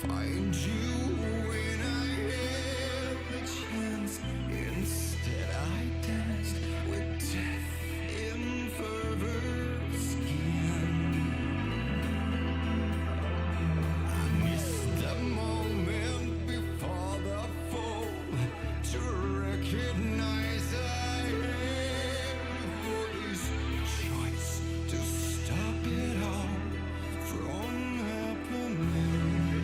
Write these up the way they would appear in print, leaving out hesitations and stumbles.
find you when I had the chance. Instead, I danced with death in fervor skin. I missed the moment before the fall to recognize I had a voice, choice to stop it all from happening.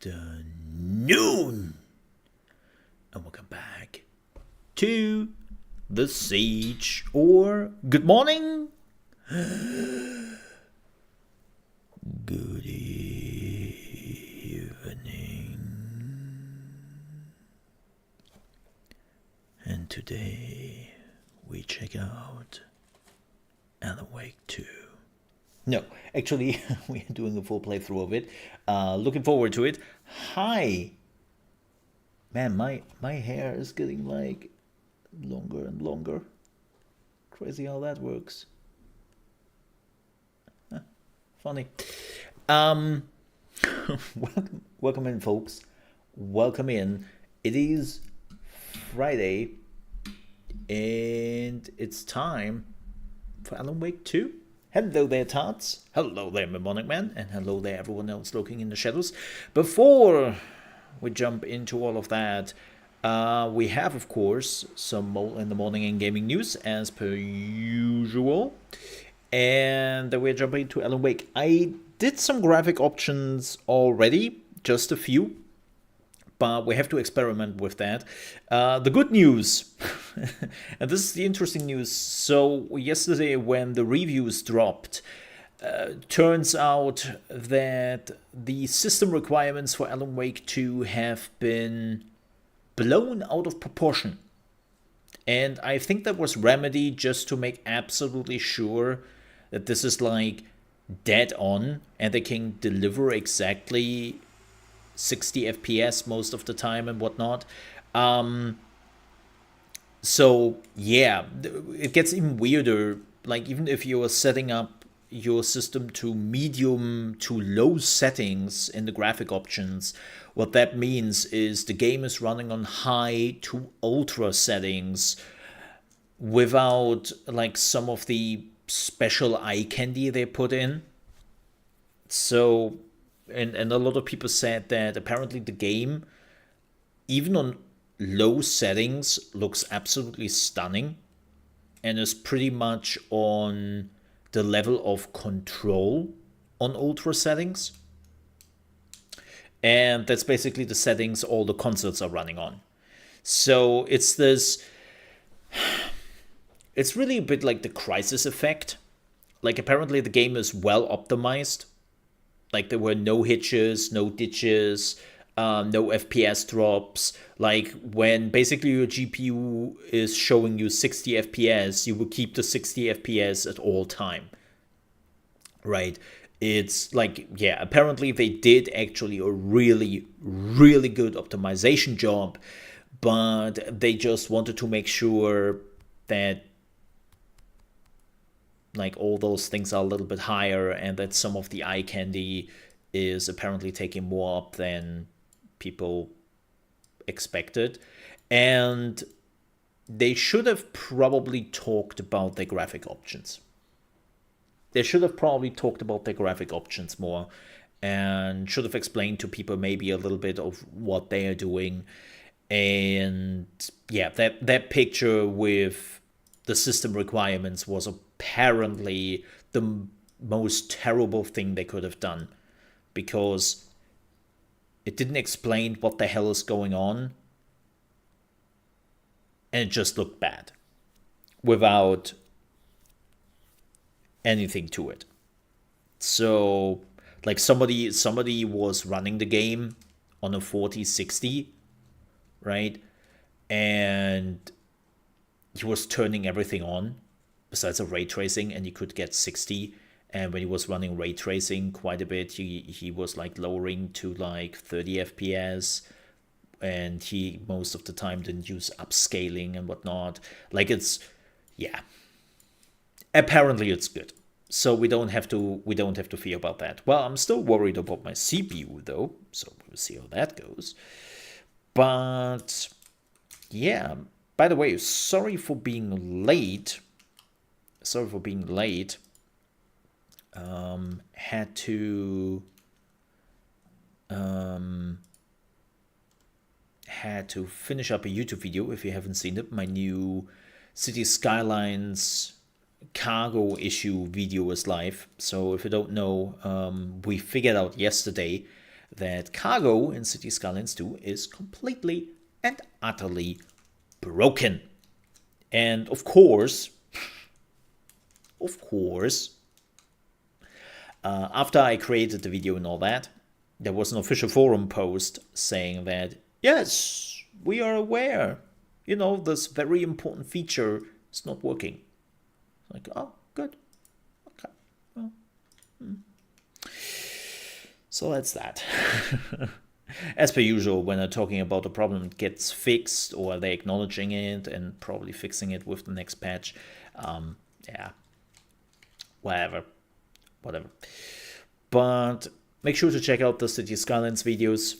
Afternoon, and welcome back to the Siege, or good morning, good evening, and today we check out Alan Wake 2. No, actually, we are doing a full playthrough of it. Looking forward to it. Hi! Man, my hair is getting, like, longer and longer. Crazy how that works. Funny. Welcome in, folks. Welcome in. It is Friday, and it's time for Alan Wake 2. Hello there, Tarts. Hello there, Mnemonic Man. And hello there, everyone else lurking in the shadows. Before we jump into all of that, we have, of course, some Mole in the Morning and gaming news, as per usual. And we're jumping to Alan Wake. I did some graphic options already, just a few. But we have to experiment with that. The good news, and this is the interesting news. So yesterday when the reviews dropped, turns out that the system requirements for Alan Wake 2 have been blown out of proportion. And I think that was remedied just to make absolutely sure that this is like dead on and they can deliver exactly 60 FPS most of the time and whatnot. So yeah, it gets even weirder. Like even if you are setting up your system to medium to low settings in the graphic options, what that means is the game is running on high to ultra settings without like some of the special eye candy they put in. So, and a lot of people said that apparently the game, even on low settings, looks absolutely stunning and is pretty much on the level of Control on ultra settings. And that's basically the settings all the consoles are running on. So it's this. It's really a bit like the Crisis effect. Like, apparently the game is well optimized. Like, there were no hitches, no ditches, no FPS drops. Like, when basically your GPU is showing you 60 FPS, you will keep the 60 FPS at all time. Right? It's like, yeah, apparently they did actually a really, really good optimization job, but they just wanted to make sure that like all those things are a little bit higher and that some of the eye candy is apparently taking more up than people expected. And they should have probably talked about their graphic options. They should have probably talked about their graphic options more and should have explained to people maybe a little bit of what they are doing. And yeah, that picture with the system requirements was apparently the most terrible thing they could have done, because it didn't explain what the hell is going on and it just looked bad without anything to it. So like somebody was running the game on a 4060, right? And he was turning everything on besides a ray tracing, and he could get 60. And when he was running ray tracing quite a bit, he was like lowering to like 30 FPS, and he most of the time didn't use upscaling and whatnot. Like, it's, yeah, apparently it's good, so we don't have to fear about that. Well, I'm still worried about my CPU though, so we'll see how that goes. But yeah, by the way, sorry for being late. Had to finish up a YouTube video. If you haven't seen it, my new City Skylines cargo issue video is live. So if you don't know, we figured out yesterday that cargo in City Skylines 2 is completely and utterly broken. And of course, after I created the video and all that, there was an official forum post saying that, yes, we are aware, this very important feature is not working. Like, oh, good. Okay. Well, So that's that. As per usual, when they're talking about a problem, it gets fixed, or they're acknowledging it and probably fixing it with the next patch. Yeah, whatever. But make sure to check out the City Skylines videos.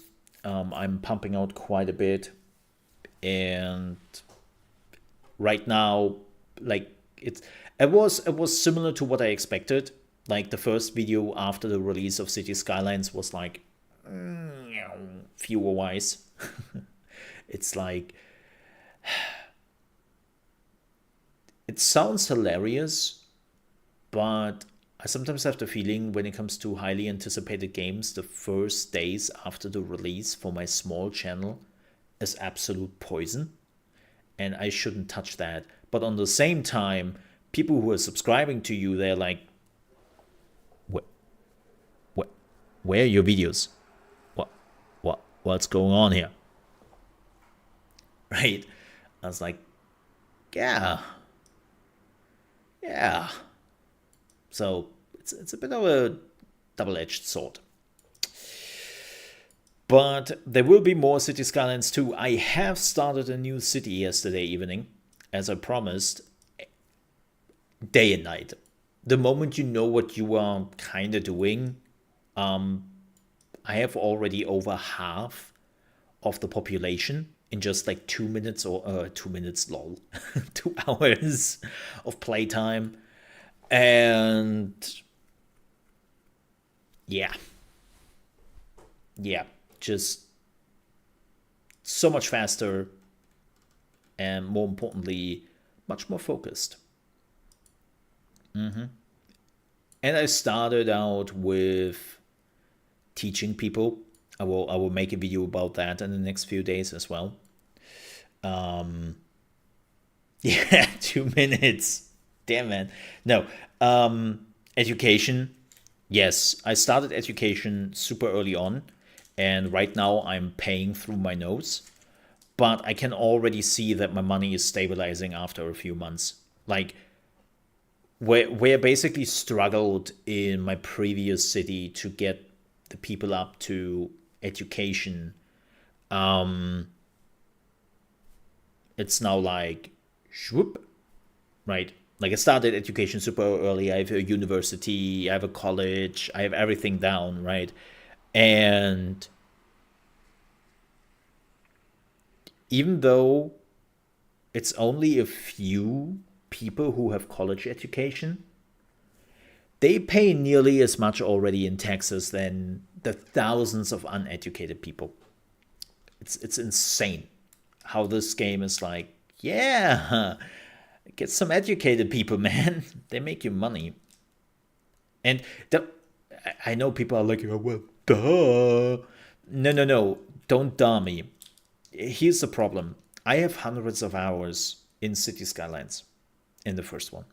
I'm pumping out quite a bit, and right now, like, it was similar to what I expected. Like, the first video after the release of City Skylines was like, viewer wise. It's like, it sounds hilarious, but I sometimes have the feeling when it comes to highly anticipated games, the first days after the release for my small channel is absolute poison, and I shouldn't touch that. But on the same time, people who are subscribing to you, they're like, where are your videos? What's going on here? Right? I was like, yeah. So it's a bit of a double-edged sword. But there will be more City Skylines 2. I have started a new city yesterday evening, as I promised, day and night. The moment you know what you are kind of doing, I have already over half of the population in just like 2 minutes, or 2 minutes, lol, 2 hours of playtime. And yeah, just so much faster, and more importantly, much more focused. And I started out with teaching people. I will make a video about that in the next few days as well. Yeah, 2 minutes. Damn, man. No. Education. Yes, I started education super early on, and right now I'm paying through my nose. But I can already see that my money is stabilizing after a few months. Like, where I basically struggled in my previous city to get the people up to education, it's now like, whoop, right? Like I started education super early. I have a university, I have a college, I have everything down, right? And even though it's only a few people who have college education, they pay nearly as much already in taxes than the thousands of uneducated people. It's insane how this game is like, yeah, get some educated people, man. They make you money. And I know people are like, oh, well, duh. No. Don't duh me. Here's the problem. I have hundreds of hours in City Skylines in the first one.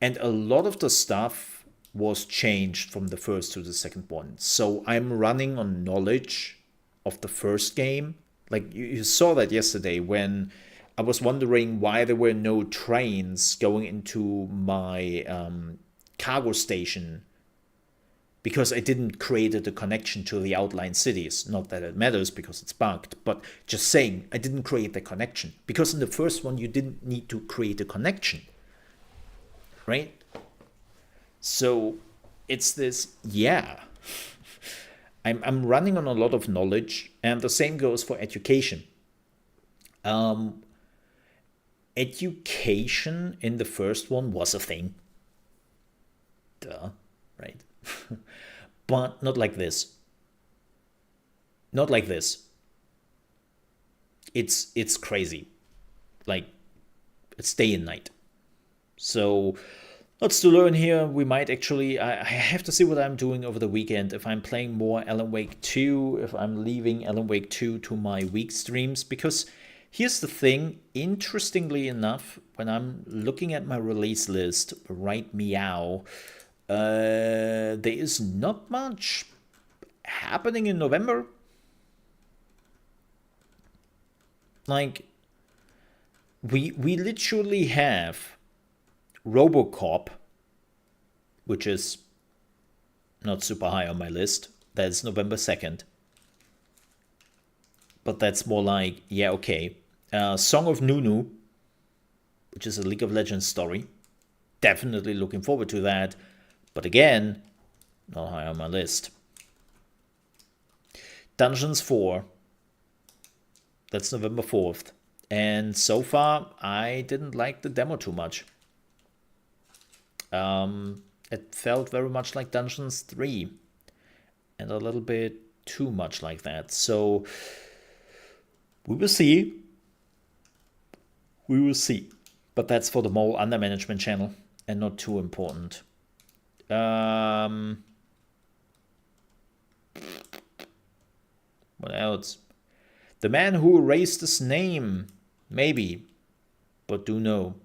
And a lot of the stuff was changed from the first to the second one. So I'm running on knowledge of the first game. Like you saw that yesterday when I was wondering why there were no trains going into my cargo station, because I didn't create the connection to the outlying cities. Not that it matters because it's bugged, but just saying I didn't create the connection. Because in the first one, you didn't need to create a connection, right? So it's this, yeah. I'm running on a lot of knowledge, and the same goes for education. Education in the first one was a thing. Duh, right? But not like this. Not like this. It's crazy. Like, it's day and night. So lots to learn here. We might actually, I have to see what I'm doing over the weekend. If I'm playing more Alan Wake 2, if I'm leaving Alan Wake 2 to my week streams. Because here's the thing, interestingly enough, when I'm looking at my release list, right meow, there is not much happening in November. Like, we literally have RoboCop, which is not super high on my list. That's November 2nd. But that's more like, yeah, okay. Song of Nunu, which is a League of Legends story. Definitely looking forward to that. But again, not high on my list. Dungeons 4. That's November 4th. And so far, I didn't like the demo too much. It felt very much like Dungeons 3. And a little bit too much like that. So, we will see. We will see. But that's for the Mole Under Management channel. And not too important. What else? The man who erased his name. Maybe. But do know.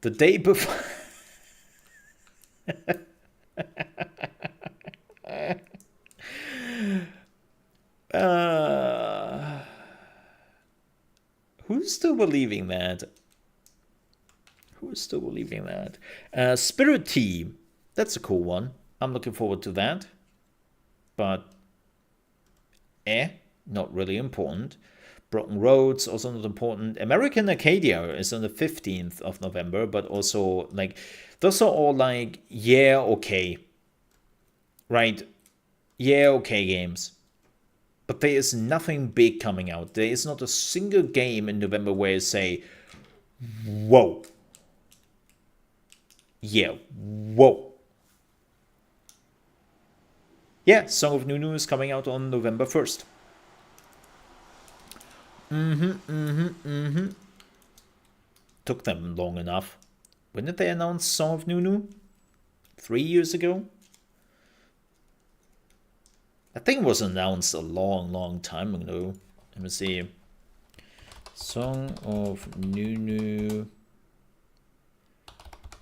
The day before... who's still believing that? Who's still believing that? Spirit Team. That's a cool one. I'm looking forward to that. But, not really important. Broken Roads, also not important. American Arcadia is on the 15th of November, but also, like, those are all, like, yeah, okay. Right? Yeah, okay games. But there is nothing big coming out. There is not a single game in November where you say, whoa. Yeah, whoa. Yeah, Song of Nunu is coming out on November 1st. Took them long enough. When did they announce Song of Nunu? 3 years ago? I think it was announced a long time ago. Let me see. Song of Nunu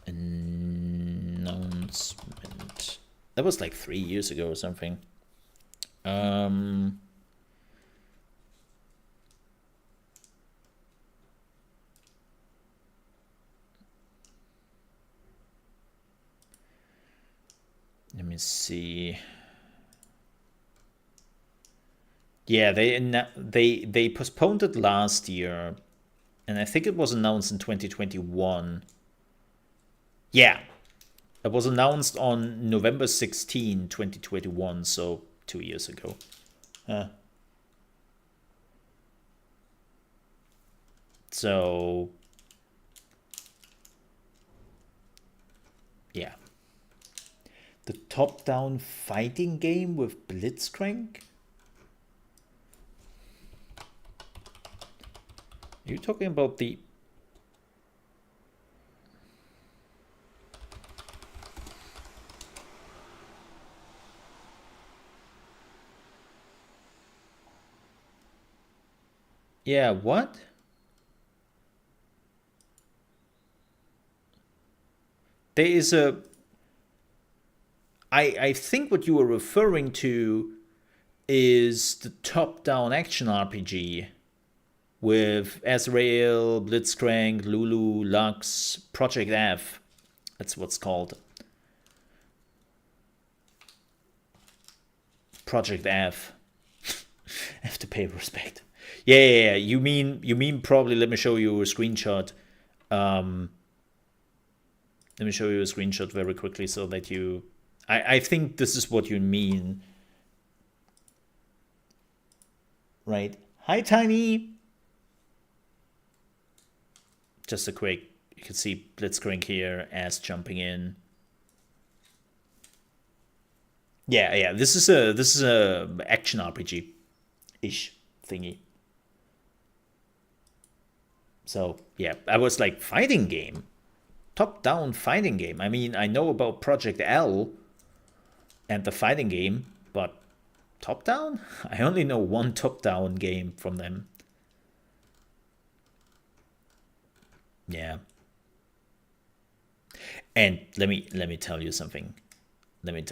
announcement. That was like 3 years ago or something. Let me see. Yeah, they postponed it last year, and I think it was announced in 2021. Yeah, it was announced on November 16, 2021, so 2 years ago. So, yeah. The top-down fighting game with Blitzcrank? Are you talking about the... Yeah, what? There is a... I think what you were referring to is the top-down action RPG with Azrael, Blitzcrank, Lulu, Lux, Project F. That's what's called. Project F. I have to pay respect. Yeah. You mean probably. Let me show you a screenshot. Let me show you a screenshot very quickly so that you. I think this is what you mean. Right. Hi, Tiny. Just a quick. You can see Blitzcrank here as jumping in. Yeah. This is a action RPG ish thingy. So yeah, I was like, fighting game, top-down fighting game. I mean, I know about Project L and the fighting game, but top-down? I only know one top-down game from them. Yeah. And let me tell you something. Like,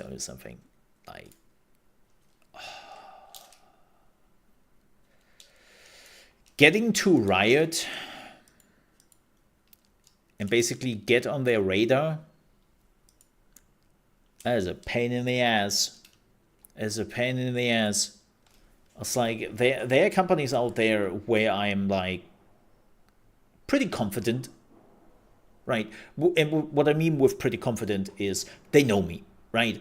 getting to Riot and basically get on their radar, that is a pain in the ass. It's like, there are companies out there where I'm like pretty confident, right? And what I mean with pretty confident is they know me, right?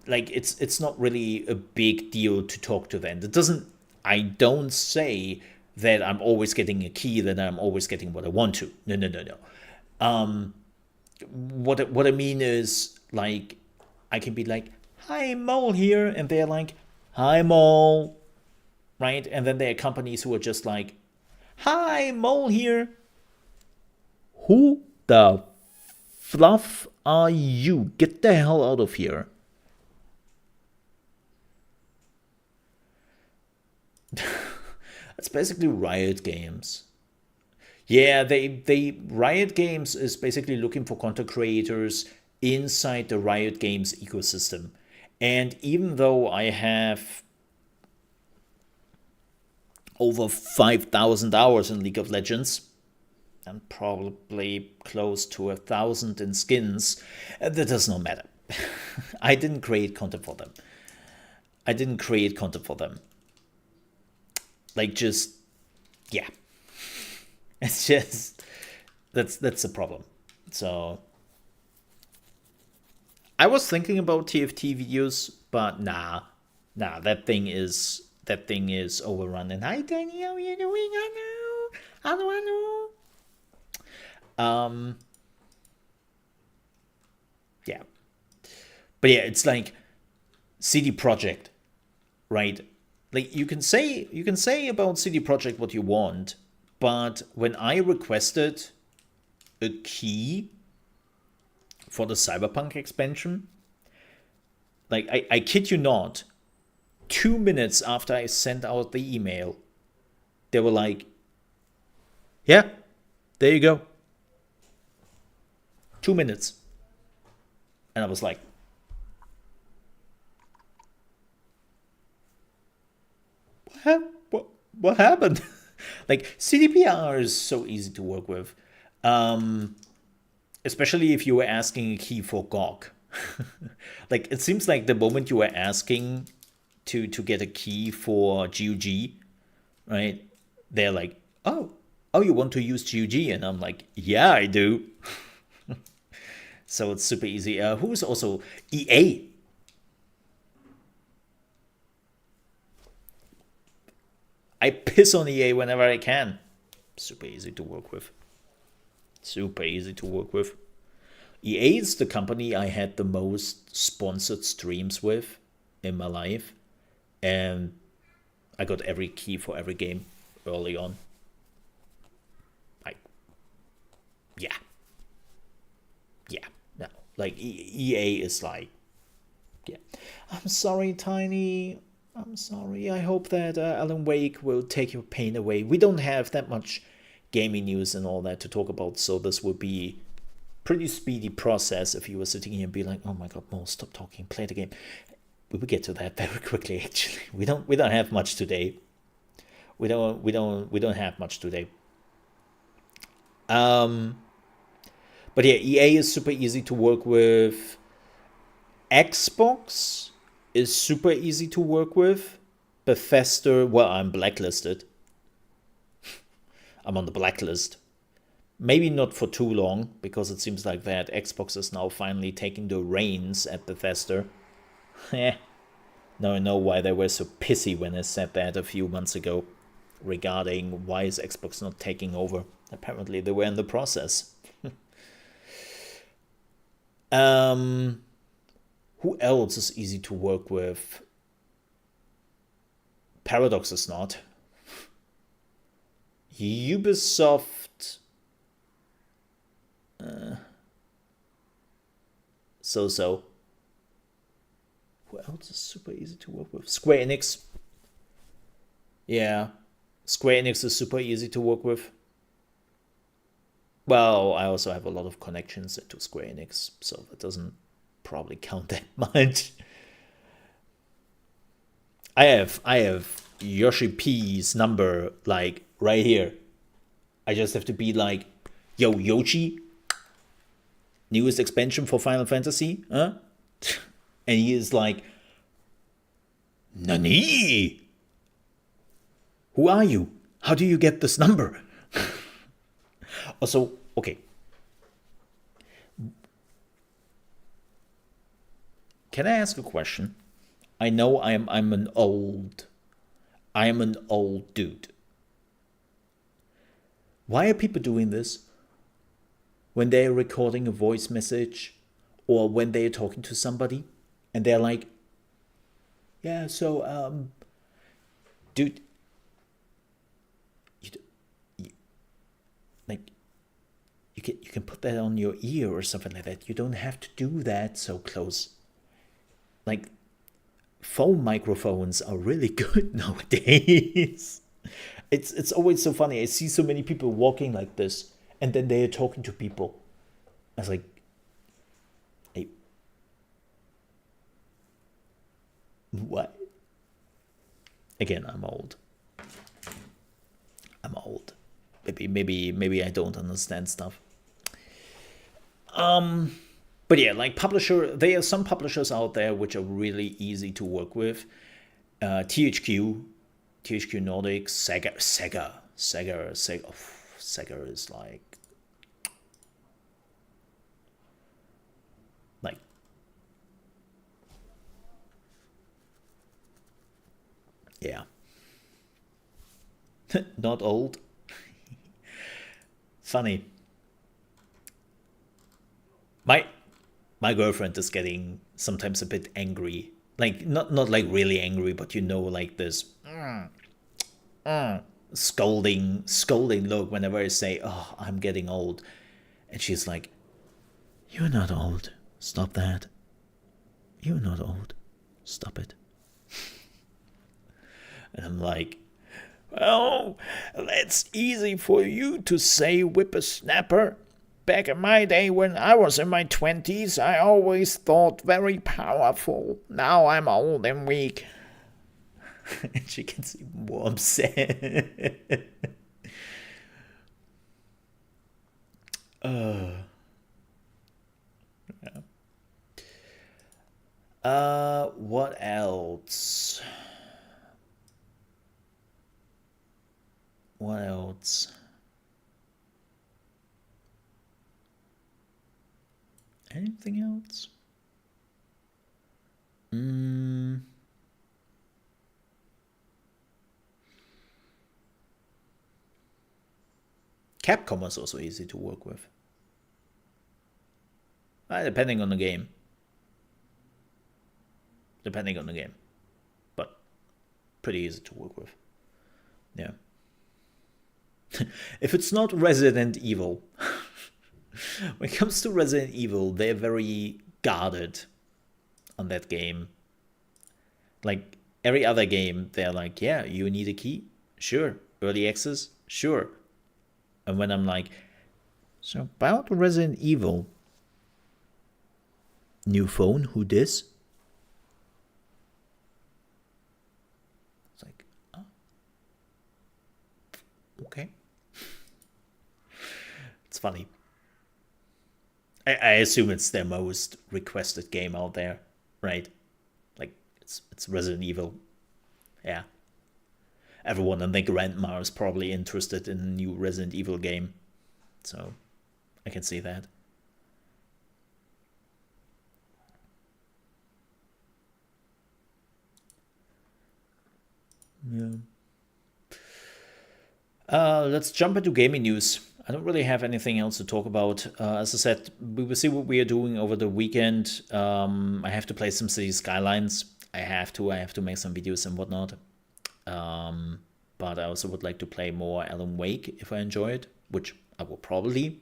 Like, it's not really a big deal to talk to them. I don't say that I'm always getting a key, that I'm always getting what I want to. No. What I mean is, like, I can be like, hi, Mole here, and they're like, hi, Mole, right? And then there are companies who are just like, hi, Mole here. Who the fluff are you? Get the hell out of here. It's basically Riot Games. Yeah, they Riot Games is basically looking for content creators inside the Riot Games ecosystem. And even though I have over 5,000 hours in League of Legends and probably close to 1,000 in skins, that does not matter. I didn't create content for them. Like, just, yeah. It's just, that's the problem. So I was thinking about TFT videos, but nah, that thing is overrun. And hi, Danny, how are you doing? I know. yeah. But yeah, it's like CD Projekt, right? Like you can say about CD Projekt what you want, but when I requested a key for the Cyberpunk expansion, like I kid you not, 2 minutes after I sent out the email, they were like, yeah, there you go. 2 minutes. And I was like, what happened? Like, CDPR is so easy to work with. Especially if you were asking a key for GOG. Like, it seems like the moment you were asking to get a key for GOG, right? They're like, oh, you want to use GOG? And I'm like, yeah, I do. So it's super easy. Who's also EA? I piss on EA whenever I can. Super easy to work with. Super easy to work with. EA is the company I had the most sponsored streams with in my life. And I got every key for every game early on. Like, yeah. Yeah. No. Like, EA is like, yeah. I'm sorry, Tiny. I'm sorry. I hope that Alan Wake will take your pain away. We don't have that much gaming news and all that to talk about, so this will be pretty speedy process if you were sitting here and be like, oh my god, Mo, stop talking, play the game. We will get to that very quickly. Actually, we don't have much today. We don't have much today. But yeah, EA is super easy to work with. Xbox is super easy to work with. Bethesda, well, I'm blacklisted. I'm on the blacklist. Maybe not for too long, because it seems like that Xbox is now finally taking the reins at Bethesda. Now I know why they were so pissy when I said that a few months ago regarding why is Xbox not taking over. Apparently they were in the process. Who else is easy to work with? Paradox is not. Ubisoft. So. Who else is super easy to work with? Square Enix. Yeah. Square Enix is super easy to work with. Well, I also have a lot of connections into Square Enix, so that doesn't probably count that much. I have Yoshi P's number like right here. I just have to be like, yo, Yoshi, newest expansion for Final Fantasy, huh? And he is like, Nani? Who are you? How do you get this number? Also, okay. Can I ask a question? I know I'm an old dude. Why are people doing this? When they're recording a voice message or when they're talking to somebody and they're like, yeah, so dude, like you can put that on your ear or something like that. You don't have to do that so close. Like, phone microphones are really good nowadays. It's always so funny. I see so many people walking like this, and then they are talking to people. I was like, hey, what? Again, I'm old. Maybe I don't understand stuff. But yeah, like there are some publishers out there which are really easy to work with. THQ Nordic, Sega is like yeah, not old. Funny. my girlfriend is getting sometimes a bit angry. Like, not like really angry, but like this scolding look whenever I say, "Oh, I'm getting old," and she's like, "You're not old. Stop that. You're not old. Stop it." And I'm like, "Well, that's easy for you to say, whippersnapper. Back in my day when I was in my 20s, I always thought very powerful. Now I'm old and weak." And she gets even more upset. What else? What else? Anything else? Capcom is also easy to work with. Depending on the game. But pretty easy to work with. Yeah. If it's not Resident Evil, when it comes to Resident Evil, they're very guarded on that game. Like every other game, they're like, yeah, you need a key? Sure. Early access? Sure. And when I'm like, so about Resident Evil, new phone, who dis? It's like, oh, okay. It's funny. I assume it's their most requested game out there, right? Like it's Resident Evil. Yeah. Everyone and their grandma is probably interested in a new Resident Evil game. So I can see that. Yeah. Let's jump into gaming news. I don't really have anything else to talk about. As I said, we will see what we are doing over the weekend. I have to play some City Skylines. I have to make some videos and whatnot. But I also would like to play more Alan Wake if I enjoy it, which I will probably.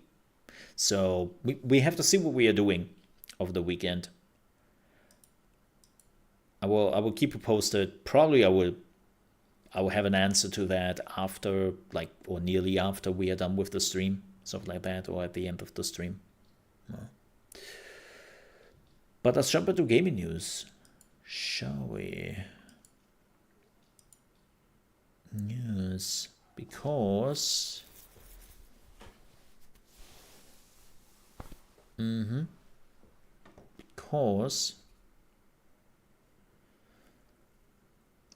So we have to see what we are doing over the weekend. I will keep you posted. Probably I will have an answer to that after, like, or nearly after we are done with the stream, something like that, or at the end of the stream. But let's jump into gaming news, shall we? Yes, because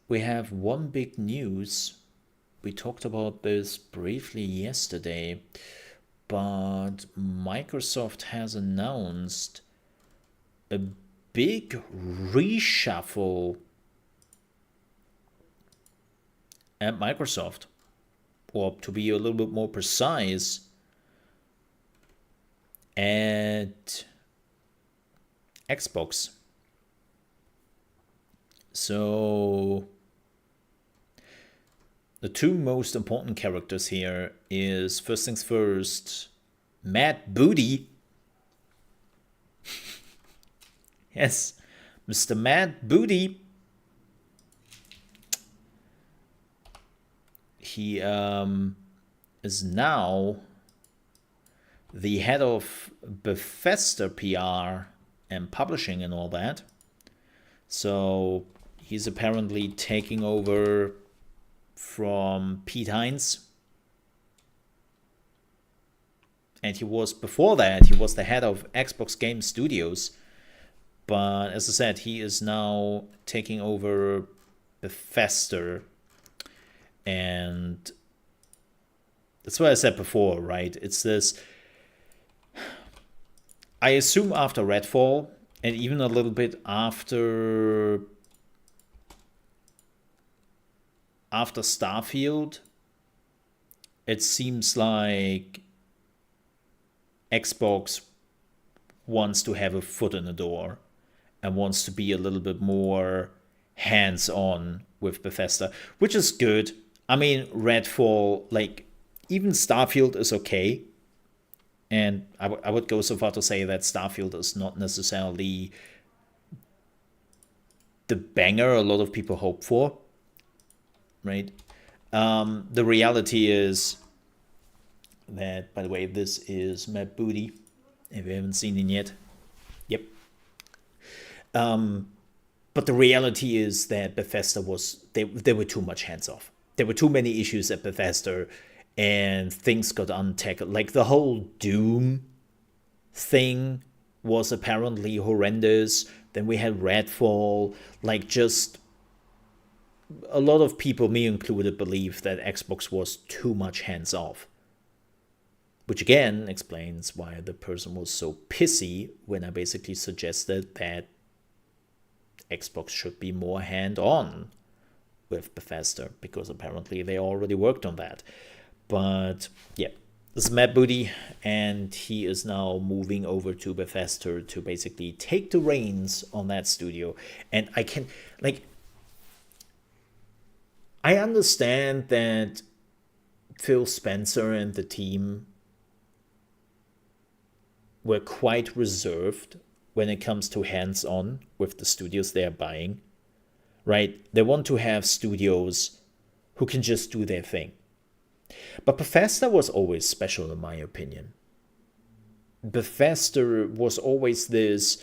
we have one big news. We talked about this briefly yesterday, but Microsoft has announced a big reshuffle at Microsoft, or to be a little bit more precise, at Xbox. So the two most important characters here is, first things first, Matt Booty. Yes, Mr. Matt Booty. He is now the head of Bethesda PR and publishing and all that. So he's apparently taking over from Pete Hines. And before that, he was the head of Xbox Game Studios. But as I said, he is now taking over Bethesda. And that's what I said before, right? It's this, I assume after Redfall, and even a little bit after Starfield, it seems like Xbox wants to have a foot in the door and wants to be a little bit more hands-on with Bethesda, which is good. I mean, Redfall, like, even Starfield is okay. And I would go so far to say that Starfield is not necessarily the banger a lot of people hope for, right? The reality is that, by the way, this is Matt Booty, if you haven't seen it yet. Yep. But the reality is that Bethesda they were too much hands off. There were too many issues at Bethesda, and things got untackled. Like the whole Doom thing was apparently horrendous. Then we had Redfall. Like, just a lot of people, me included, believe that Xbox was too much hands off. Which again explains why the person was so pissy when I basically suggested that Xbox should be more hand-on with Bethesda, because apparently they already worked on that. But yeah, this is Matt Booty, and he is now moving over to Bethesda to basically take the reins on that studio. And I understand that Phil Spencer and the team were quite reserved when it comes to hands-on with the studios they're buying, right? They want to have studios who can just do their thing. But Bethesda was always special, in my opinion. Bethesda was always this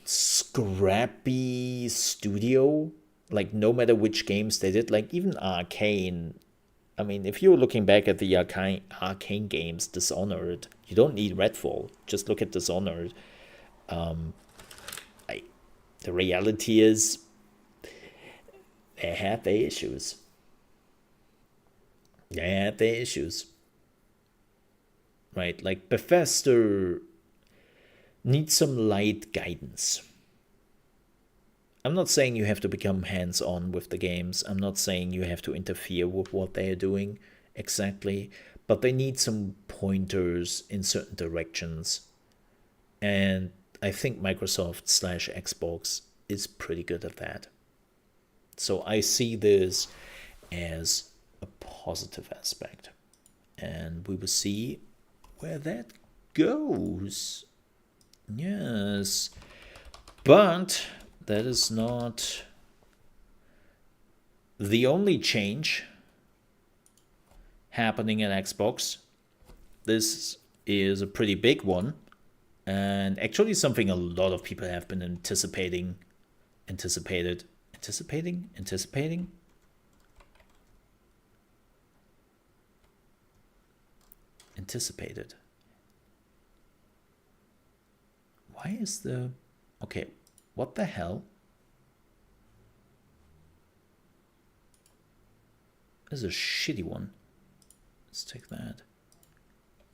scrappy studio. Like, no matter which games they did, like even Arcane. I mean, if you're looking back at the Arcane games, Dishonored, you don't need Redfall. Just look at Dishonored. The reality is, they had their issues. Right? Like, Bethesda needs some light guidance. I'm not saying you have to become hands-on with the games. I'm not saying you have to interfere with what they are doing exactly. But they need some pointers in certain directions. And I think Microsoft/Xbox is pretty good at that. So I see this as a positive aspect. And we will see where that goes. Yes. But that is not the only change happening at Xbox. This is a pretty big one, and actually something a lot of people have been anticipated. Why is the... Okay, what the hell? This is a shitty one. Let's take that.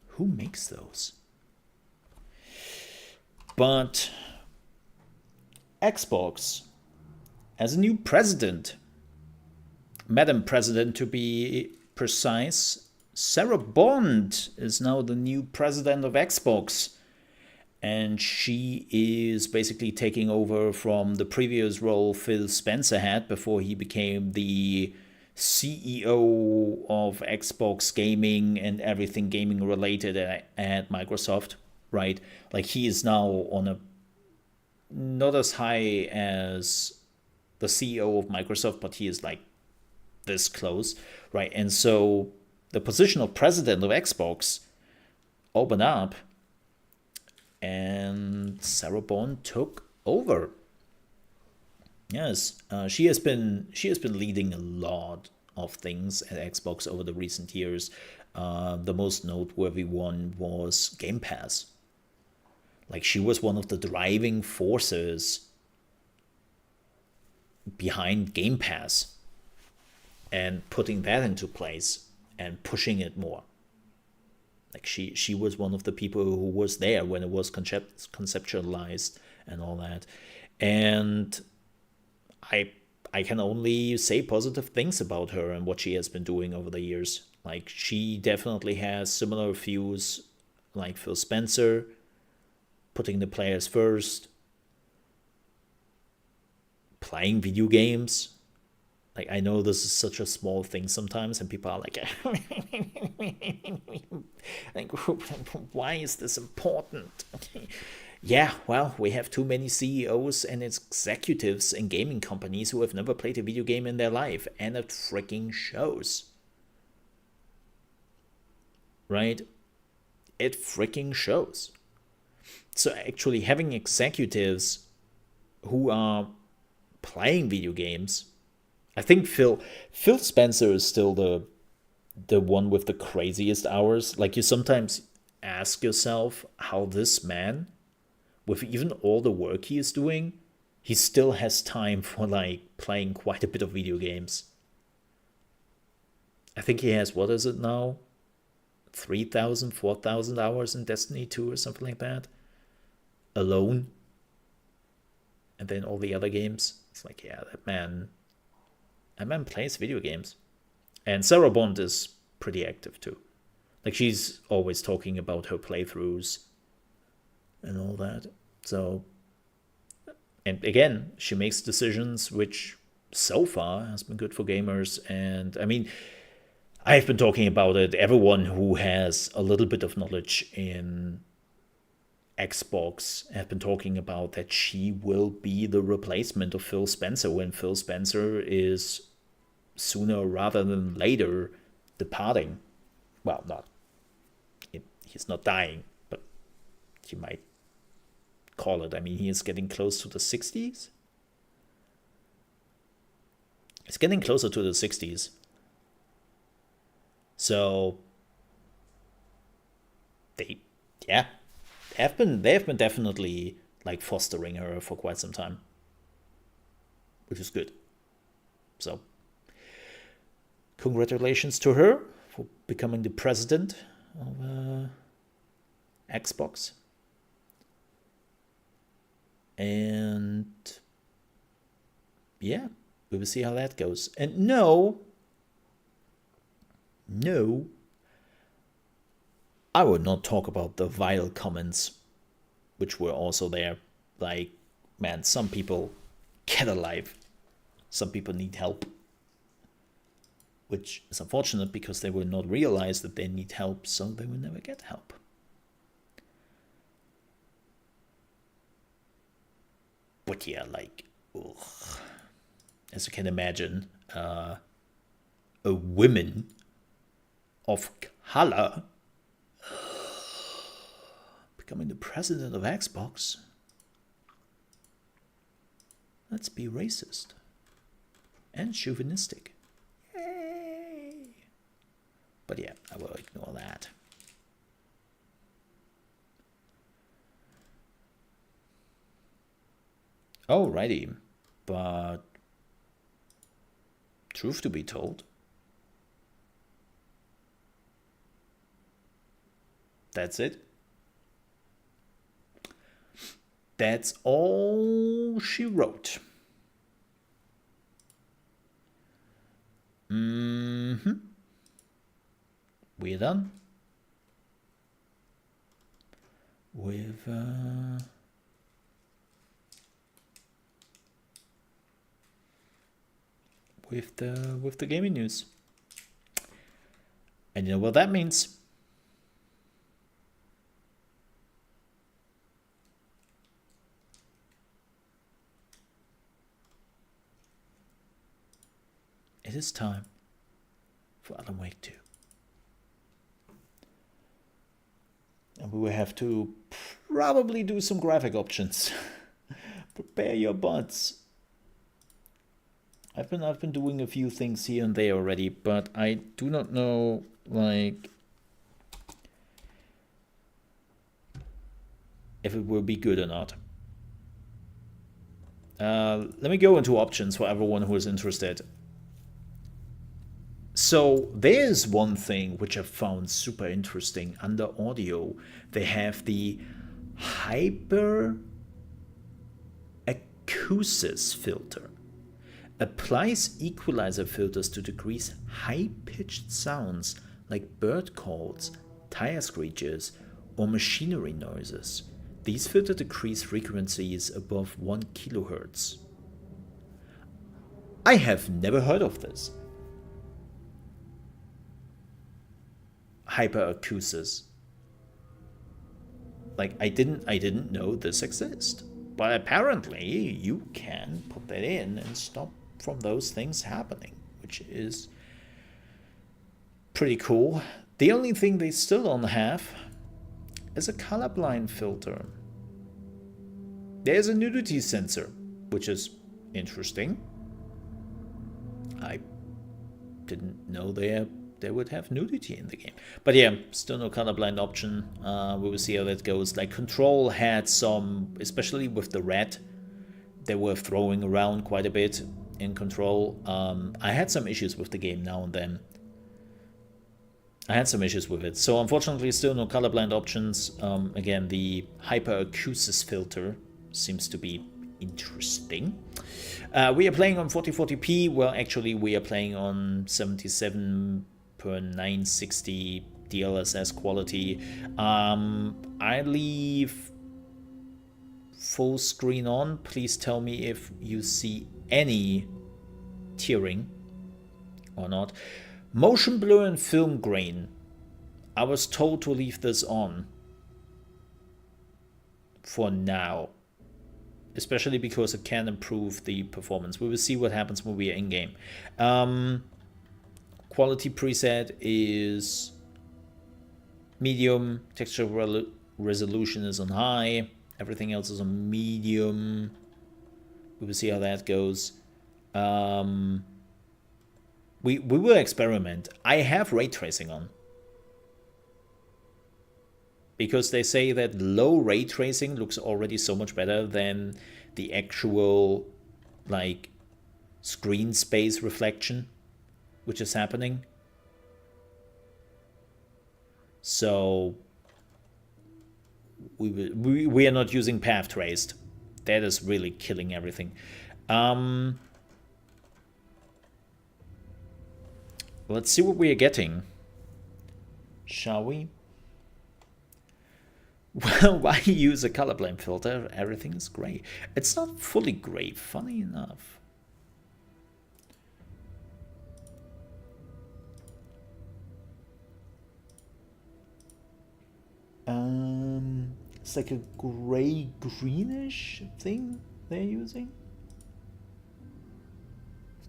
Who makes those? But Xbox has a new president. Madam President, to be precise. Sarah Bond is now the new president of Xbox. And she is basically taking over from the previous role Phil Spencer had before he became the CEO of Xbox Gaming and everything gaming related at Microsoft, right? Like, he is now on a not as high as the CEO of Microsoft, but he is like this close, right? And so the position of president of Xbox opened up, and Sarah Bond took over. Yes, she has been leading a lot of things at Xbox over the recent years. The most noteworthy one was Game Pass. Like, she was one of the driving forces behind Game Pass and putting that into place and pushing it more. Like, she was one of the people who was there when it was conceptualized and all that. And I can only say positive things about her and what she has been doing over the years. Like, she definitely has similar views like Phil Spencer. putting the players first, playing video games. Like, I know this is such a small thing sometimes, and people are like, like, why is this important? Yeah, well, we have too many CEOs and executives in gaming companies who have never played a video game in their life, and it freaking shows. Right? It freaking shows. So actually having executives who are playing video games, I think Phil Spencer is still the one with the craziest hours. Like, you sometimes ask yourself how this man, with even all the work he is doing, he still has time for like playing quite a bit of video games. I think he has, what is it now? 3,000, 4,000 hours in Destiny 2 or something like that. Alone. And then all the other games. It's like, yeah, that man plays video games. And Sarah Bond is pretty active too. Like, she's always talking about her playthroughs and all that. So, and again, she makes decisions which so far has been good for gamers. And I mean, I've been talking about it. Everyone who has a little bit of knowledge in Xbox have been talking about that she will be the replacement of Phil Spencer when Phil Spencer is sooner rather than later departing. Well, he's not dying, but you might call it. I mean, he is getting close to the 60s. It's getting closer to the 60s. So they have been definitely like fostering her for quite some time, which is good. So congratulations to her for becoming the president of Xbox. And yeah, we will see how that goes. And no, I would not talk about the vile comments which were also there. Like, man, some people get a life. Some people need help. Which is unfortunate because they will not realize that they need help, so they will never get help. But yeah, like, ugh. As you can imagine, a woman of color becoming the president of Xbox. Let's be racist and chauvinistic. Yay. But yeah, I will ignore that. Alrighty, but truth to be told, that's it. That's all she wrote. We're done with the gaming news. And you know what that means? It is time for Alan Wake 2. And we will have to probably do some graphic options. Prepare your butts. I've been doing a few things here and there already, but I do not know, like, if it will be good or not. Let me go into options for everyone who is interested. So there's one thing which I found super interesting under audio. They have the hyper acousis filter. Applies equalizer filters to decrease high-pitched sounds like bird calls, tire screeches, or machinery noises. These filter decrease frequencies above 1 kilohertz. I have never heard of this. Hyperacusis. Like, I didn't know this exists. But apparently you can put that in and stop from those things happening, which is pretty cool. The only thing they still don't have is a colorblind filter. There's a nudity sensor, which is interesting. I didn't know they would have nudity in the game. But yeah, still no colorblind option. We will see how that goes. Like, Control had some, especially with the red, they were throwing around quite a bit in Control. I had some issues with the game now and then. I had some issues with it. So unfortunately, still no colorblind options. Again, the hyperacusis filter seems to be interesting. We are playing on 4040p. Well, actually, we are playing on 77x960 DLSS quality. I leave full screen on. Please tell me if you see any tearing or not. Motion blur and film grain. I was told to leave this on for now, especially because it can improve the performance. We will see what happens when we are in game. Quality preset is medium. Texture resolution is on high. Everything else is on medium. We will see how that goes. We will experiment. I have ray tracing on, because they say that low ray tracing looks already so much better than the actual, like, screen space reflection which is happening. So we are not using path traced. That is really killing everything. Let's see what we are getting, shall we? Well, why use a colorblind filter? Everything is gray. It's not fully gray, funny enough. It's like a gray greenish thing they're using.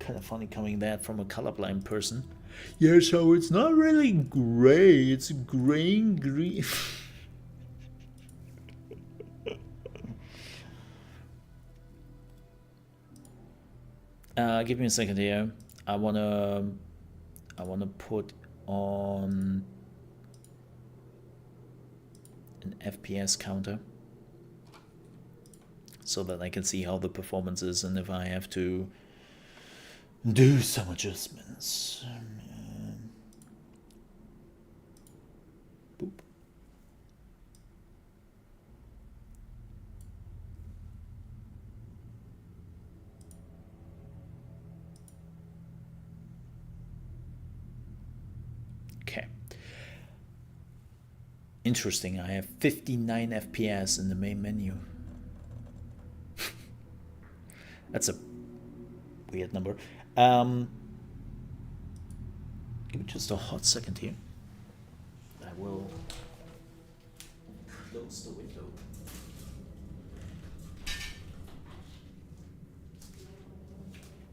Kind of funny coming that from a colorblind person. Yeah, so it's not really gray, it's green green. Give me a second here. I wanna put on an FPS counter so that I can see how the performance is and if I have to do some adjustments. Boop. Okay. Interesting, I have 59 FPS in the main menu. That's a weird number. Give me just a hot second here. I will close the window.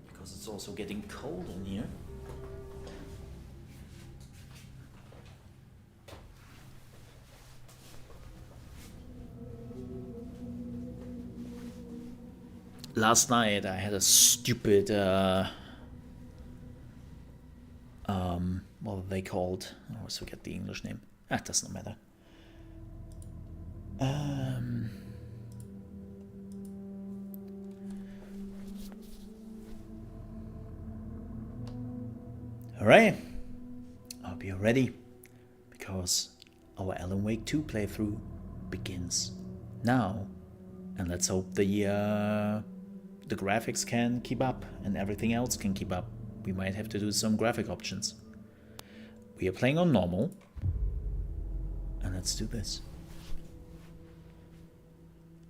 Because it's also getting cold in here. Last night I had a stupid what are they called? I always forget the English name. It does not matter. Alright, I hope you're ready, because our Alan Wake 2 playthrough begins now, and let's hope the graphics can keep up and everything else can keep up. We might have to do some graphic options. We are playing on normal, and let's do this.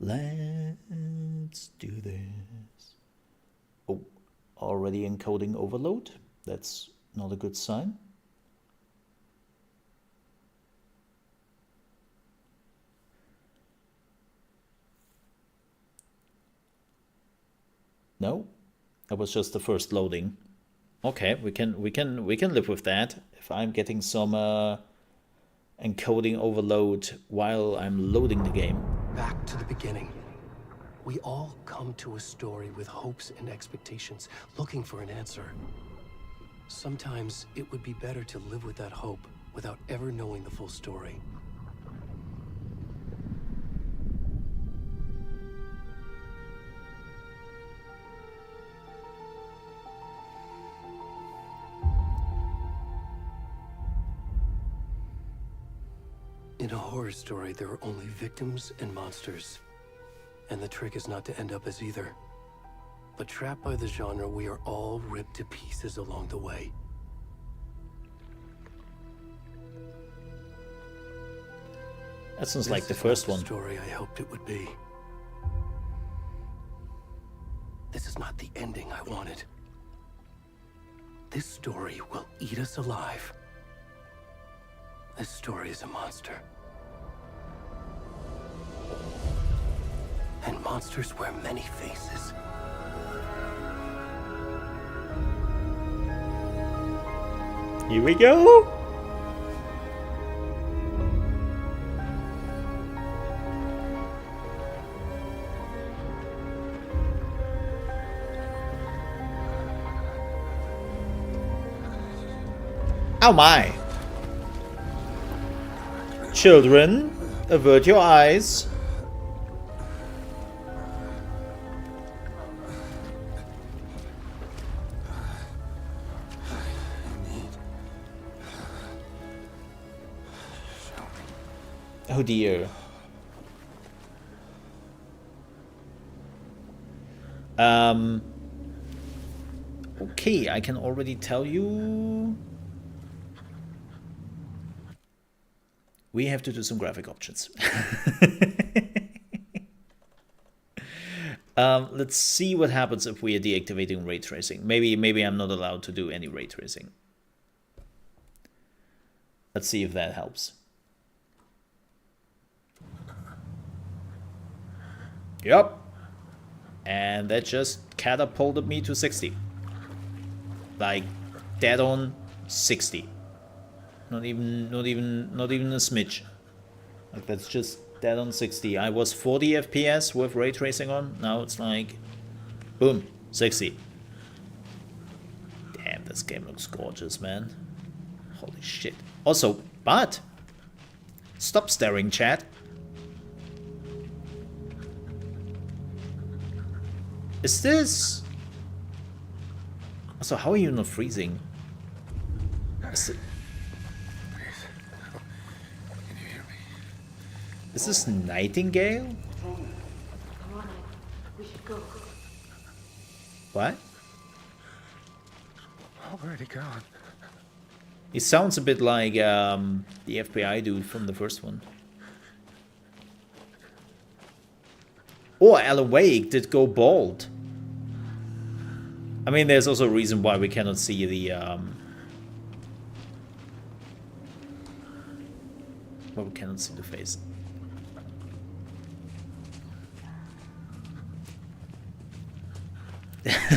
Let's do this. Oh, already encoding overload. That's not a good sign. No, that was just the first loading. Okay, we can live with that. If I'm getting some encoding overload while I'm loading the game. Back to the beginning. We all come to a story with hopes and expectations, looking for an answer. Sometimes it would be better to live with that hope without ever knowing the full story. In a horror story, there are only victims and monsters. And the trick is not to end up as either. But trapped by the genre, we are all ripped to pieces along the way. That sounds like the first one. This is not the story I hoped it would be. This is not the ending I wanted. This story will eat us alive. This story is a monster. And monsters wear many faces. Here we go. Oh my. Children, avert your eyes. Oh dear. Okay, I can already tell you. We have to do some graphic options. Let's see what happens if we are deactivating ray tracing. Maybe I'm not allowed to do any ray tracing. Let's see if that helps. Yep. And that just catapulted me to 60. Like dead on 60. Not even a smidge. Like that's just dead on 60. I was 40 FPS with ray tracing on. Now it's like boom, 60. Damn, this game looks gorgeous, man. Holy shit. Also, but stop staring, chat. Is this... So how are you not freezing? Is it... Is this Nightingale? Come on, we should go. What? Already gone. He sounds a bit like the FBI dude from the first one. Oh, Alan Wake did go bald. I mean, there's also a reason why we cannot see the... Well, we cannot see the face.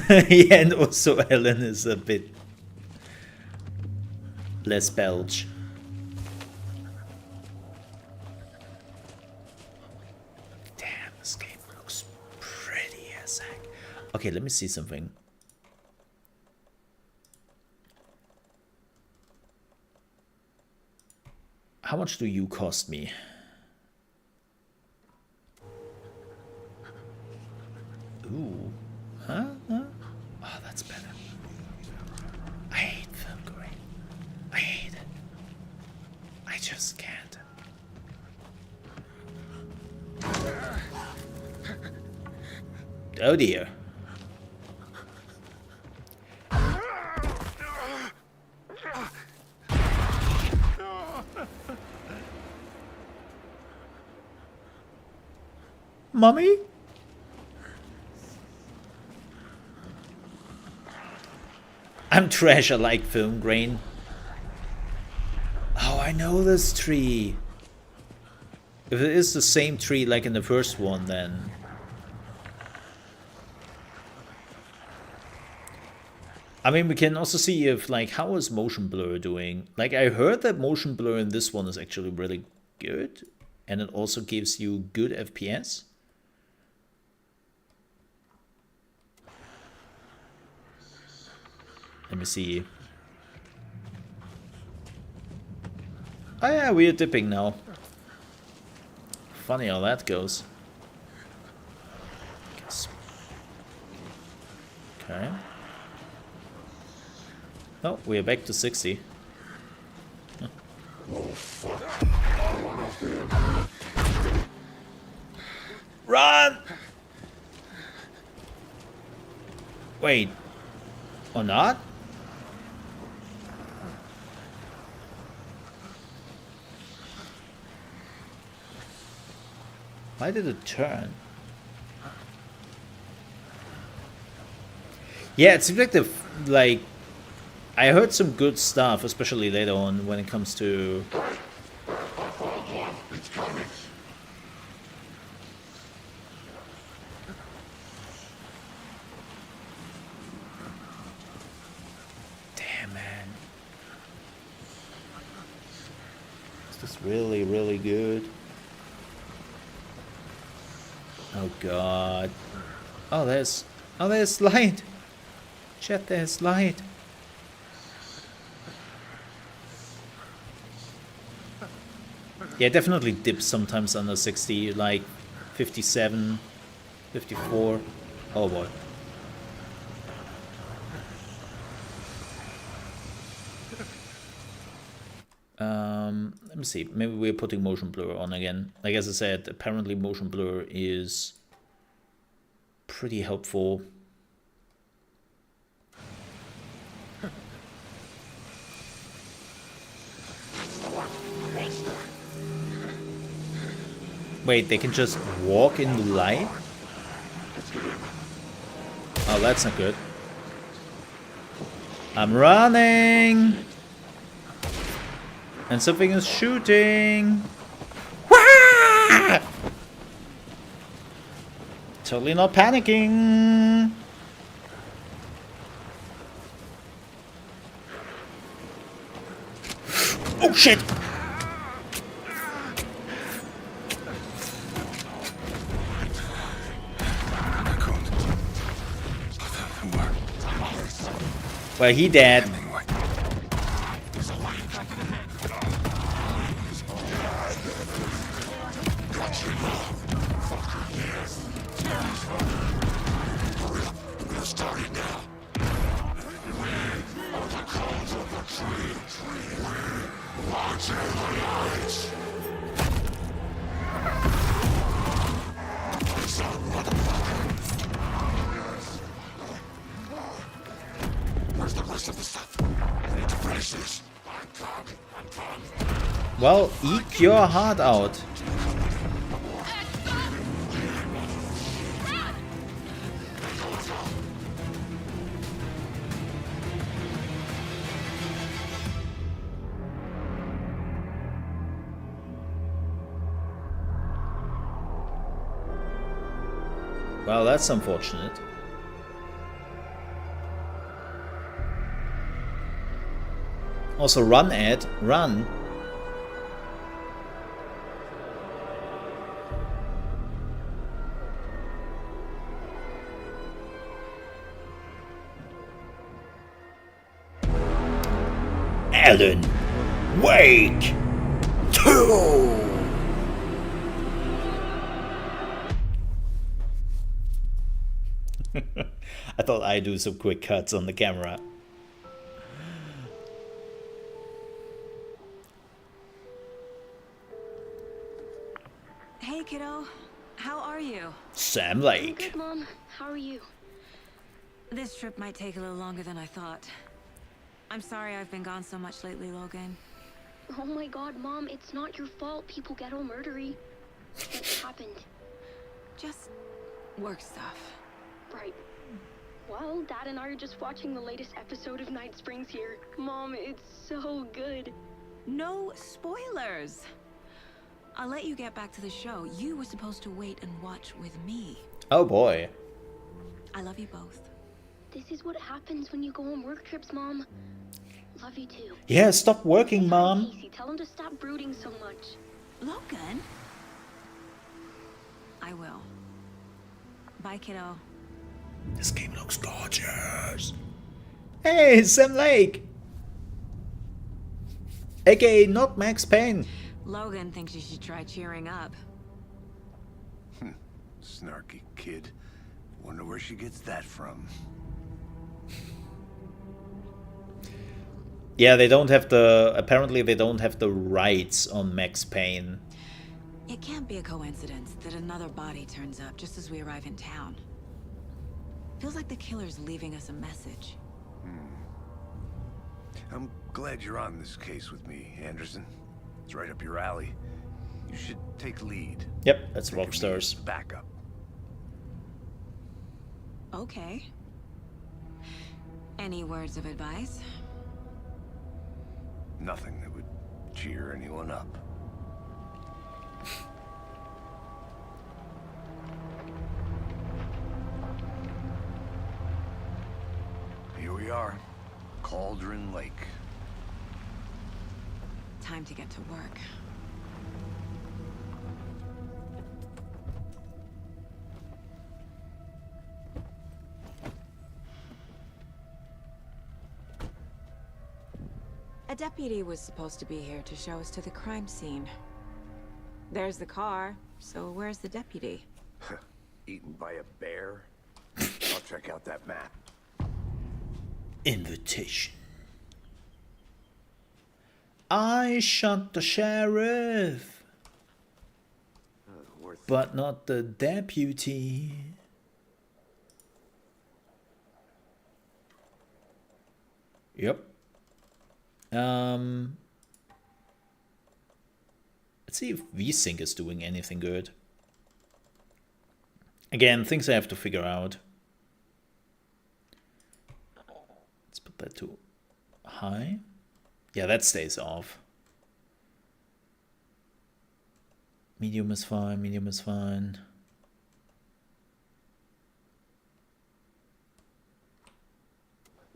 Yeah, and also Ellen is a bit less Belge. Damn, this game looks pretty as heck. Okay, let me see something. How much do you cost me? Ooh. Huh? Huh? Oh, that's better. I hate film grade. I hate it. I just can't. Oh dear. Mommy? I'm trash, I like film grain. Oh, I know this tree. If it is the same tree like in the first one, then... I mean, we can also see if, like, how is motion blur doing? Like, I heard that motion blur in this one is actually really good. And it also gives you good FPS. Let me see. Oh yeah, we are dipping now. Funny how that goes. Okay. Oh, we are back to 60. Run! Wait. Or not? Why did it turn? Yeah, it seems like I heard some good stuff, especially later on when it comes to... Damn, man. This is really, really good. Oh god. Oh, there's light. Chat, there's light. Yeah, definitely dips sometimes under 60, like 57, 54. Oh boy. Let me see. Maybe we're putting motion blur on again. Like as I said, apparently motion blur is pretty helpful. Wait, they can just walk in the light? Oh, that's not good. I'm running! And something is shooting! Wah! Totally not panicking! Oh shit! Well, he dead. Well, eat your heart out. Well, that's unfortunate. Also, run, Ed, run. Alan, wake! Two! I thought I'd do some quick cuts on the camera. Hey, kiddo. How are you? Sam I'm Lake. good, Mom. How are you? This trip might take a little longer than I thought. I'm sorry I've been gone so much lately, Logan. Oh my god, Mom, it's not your fault people get all murdery. What happened? Just work stuff. Right. Well, Dad and I are just watching the latest episode of Night Springs here. Mom, it's so good. No spoilers. I'll let you get back to the show. You were supposed to wait and watch with me. Oh boy. I love you both. This is what happens when you go on work trips, Mom. Love you too. Yeah, stop working, Say hi, Mom. Casey, tell him to stop brooding so much. Logan? I will. Bye, kiddo. This game looks gorgeous. Hey, Sam Lake. AKA not Max Payne. Logan thinks you should try cheering up. Snarky kid. Wonder where she gets that from. Yeah, they don't have the... Apparently they don't have the rights on Max Payne. It can't be a coincidence that another body turns up just as we arrive in town. Feels like the killer's leaving us a message. I'm glad you're on this case with me, Anderson. It's right up your alley. You should take lead. Yep, that's Think of me Rockstar's. as backup. Okay. Any words of advice? Nothing that would cheer anyone up. Here we are. Cauldron Lake. Time to get to work. A deputy was supposed to be here to show us to the crime scene. There's the car, so where's the deputy? Eaten by a bear? I'll check out that map. Invitation. I shot the sheriff, but not the deputy. Yep. Let's see if VSync is doing anything good. Again, things I have to figure out. Let's put that to high. Yeah, that stays off. Medium is fine, medium is fine.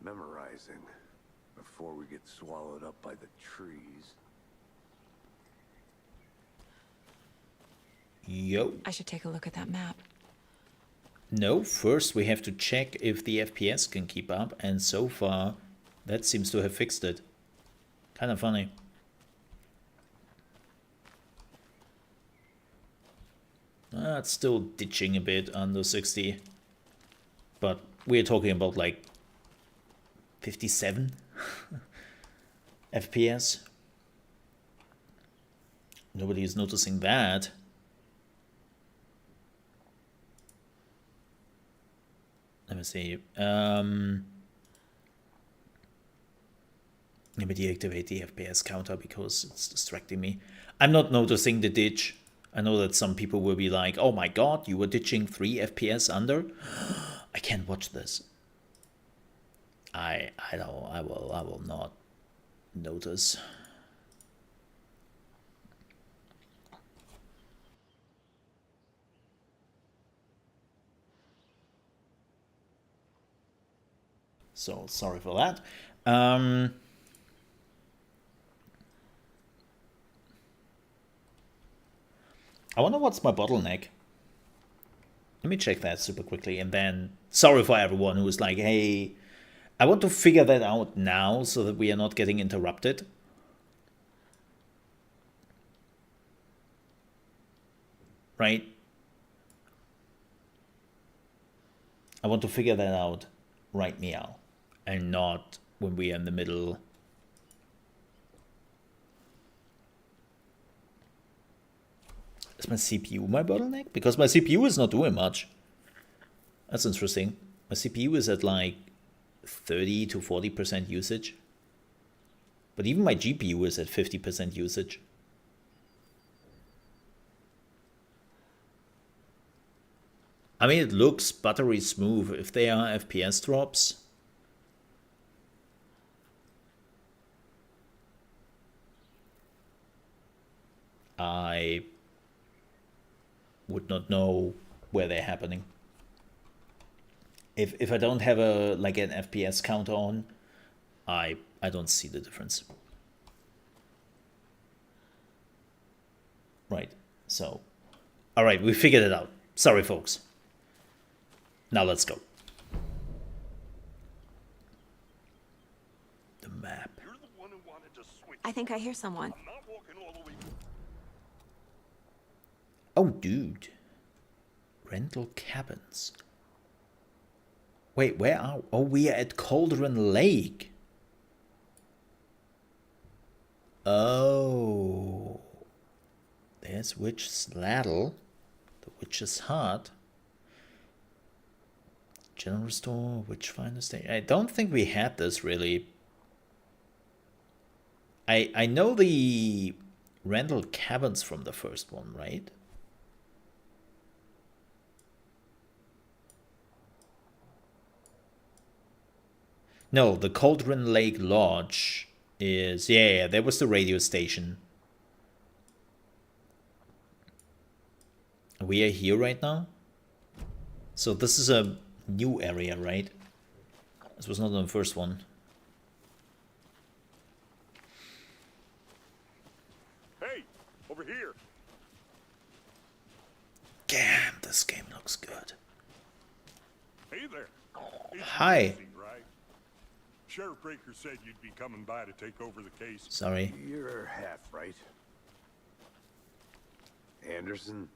Memorizing before we get swallowed up by the trees. Yo. I should take a look at that map. No, first we have to check if the FPS can keep up, and so far that seems to have fixed it. Kind of funny. It's still ditching a bit under 60, but we're talking about like 57 FPS. Nobody is noticing that. Let me see. Let me deactivate the FPS counter because it's distracting me. I'm not noticing the ditch. I know that some people will be like, "Oh my god, you were ditching 3 FPS under? I can't watch this." I will not notice. So sorry for that. I wonder what's my bottleneck. Let me check that super quickly, and then sorry for everyone who is like, hey, I want to figure that out now so that we are not getting interrupted. Right? I want to figure that out right now, and not when we are in the middle. Is my CPU my bottleneck? Because my CPU is not doing much. That's interesting. My CPU is at like 30 to 40% usage. But even my GPU is at 50% usage. I mean, it looks buttery smooth. If there are FPS drops, I would not know where they're happening. If I don't have a like an FPS counter on, I don't see the difference. Right. So, all right, we figured it out. Sorry, folks. Now let's go. The map. You're the one who wanted to switch. I think I hear someone. I'm not walking all the way. Oh, dude. Rental cabins. Wait, where are... Oh, we are at Cauldron Lake. Oh. There's Witch Sladdle. The Witch's Heart. General Store, Witchfinder Station. I don't think we had this, really. I know the rental cabins from the first one, right? No, the Cauldron Lake Lodge is... Yeah, there was the radio station. We are here right now. So this is a new area, right? This was not on the first one. Hey, over here. Damn, this game looks good. Hey there. It's Hi. easy, right? Sheriff Breaker said you'd be coming by to take over the case. Sorry. You're half right. Anderson?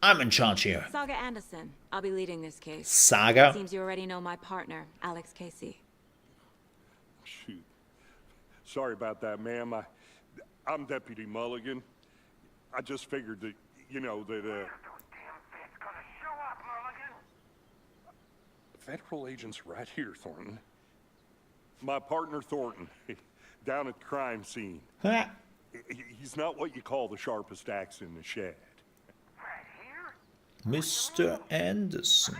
I'm in charge here. Saga Anderson. I'll be leading this case. Saga? Seems you already know my partner, Alex Casey. Shoot. Sorry about that, ma'am. I'm Deputy Mulligan. I just figured that, you know, that, Federal agents right here, Thornton. My partner, Thornton, down at the crime scene. He's not what you call the sharpest axe in the shed. Mr. Anderson.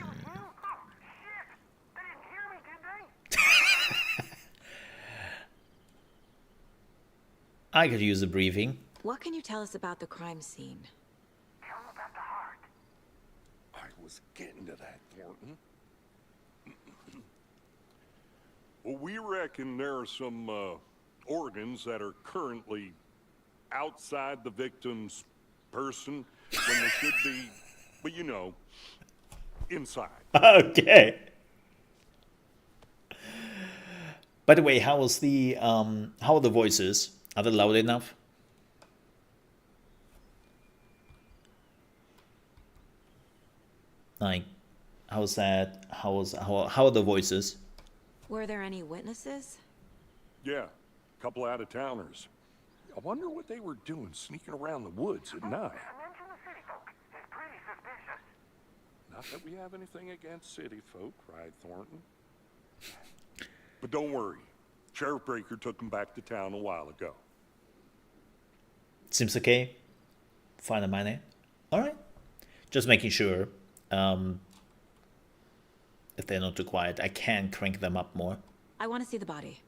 I could use a briefing. What can you tell us about the crime scene? I was getting to that, Thornton. Well, we reckon there are some organs that are currently outside the victim's person when they should be, but you know, inside. Okay. By the way, how are the voices? Are they loud enough? Like, how's that? How are the voices? Were there any witnesses? Yeah, a couple out-of-towners. I wonder what they were doing sneaking around the woods at night. Not that we have anything against city folk, right, Thornton? But don't worry. Sheriff Breaker took them back to town a while ago. Seems okay. Fine on my name. Alright. Just making sure. If they're not too quiet, I can crank them up more. I want to see the body.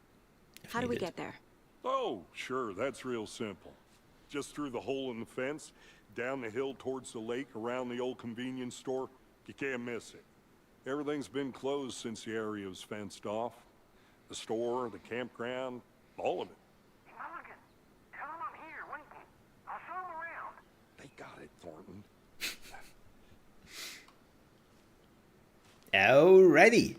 How do we get there? Oh, sure, that's real simple. Just through the hole in the fence, down the hill towards the lake, around the old convenience store. You can't miss it. Everything's been closed since the area was fenced off. The store, the campground, all of it. Mulligan, tell him I'm here waiting. I'll show him around. They got it, Thornton. Alrighty.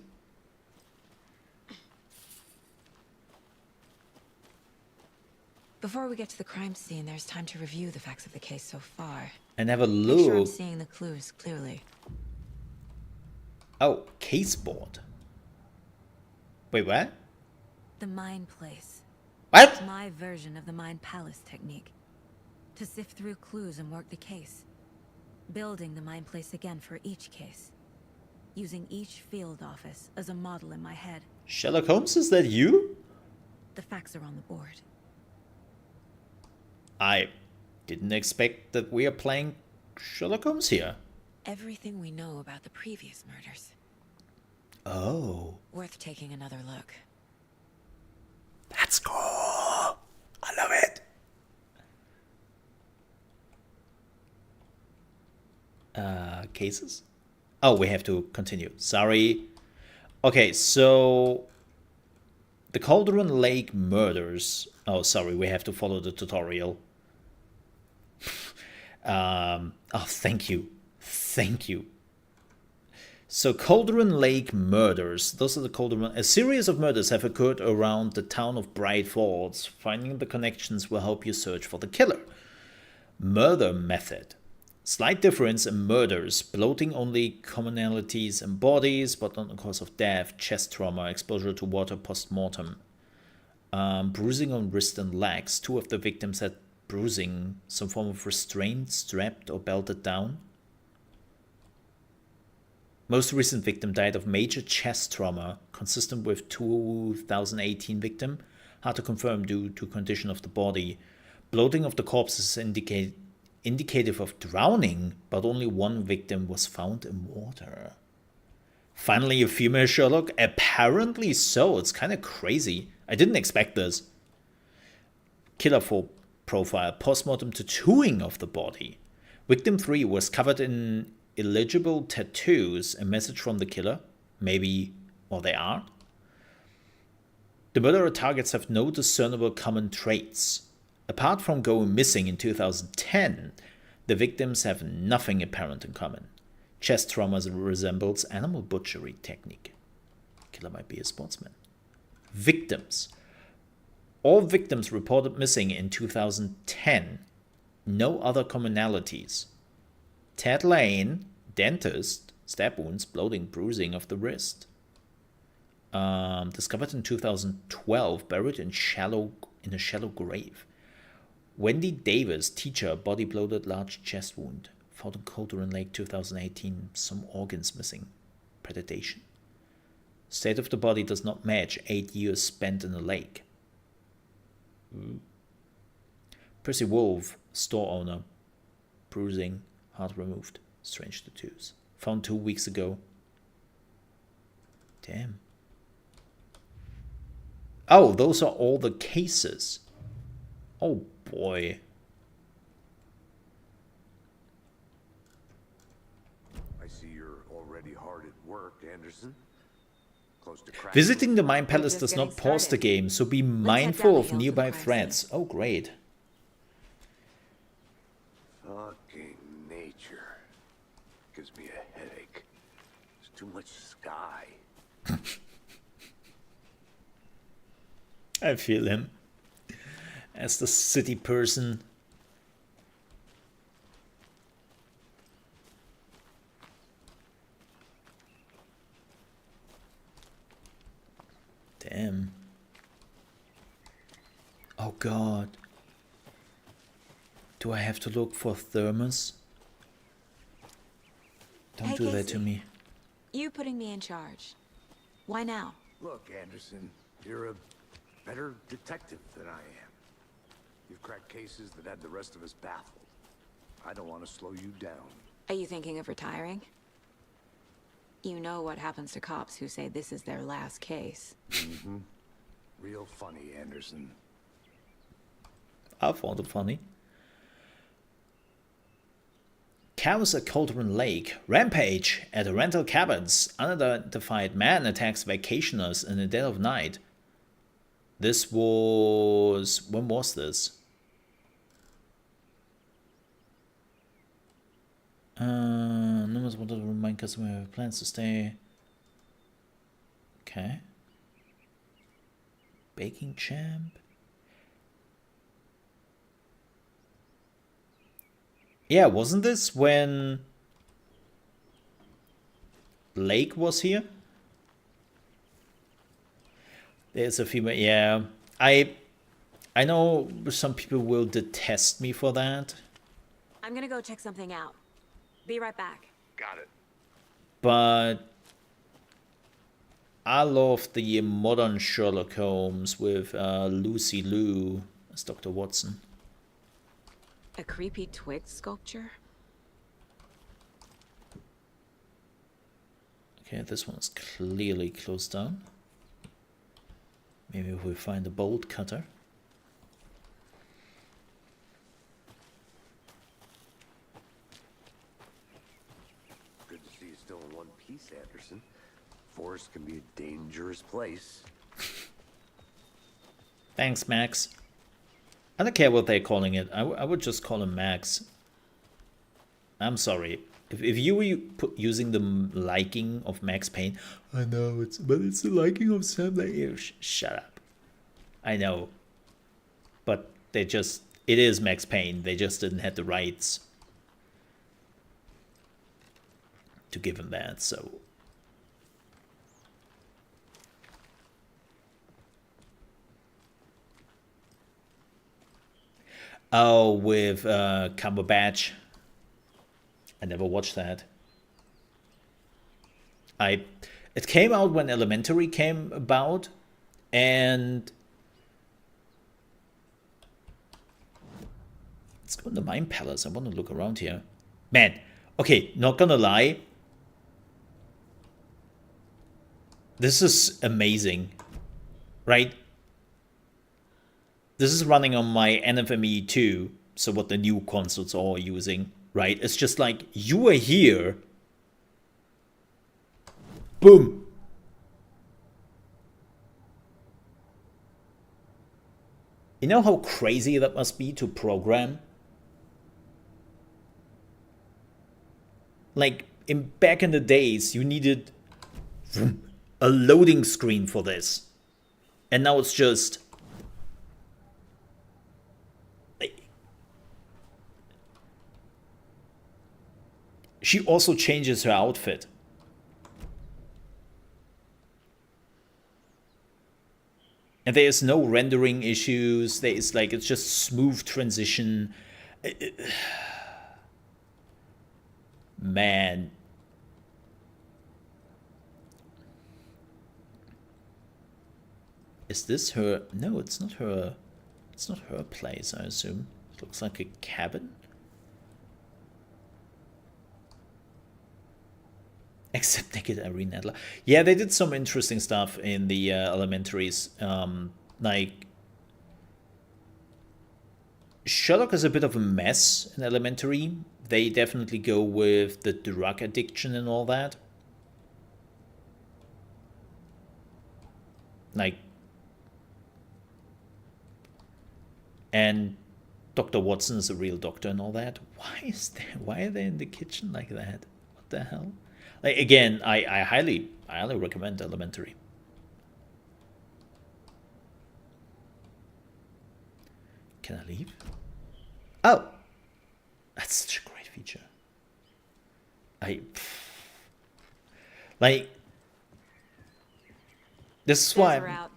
Before we get to the crime scene, there's time to review the facts of the case so far. And have a Make sure I'm look. seeing the clues clearly. Oh, caseboard. Wait, what? The Mind Place. What? It's my version of the Mind Palace technique. To sift through clues and work the case. Building the Mind Place again for each case. Using each field office as a model in my head. Sherlock Holmes, is that you? The facts are on the board. I didn't expect that we are playing Sherlock Holmes here. Everything we know about the previous murders. Oh. Worth taking another look. That's cool. I love it. Cases? Oh, we have to continue. Sorry. Okay, so the Cauldron Lake murders. Oh, sorry, we have to follow the tutorial. Oh, thank you. Thank you. So Cauldron Lake murders. Those are the Cauldron. A series of murders have occurred around the town of Bright Falls. Finding the connections will help you search for the killer. Murder method. Slight difference in murders. Bloating only commonalities in bodies, but not the cause of death. Chest trauma, exposure to water post-mortem. Bruising on wrist and legs. 2 of the victims had bruising, some form of restraint, strapped or belted down. Most recent victim died of major chest trauma, consistent with 2018 victim. Hard to confirm due to condition of the body. Bloating of the corpse is indicative of drowning, but only 1 victim was found in water. Finally, a female Sherlock? Apparently so. It's kind of crazy. I didn't expect this. Killer profile. Postmortem tattooing of the body. Victim 3 was covered in illegible tattoos. A message from the killer. Maybe, or they are. The murderer targets have no discernible common traits. Apart from going missing in 2010, the victims have nothing apparent in common. Chest trauma resembles animal butchery technique. Killer might be a sportsman. Victims. All victims reported missing in 2010. No other commonalities. Ted Lane, dentist, stab wounds, bloating, bruising of the wrist. Discovered in 2012, buried in a shallow grave. Wendy Davis, teacher, body bloated, large chest wound. Found in Cauldron Lake 2018, some organs missing. Predation. State of the body does not match 8 years spent in the lake. Percy Wolf, store owner. Bruising, heart removed. Strange tattoos. Found 2 weeks ago. Damn. Oh, those are all the cases. Oh boy. I see you're already hard at work, Anderson. Close to cracking. Visiting the Mind Palace just does not getting pause the started. game, so be head down mindful the of hill to nearby the crime threats. Oh, great. Fucking nature. Gives me a headache. There's too much sky. I feel him. As the city person. Damn. Oh god. Do I have to look for thermos? Don't Hey, do that Casey. to me. You putting me in charge. Why now? Look, Anderson, you're a better detective than I am. You've cracked cases that had the rest of us baffled. I don't want to slow you down. Are you thinking of retiring? You know what happens to cops who say this is their last case. Real funny, Anderson. I found it funny. Chaos at Cauldron Lake. Rampage at the rental cabins. Unidentified man attacks vacationers in the dead of night. This was... when was this? Numbers wanted to remind customer of plans to stay. Okay. Baking champ. Yeah, wasn't this when Lake was here? There's a female. Yeah, I know some people will detest me for that, I'm gonna go check something out. Be right back. Got it. but I love the modern Sherlock Holmes with Lucy Liu as Dr. Watson. A creepy twig sculpture? Okay, this one is clearly closed down. Maybe if we find a bolt cutter. Good to see you still in one piece, Anderson. Forest can be a dangerous place. Thanks, Max. I don't care what they're calling it. I would just call him Max. I'm sorry. If you were using the liking of Max Payne, I know but it's the liking of Sam. Like, shut up. I know, but it is Max Payne. They just didn't have the rights to give him that. So oh, with Cumberbatch. I never watched that. It came out when Elementary came about, and let's go in the Mine Palace. I want to look around here. Man, okay, not gonna lie. This is amazing, right? This is running on my NFMe 2, so what the new consoles are using. Right? It's just like, you are here. Boom. You know how crazy that must be to program? Like, back in the days, you needed a loading screen for this. And now it's just... She also changes her outfit. And there is no rendering issues. There is like, it's just smooth transition. Man. Is this her? No, it's not her. It's not her place, I assume. It looks like a cabin. Except Naked Irene Adler. Yeah, they did some interesting stuff in the Elementaries. Like, Sherlock is a bit of a mess in Elementary. They definitely go with the drug addiction and all that. Like, and Dr. Watson is a real doctor and all that. Why are they in the kitchen like that? What the hell? Like, again, I highly recommend Elementary. Can I leave? Oh, that's such a great feature. Like, this is why. Out.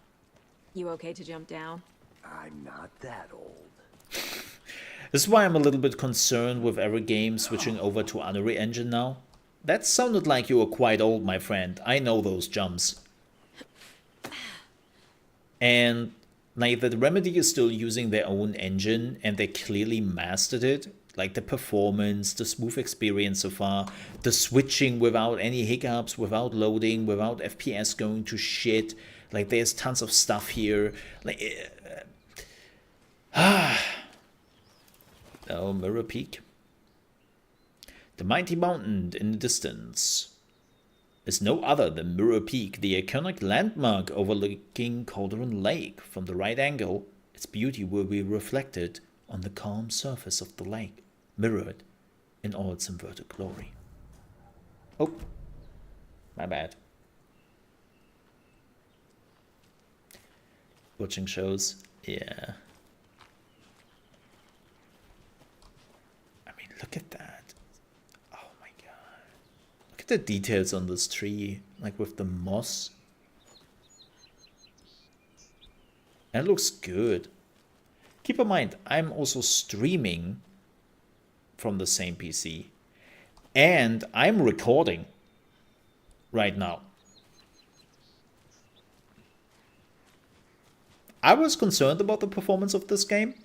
You okay to jump down? I'm not that old. This is why I'm a little bit concerned with every game switching over to Unreal Engine now. That sounded like you were quite old, my friend. I know those jumps. And like, the Remedy is still using their own engine, and they clearly mastered it. Like, the performance, the smooth experience so far, the switching without any hiccups, without loading, without FPS going to shit. Like, there's tons of stuff here. Like, oh, Mirror Peak. The mighty mountain in the distance is no other than Mirror Peak, the iconic landmark overlooking Cauldron Lake. From the right angle, its beauty will be reflected on the calm surface of the lake, mirrored in all its inverted glory. Oh, my bad. Watching shows, yeah. I mean, look at that. Look at the details on this tree, like with the moss. That looks good. Keep in mind, I'm also streaming from the same PC. And I'm recording right now. I was concerned about the performance of this game.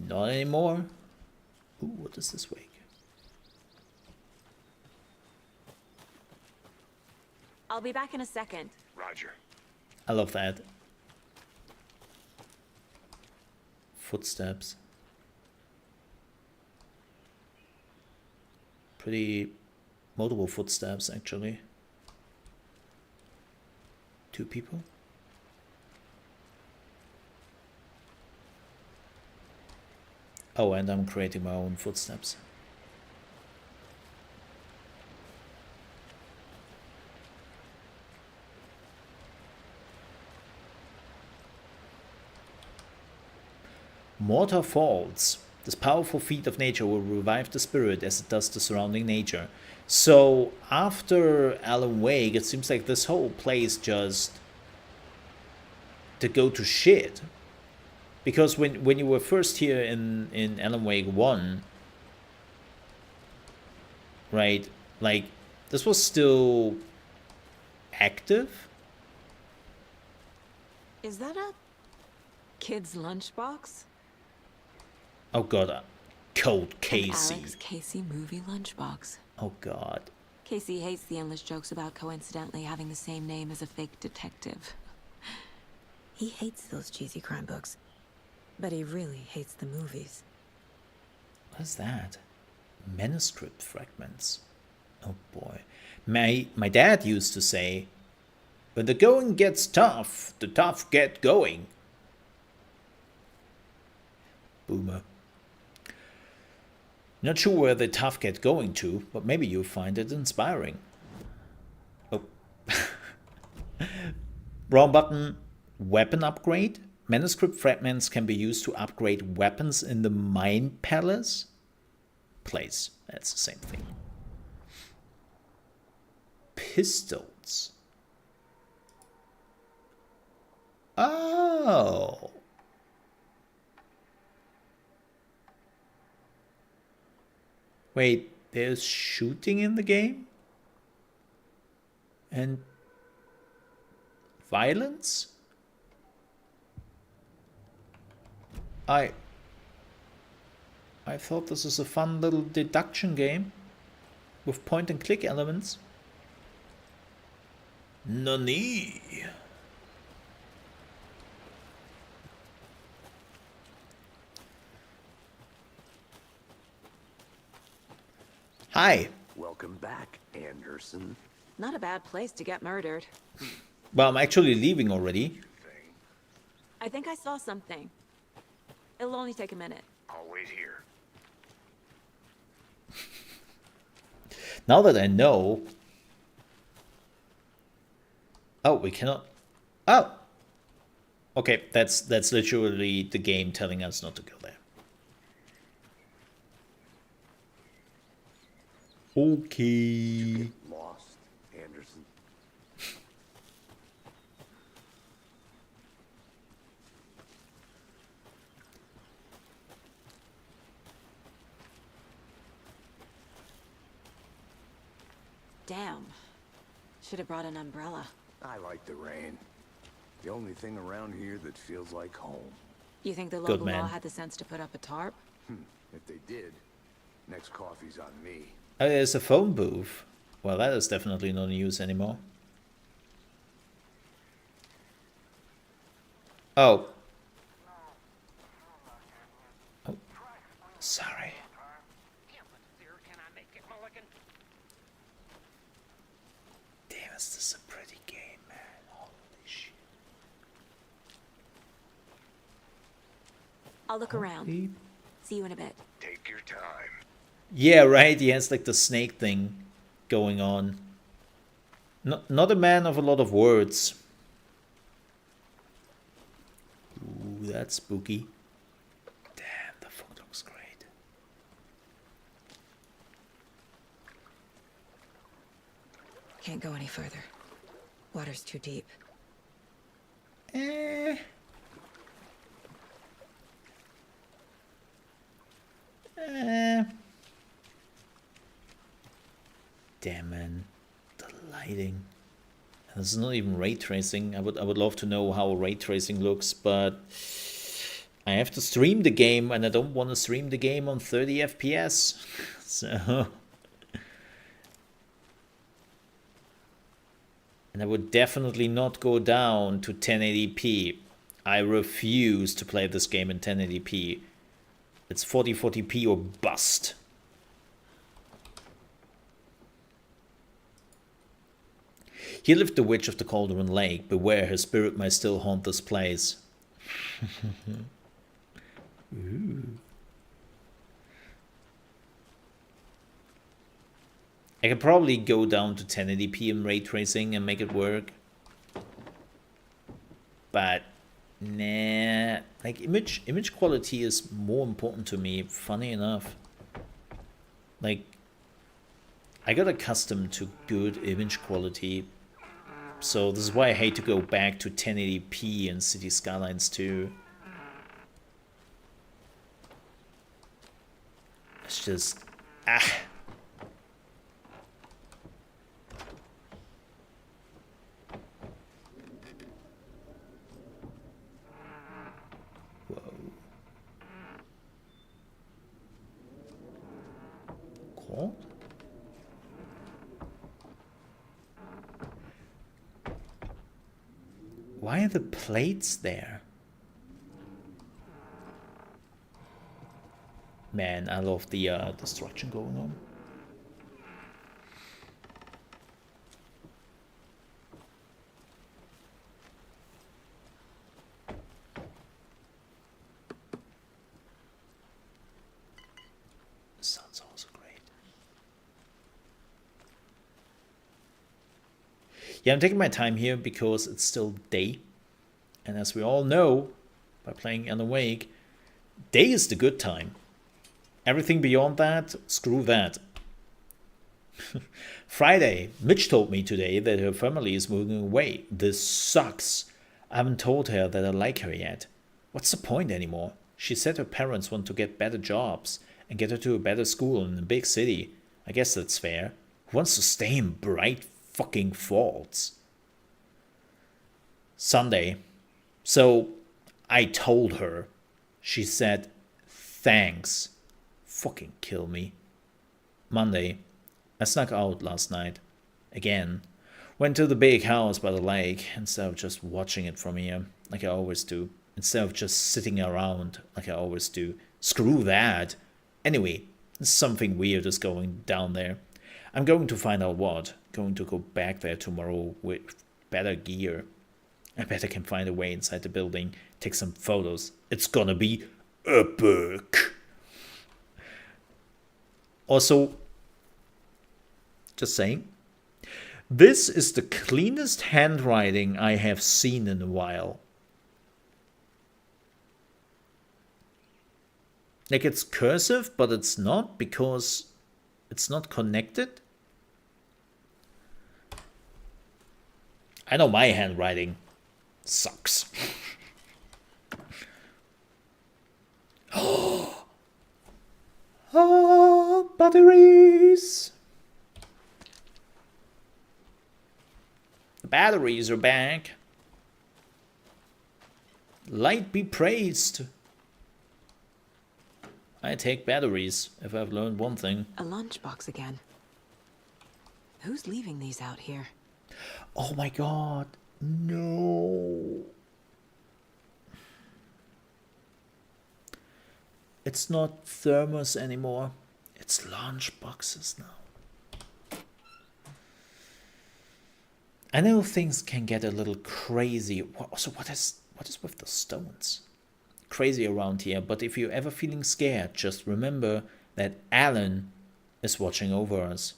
Not anymore. Ooh, what is this way? I'll be back in a second. Roger. I love that. Footsteps. Pretty multiple footsteps, actually. 2 people. Oh, and I'm creating my own footsteps. Mortar falls. This powerful feat of nature will revive the spirit as it does the surrounding nature. So after Alan Wake, it seems like this whole place just to go to shit. Because when you were first here in Alan Wake 1, right, like this was still active. Is that a kid's lunchbox? Oh god, Cold An Casey. Alex Casey movie lunchbox. Oh god. Casey hates the endless jokes about coincidentally having the same name as a fake detective. He hates those cheesy crime books, but he really hates the movies. What is that? Manuscript fragments. Oh boy. My dad used to say, when the going gets tough, the tough get going. Boomer. Not sure where the tough get going to, but maybe you'll find it inspiring. Oh. Wrong button. Weapon upgrade. Manuscript fragments can be used to upgrade weapons in the Mind Palace. Place. That's the same thing. Pistols. Oh. Wait, there's shooting in the game? And violence? I thought this was a fun little deduction game with point and click elements. Nani? Hi. Welcome back, Anderson. Not a bad place to get murdered. Well, I'm actually leaving already. I think I saw something. It'll only take a minute. I'll wait here. Now that I know... Oh, we cannot... Oh! Okay, that's literally the game telling us not to go there. Okay. Get lost, Anderson. Damn. Should have brought an umbrella. I like the rain. The only thing around here that feels like home. You think the Good local man. law had the sense to put up a tarp? If they did, next coffee's on me. Oh, there's a phone booth. Well, that is definitely not in use anymore. Oh. Oh. Sorry. Damn, is this a pretty game, man? Holy shit. I'll look around. Beep. See you in a bit. Take your time. Yeah, right. He has like the snake thing going on. Not a man of a lot of words. Ooh, that's spooky. Damn, the food looks great. Can't go any further. Water's too deep. Eh. Damn, man, the lighting. And this is not even ray tracing. I would love to know how ray tracing looks, but I have to stream the game, and I don't want to stream the game on 30 FPS. So... And I would definitely not go down to 1080p. I refuse to play this game in 1080p. It's 4040p or bust. Here lived the witch of the Cauldron Lake. Beware, her spirit may still haunt this place. Ooh. I could probably go down to 1080p in ray tracing and make it work. But nah, like image quality is more important to me, funny enough. Like I got accustomed to good image quality. So this is why I hate to go back to 1080p in City Skylines 2. It's just Whoa. Cool. Why are the plates there? Man, I love the destruction going on. Sounds also great. Yeah, I'm taking my time here because it's still day. And as we all know, by playing Alan Wake, day is the good time. Everything beyond that, screw that. Friday, Mitch told me today that her family is moving away. This sucks. I haven't told her that I like her yet. What's the point anymore? She said her parents want to get better jobs and get her to a better school in a big city. I guess that's fair. Who wants to stay in Bright fucking Falls? Sunday. So I told her. She said, thanks. Fucking kill me. Monday. I snuck out last night. Again. Went to the big house by the lake instead of just watching it from here, like I always do. Instead of just sitting around, like I always do. Screw that. Anyway, something weird is going down there. I'm going to find out what. Going to go back there tomorrow with better gear. I bet I can find a way inside the building, take some photos. It's gonna be epic. Also, just saying, this is the cleanest handwriting I have seen in a while. Like, it's cursive, but it's not because it's not connected. I know my handwriting sucks. Oh, batteries! The batteries are back. Light be praised. I take batteries, if I've learned one thing. A lunchbox again. Who's leaving these out here? Oh my god, no. It's not thermos anymore. It's lunch boxes now. I know things can get a little crazy. Also, what is with the stones? Crazy around here, but if you're ever feeling scared, just remember that Alan is watching over us.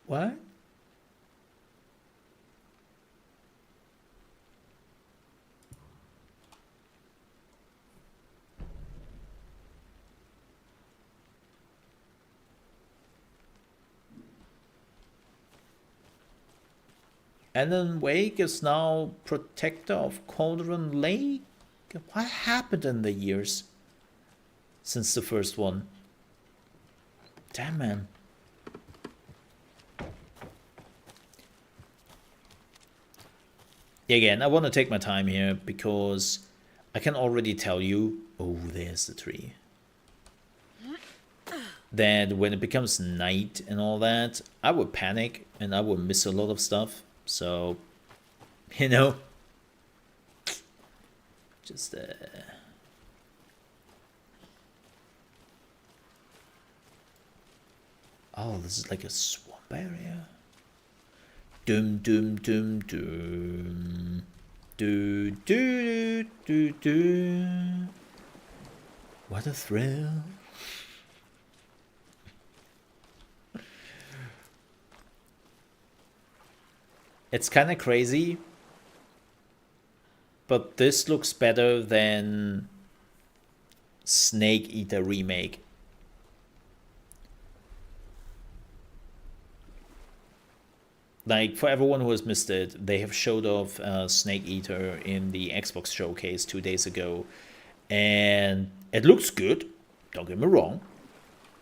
What? Alan Wake is now protector of Cauldron Lake? What happened in the years since the first one? Damn, man. Again, I want to take my time here because I can already tell you, oh, there's the tree, that when it becomes night and all that, I would panic and I would miss a lot of stuff. So, you know, just oh, this is like a swamp area. Dum dum dum dum. Do do do do. What a thrill. It's kind of crazy, but this looks better than Snake Eater Remake. Like, for everyone who has missed it, they have showed off Snake Eater in the Xbox showcase 2 days ago, and it looks good. Don't get me wrong,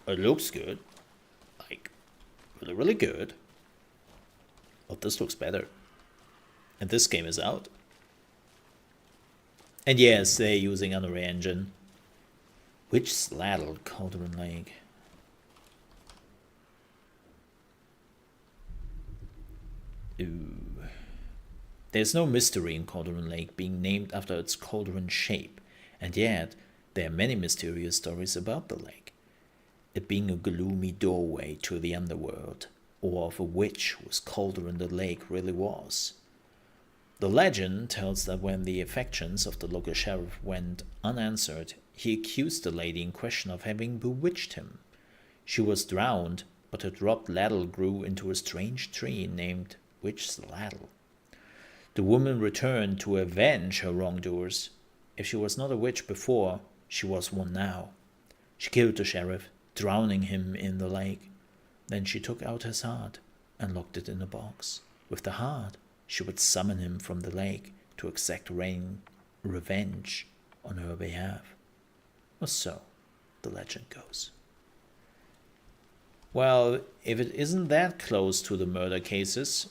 it looks good, like really, really good. But this looks better, and this game is out. And yes, they're using Unreal Engine. Which Sladdle Cauldron Lake? Ooh. There's no mystery in Cauldron Lake being named after its cauldron shape, and yet there are many mysterious stories about the lake. It being a gloomy doorway to the underworld, or of a witch whose cauldron the lake really was. The legend tells that when the affections of the local sheriff went unanswered, he accused the lady in question of having bewitched him. She was drowned, but her dropped ladle grew into a strange tree named Witch's Ladle. The woman returned to avenge her wrongdoers. If she was not a witch before, she was one now. She killed the sheriff, drowning him in the lake. Then she took out his heart and locked it in a box. With the heart, she would summon him from the lake to exact revenge on her behalf. Or so the legend goes. Well, if it isn't that close to the murder cases,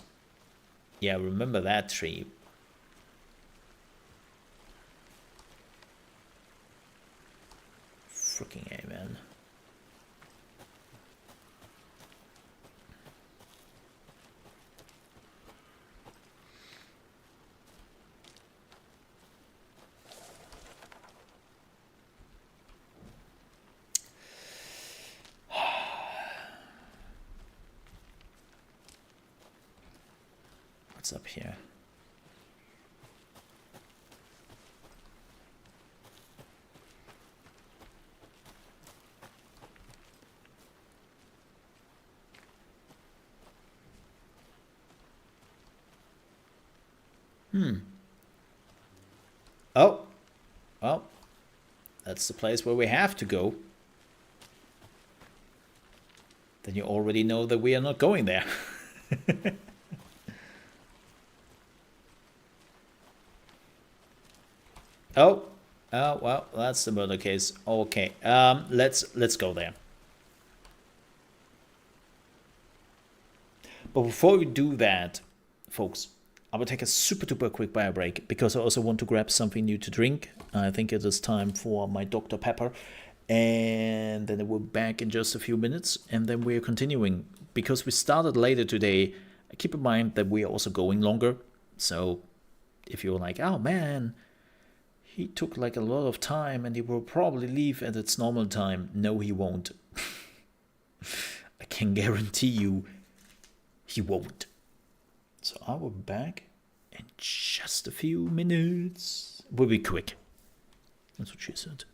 yeah, remember that tree. Freaking A, man. What's up here? Oh, well, that's the place where we have to go. Then you already know that we are not going there. Oh, well, that's the murder case. Okay, let's go there. But before we do that, folks, I will take a super duper quick bio break because I also want to grab something new to drink. I think it is time for my Dr. Pepper. And then we're back in just a few minutes. And then we're continuing. Because we started later today, keep in mind that we are also going longer. So if you're like, oh man, he took like a lot of time and he will probably leave at its normal time. No, he won't. I can guarantee you he won't. So I will be back in just a few minutes. We'll be quick. That's what she said.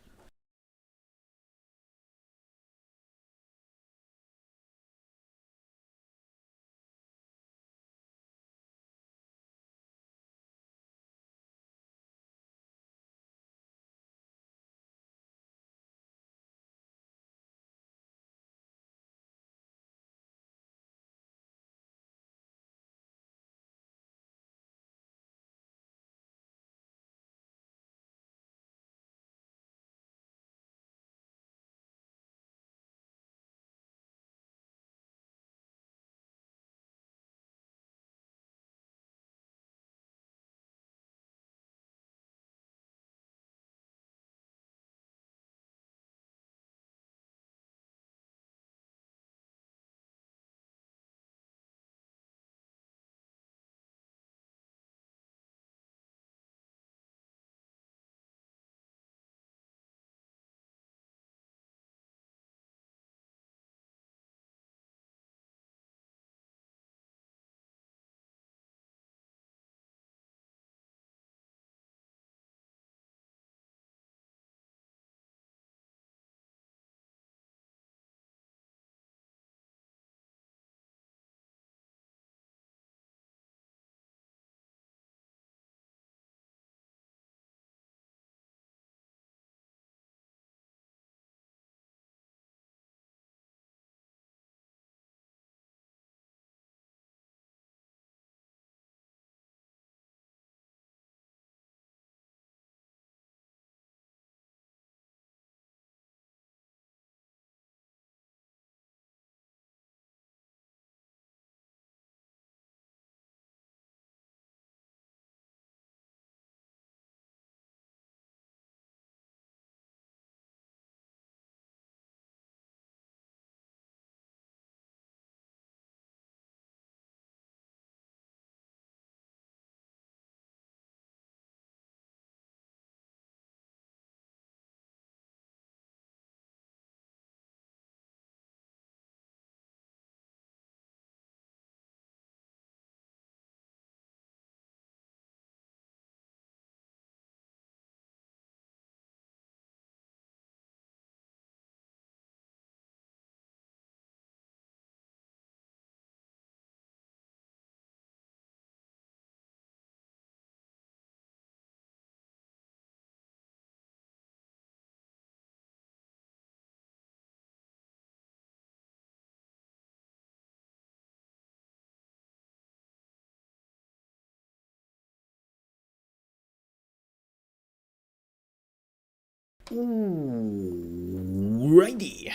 Alrighty.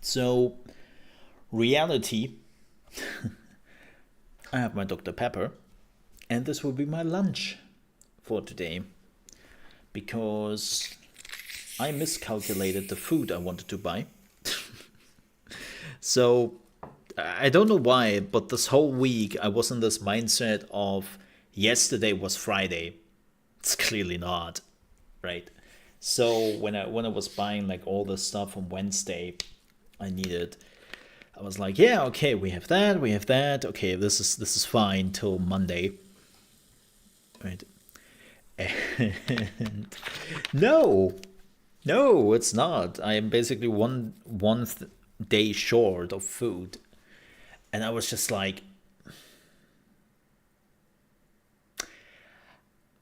So, reality. I have my Dr. Pepper, and this will be my lunch for today, because I miscalculated the food I wanted to buy. So, I don't know why, but this whole week I was in this mindset of yesterday was Friday. It's clearly not, right? So when I was buying like all the stuff on Wednesday I was like, yeah, okay, we have that, okay, this is fine till Monday. Right. And no, it's not. I am basically one day short of food. And I was just like,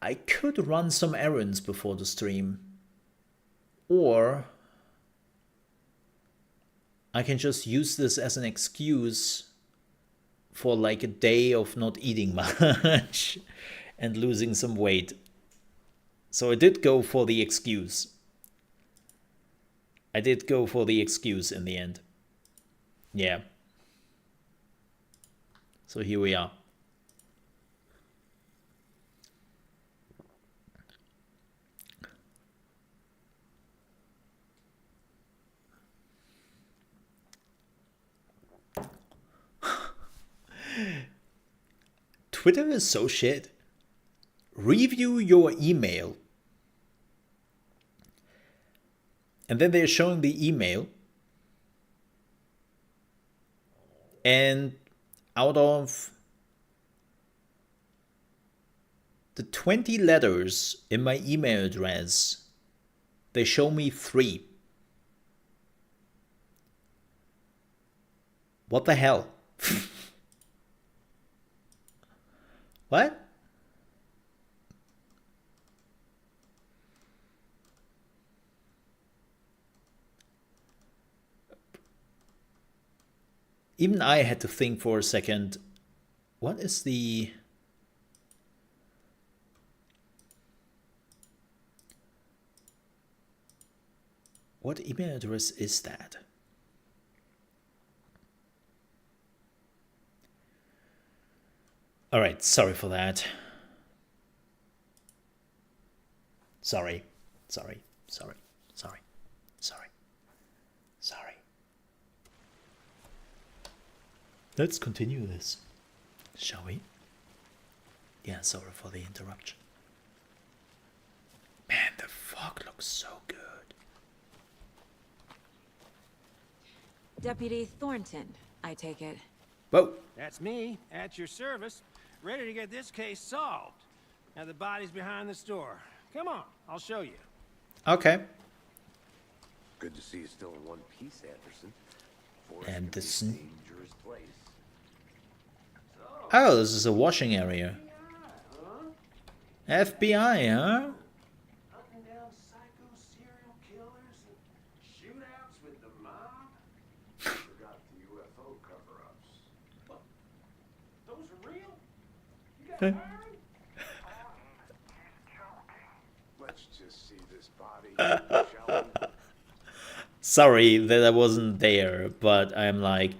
I could run some errands before the stream, or I can just use this as an excuse for like a day of not eating much and losing some weight. So I did go for the excuse. In the end. Yeah. So here we are. Twitter is so shit. Review your email. And then they're showing the email. And out of the 20 letters in my email address, they show me 3. What the hell? What? Even I had to think for a second, what is the... What email address is that? All right, sorry for that. Sorry. Let's continue this, shall we? Yeah, sorry for the interruption. Man, the fog looks so good. Deputy Thornton, I take it. Whoa. That's me, at your service, ready to get this case solved. Now the body's behind the store. Come on, I'll show you. Okay. Good to see you still in one piece, Anderson. Forest Anderson. can be a dangerous place. Oh, this is a washing area. FBI, huh? Hunting down psycho serial killers and shootouts with the mob. Forgot the UFO cover-ups. What? Those are real? You got hired? Let's just see this body, shall we? Sorry that I wasn't there, but I'm like,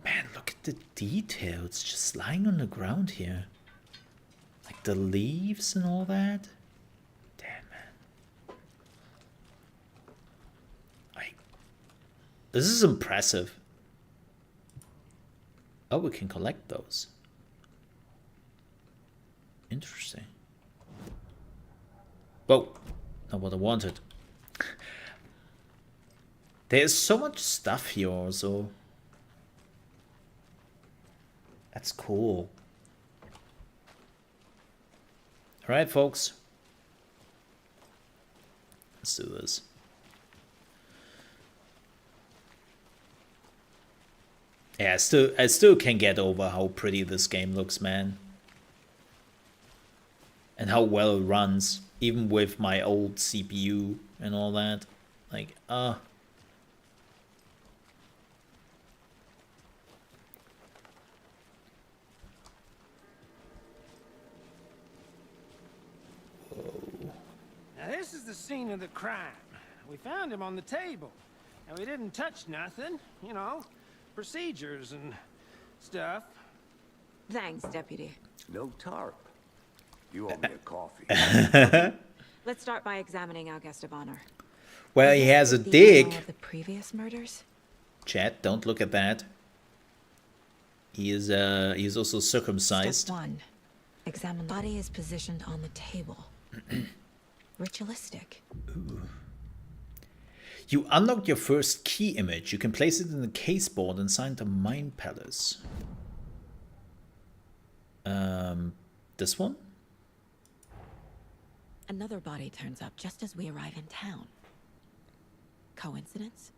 man, look at the detail. It's just lying on the ground here. Like the leaves and all that. Damn, man. This is impressive. Oh, we can collect those. Interesting. Whoa, not what I wanted. There's so much stuff here also. That's cool. Alright, folks. Let's do this. Yeah, I still can't get over how pretty this game looks, man. And how well it runs, even with my old CPU and all that. Like, Whoa. Now this is the scene of the crime. We found him on the table. And we didn't touch nothing. You know, procedures and stuff. Thanks, Deputy. No tarp. You owe me a coffee. Let's start by examining our guest of honor. Well, Is he this has a the dick. MO of the previous murders? Chat, don't look at that. He is also circumcised. Step 1. Examine. Body is positioned on the table. Ritualistic. Ooh. You unlocked your first key image. You can place it in the caseboard inside the Mind Palace. This one? Another body turns up just as we arrive in town. Coincidence?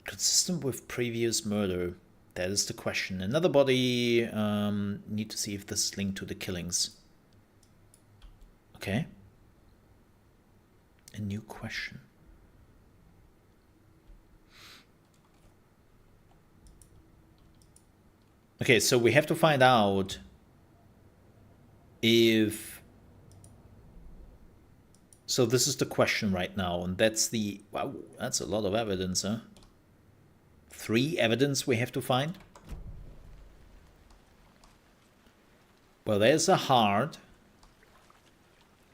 Consistent with previous murder. That is the question. Another body. Need to see if this is linked to the killings. Okay. A new question. Okay, so we have to find out if... So this is the question right now, and that's the... Wow, that's a lot of evidence, huh? 3 evidence we have to find. Well, there's a heart.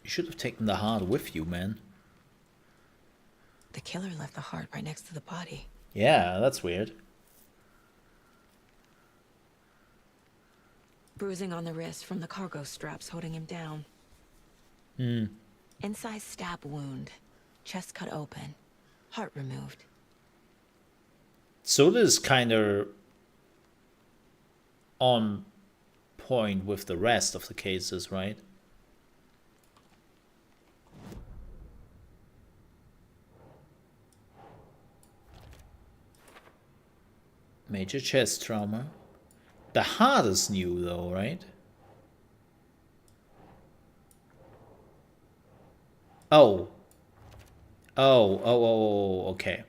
You should have taken the heart with you, man. The killer left the heart right next to the body. Yeah, that's weird. Bruising on the wrist from the cargo straps holding him down. Inside stab wound. Chest cut open. Heart removed. So this is kind of on point with the rest of the cases, right? Major chest trauma. The heart is new though, right? Oh. Oh, okay.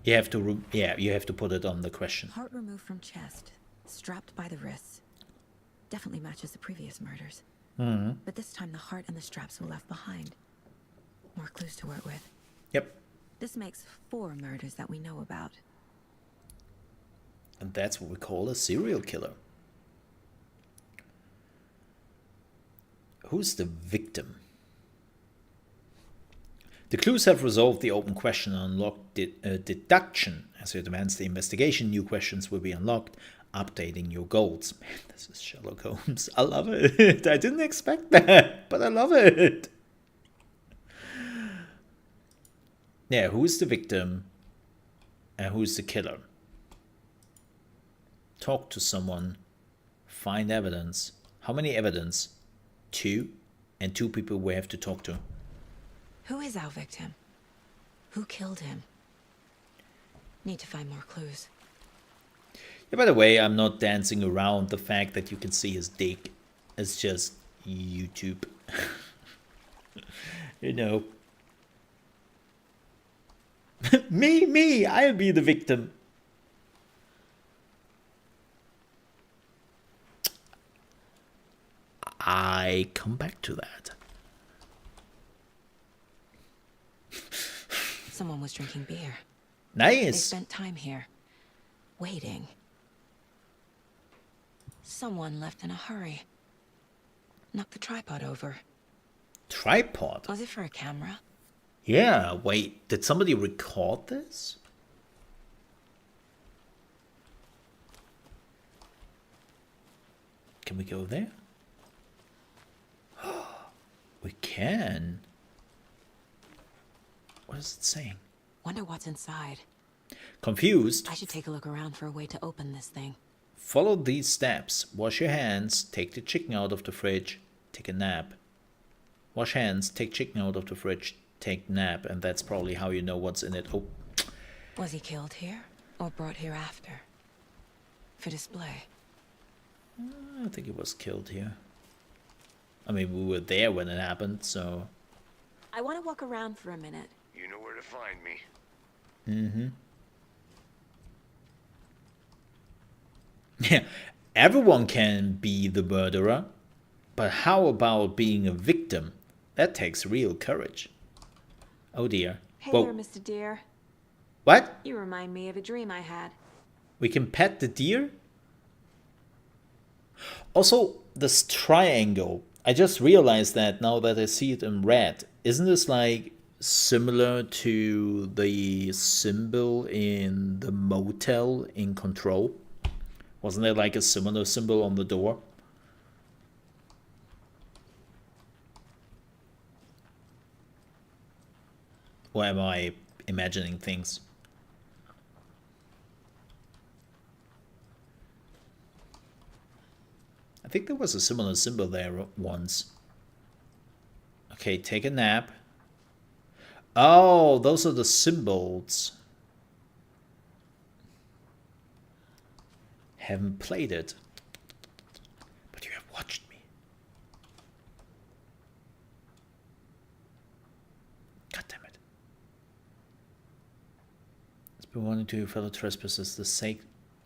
You have to, you have to put it on the question. Heart removed from chest, strapped by the wrists. Definitely matches the previous murders. But this time the heart and the straps were left behind. More clues to work with. Yep. This makes 4 murders that we know about. And that's what we call a serial killer. Who's the victim? The clues have resolved the open question and unlocked deduction. As you advance the investigation, new questions will be unlocked, updating your goals. Man, this is Sherlock Holmes. I love it. I didn't expect that, but I love it. Yeah, who's the victim and who's the killer? Talk to someone. Find evidence. How many evidence? 2, and 2 people we have to talk to. Who is our victim? Who killed him? Need to find more clues. Yeah, by the way, I'm not dancing around the fact that you can see his dick. It's just YouTube. You know. Me, I'll be the victim. I come back to that. Someone was drinking beer. Nice. They spent time here, waiting. Someone left in a hurry. Knocked the tripod over. Tripod? Was it for a camera? Yeah, wait, did somebody record this? Can we go there? We can. What is it saying? Wonder what's inside. Confused? I should take a look around for a way to open this thing. Follow these steps. Wash your hands, take the chicken out of the fridge, take a nap. Wash hands, take chicken out of the fridge, take nap, and that's probably how you know what's in it. Oh. Was he killed here or brought here after? For display? I think he was killed here. I mean, we were there when it happened, so... I want to walk around for a minute. You know where to find me. Mm-hmm. Yeah, everyone can be the murderer. But how about being a victim? That takes real courage. Oh dear. Hey Whoa. there, Mr. Deer. What? You remind me of a dream I had. We can pet the deer? Also, this triangle. I just realized that now that I see it in red. Isn't this like similar to the symbol in the motel in Control? Wasn't there like a similar symbol on the door? Or am I imagining things? I think there was a similar symbol there once. Okay, take a nap. Oh, those are the symbols. Haven't played it. But you have watched me. God damn it. It's been warning to you fellow trespassers.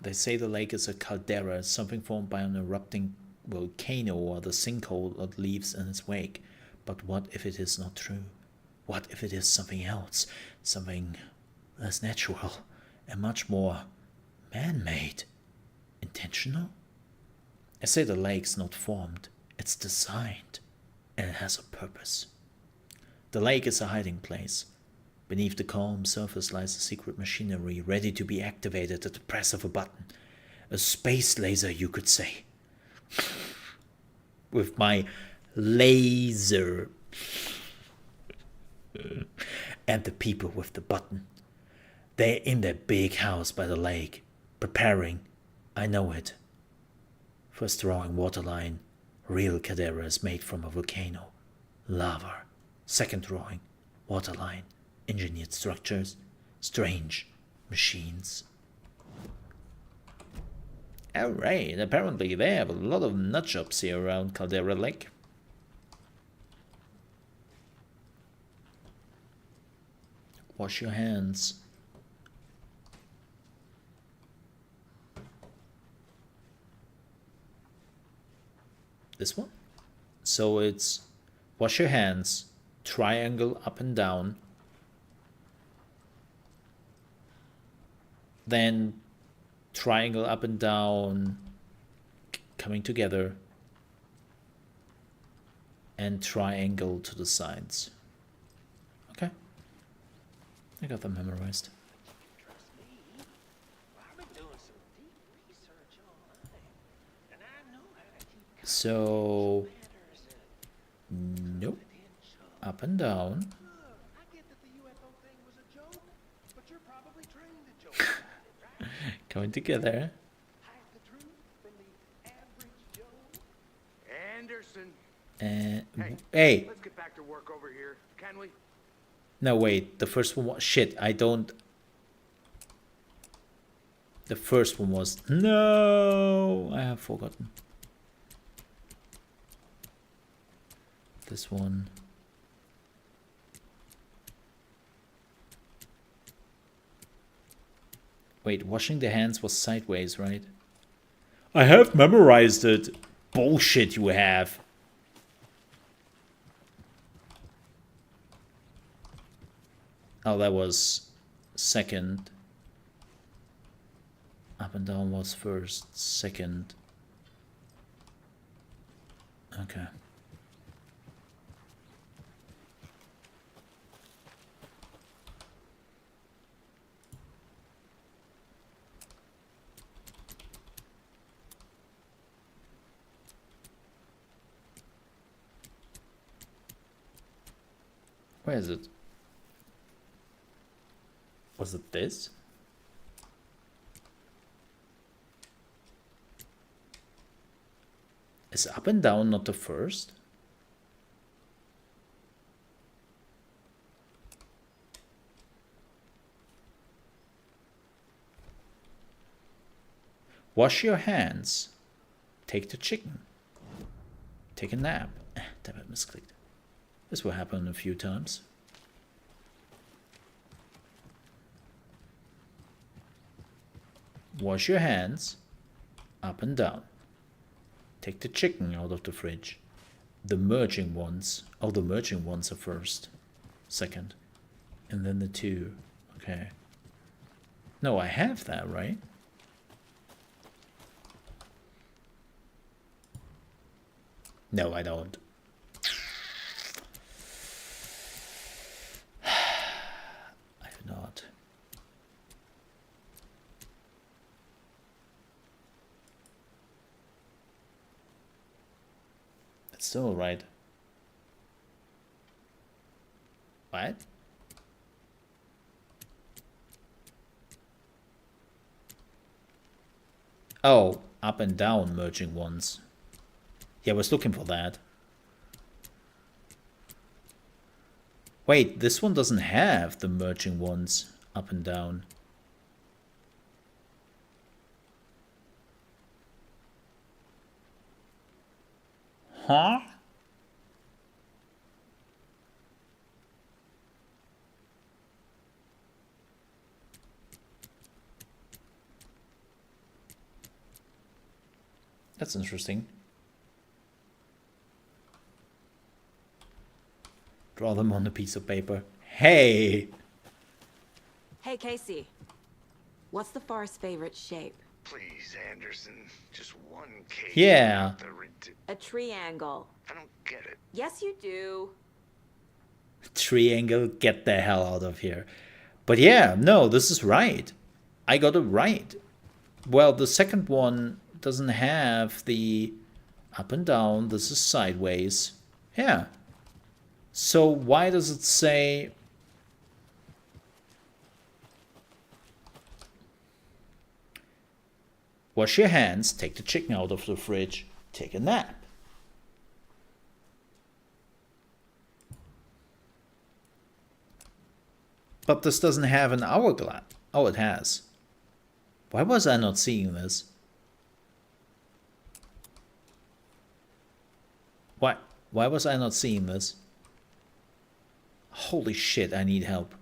They say the lake is a caldera, something formed by an erupting volcano or the sinkhole that leaves in its wake. But what if it is not true? What if it is something else? Something less natural and much more man-made? Intentional? I say the lake's not formed. It's designed. And it has a purpose. The lake is a hiding place. Beneath the calm surface lies a secret machinery ready to be activated at the press of a button. A space laser, you could say. With my laser. And the people with the button. They're in their big house by the lake, preparing. I know it. First drawing waterline. Real caldera is made from a volcano. Lava. Second drawing. Waterline. Engineered structures. Strange machines. Alright, apparently they have a lot of nutshots here around Caldera Lake. Wash your hands. This one? So it's wash your hands, triangle up and down, then triangle up and down, coming together, and triangle to the sides. Okay, I got them memorized. So, nope, up and down. Coming together. Anderson. And hey, let's get back to work over here, can we? No, wait. The first one was shit. I don't. The first one was no. I have forgotten. This one. Wait, washing the hands was sideways, right? I have memorized it. Bullshit you have. Oh, that was second. Up and down was first, second. Okay. Where is it? Was it this? Is up and down not the first? Wash your hands. Take the chicken. Take a nap. Damn it, misclicked. This will happen a few times. Wash your hands. Up and down. Take the chicken out of the fridge. The merging ones. Oh, the merging ones are first. Second. And then the two. Okay. No, I have that, right? No, I don't. I do not. That's still right. What? Oh, up and down merging ones. Yeah, I was looking for that. Wait, this one doesn't have the merging ones up and down. Huh? That's interesting. Draw them on a piece of paper. Hey! Hey, Casey. What's the Forest's favorite shape? Please, Anderson, just one case. Yeah. A triangle. I don't get it. Yes, you do. Triangle, get the hell out of here. But yeah, no, this is right. I got it right. Well, the second one doesn't have the up and down. This is sideways. Yeah. So why does it say... Wash your hands, take the chicken out of the fridge, take a nap. But this doesn't have an hourglass. Oh, it has. Why was I not seeing this? Why was I not seeing this? Holy shit, I need help.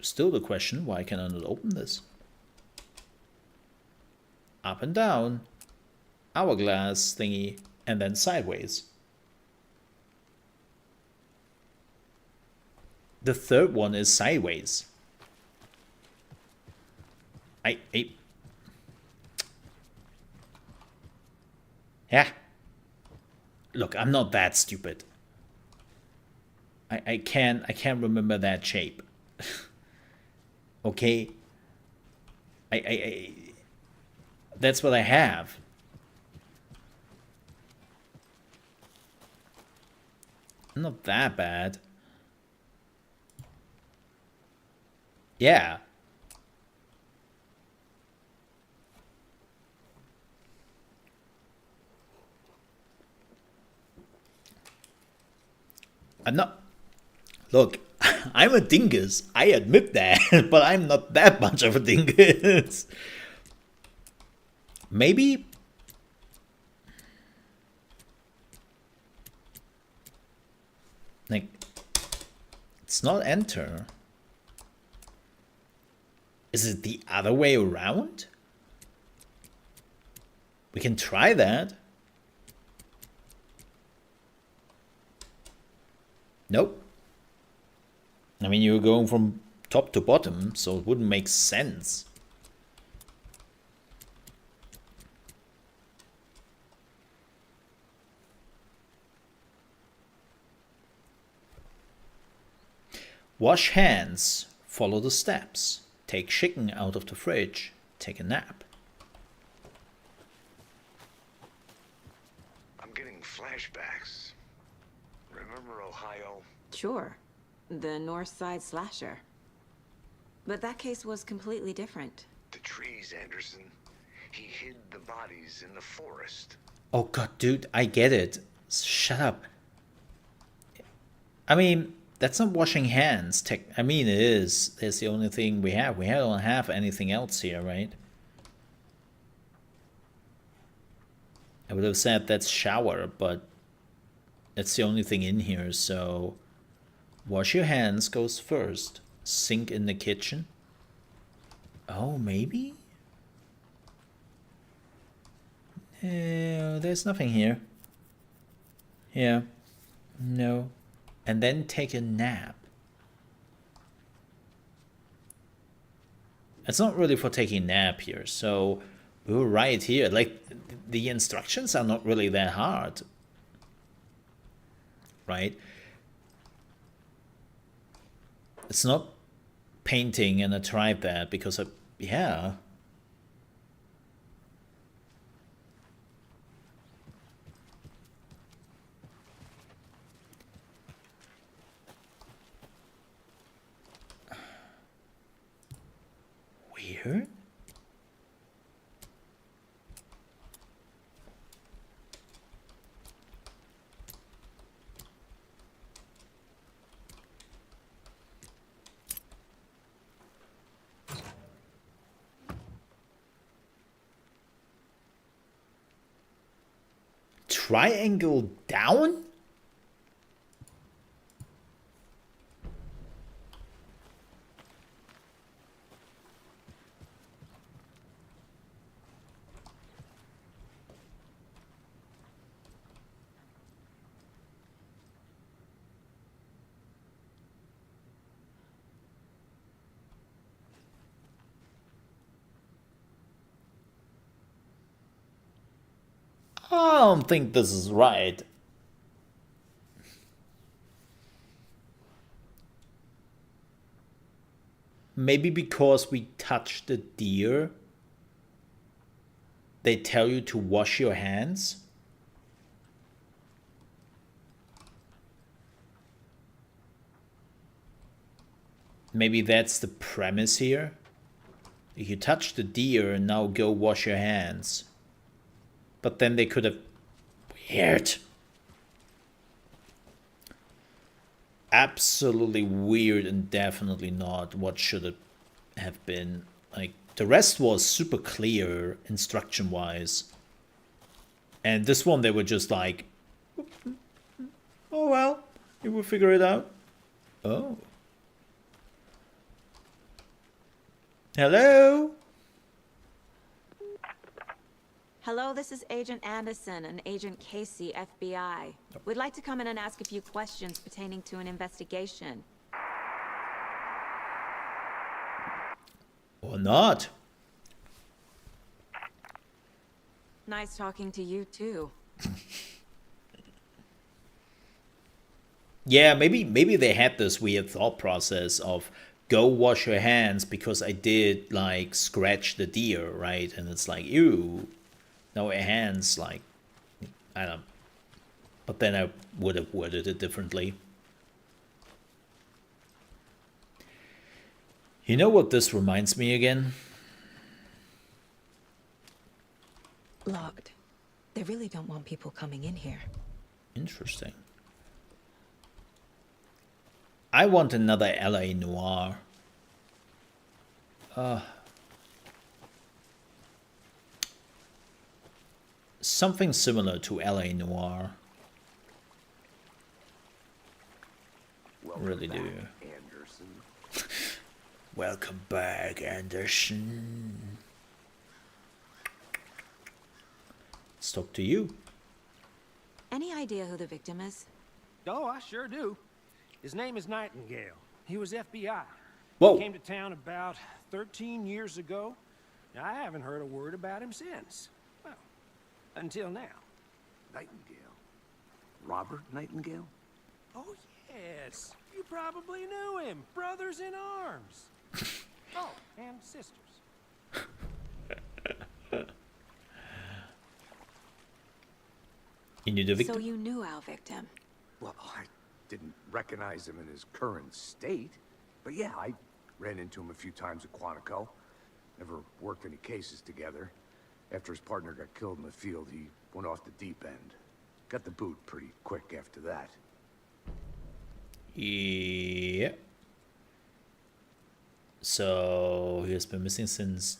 Still the question, why can I not open this? Up and down, hourglass thingy, and then sideways. The third one is sideways. Yeah. Look, I'm not that stupid. I can't remember that shape. Okay. That's what I have. Not that bad. Yeah. I'm not... Look, I'm a dingus. I admit that. But I'm not that much of a dingus. Maybe... Like... It's not enter. Is it the other way around? We can try that. Nope. I mean, you're going from top to bottom, so it wouldn't make sense. Wash hands, follow the steps, take chicken out of the fridge, take a nap. I'm getting flashbacks. Remember Ohio? Sure. The North Side slasher. But that case was completely different. The trees, Anderson. He hid the bodies in the forest. Oh god, dude, I get it. Shut up. I mean, that's not washing hands. I mean, it is. That's the only thing we have. We don't have anything else here, right? I would have said that's shower, but that's the only thing in here, so... Wash your hands goes first. Sink in the kitchen. Oh, maybe? There's nothing here. Yeah. No. And then take a nap. It's not really for taking a nap here, so we were right here. Like, the instructions are not really that hard. Right? It's not painting and I tried that because yeah. Weird. Triangle down? I don't think this is right. Maybe because we touched the deer, they tell you to wash your hands. Maybe that's the premise here. If you touch the deer, now go wash your hands. But then they could have... Weird. Absolutely weird and definitely not what should it have been. Like, the rest was super clear instruction-wise. And this one, they were just like... Oh, well, you will figure it out. Oh. Hello? Hello, this is Agent Anderson and Agent Casey, FBI. We'd like to come in and ask a few questions pertaining to an investigation. Or not. Nice talking to you, too. Yeah, maybe they had this weird thought process of go wash your hands because I did, like, scratch the deer, right? And it's like, ew. Now your hands, like, I don't know. But then I would have worded it differently. You know what this reminds me again? Locked. They really don't want people coming in here. Interesting. I want another LA Noire. Something similar to LA Noire. Really do. Anderson. Welcome back, Anderson. Let's talk to you. Any idea who the victim is? Oh, I sure do. His name is Nightingale. He was FBI. Whoa. He came to town about 13 years ago. I haven't heard a word about him since. Well, until now. Nightingale? Robert Nightingale? Oh, yes. You probably knew him. Brothers in arms. Oh, and sisters. You knew the victim? So you knew our victim. Well, I didn't recognize him in his current state. But yeah, I ran into him a few times at Quantico. Never worked any cases together. After his partner got killed in the field, he went off the deep end. Got the boot pretty quick after that. Yeah. So he has been missing since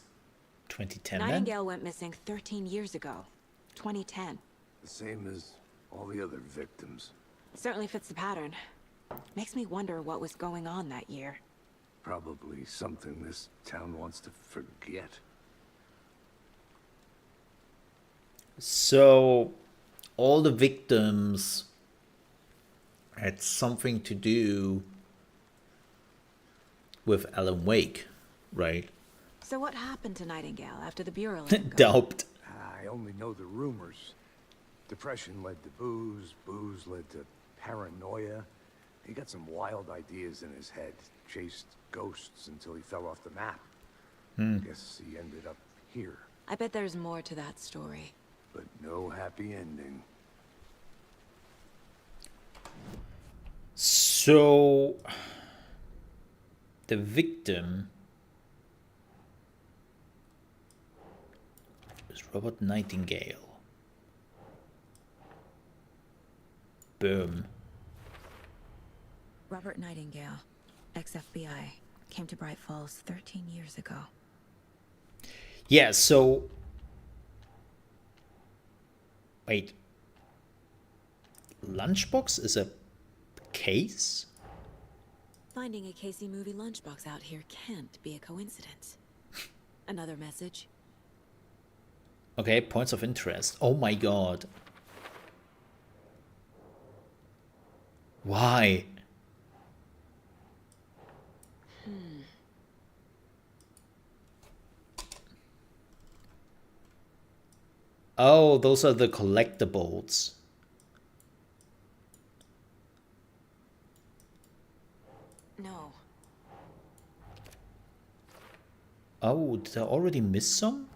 2010 then? Nightingale went missing 13 years ago. 2010. The same as all the other victims. Certainly fits the pattern. Makes me wonder what was going on that year. Probably something this town wants to forget. So all the victims had something to do with Alan Wake, right? So what happened to Nightingale after the Bureau let him go? Doubt. I only know the rumors. Depression led to booze, booze led to paranoia. He got some wild ideas in his head, chased ghosts until he fell off the map. Guess he ended up here, I bet there's more to that story. but no happy ending. So the victim is Robert Nightingale. Boom. Robert Nightingale, ex-FBI, came to Bright Falls 13 years ago. Yeah, so... Wait. Lunchbox is a case? Finding a Casey movie lunchbox out here can't be a coincidence. Another message? Okay, points of interest. Oh my god. Why? Oh, those are the collectibles. No. Oh, did I already miss some?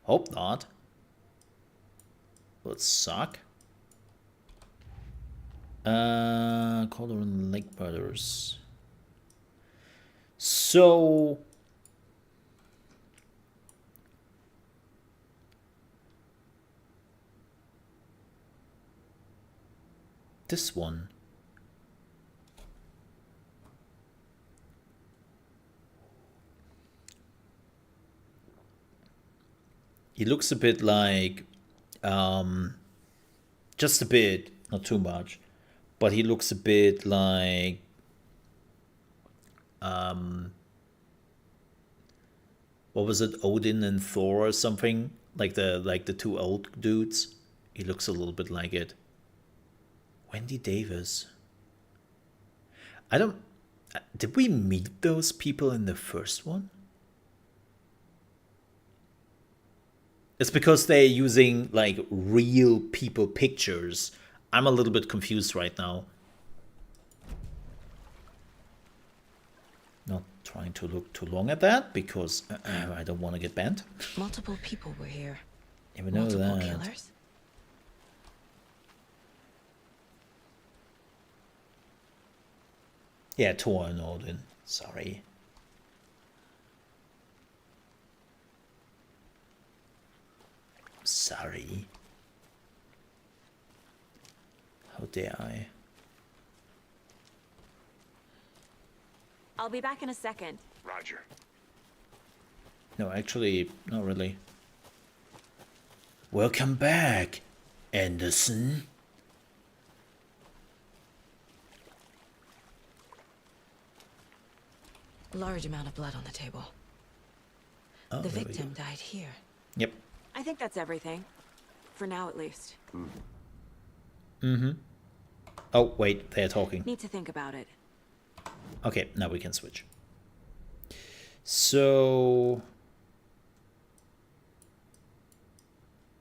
Hope not. Would suck. Calderon Lake Brothers. So... This one. He looks a bit like, just a bit, not too much, but he looks a bit like, what was it, Odin and Thor or something? Like the two old dudes. He looks a little bit like it. Wendy Davis. I don't... Did we meet those people in the first one? It's because they're using, like, real people pictures. I'm a little bit confused right now. Not trying to look too long at that, because I don't want to get banned. Multiple people were here. Even know Multiple that. killers? Yeah, Thor and Odin. Sorry. Sorry. How dare I? I'll be back in a second. Roger. No, actually, not really. Welcome back, Anderson. Large amount of blood on the table. Oh, The there we victim go. died here. Yep. I think that's everything. For now, at least. Mm-hmm. Oh, wait, they're talking. Need to think about it. Okay, now we can switch. So...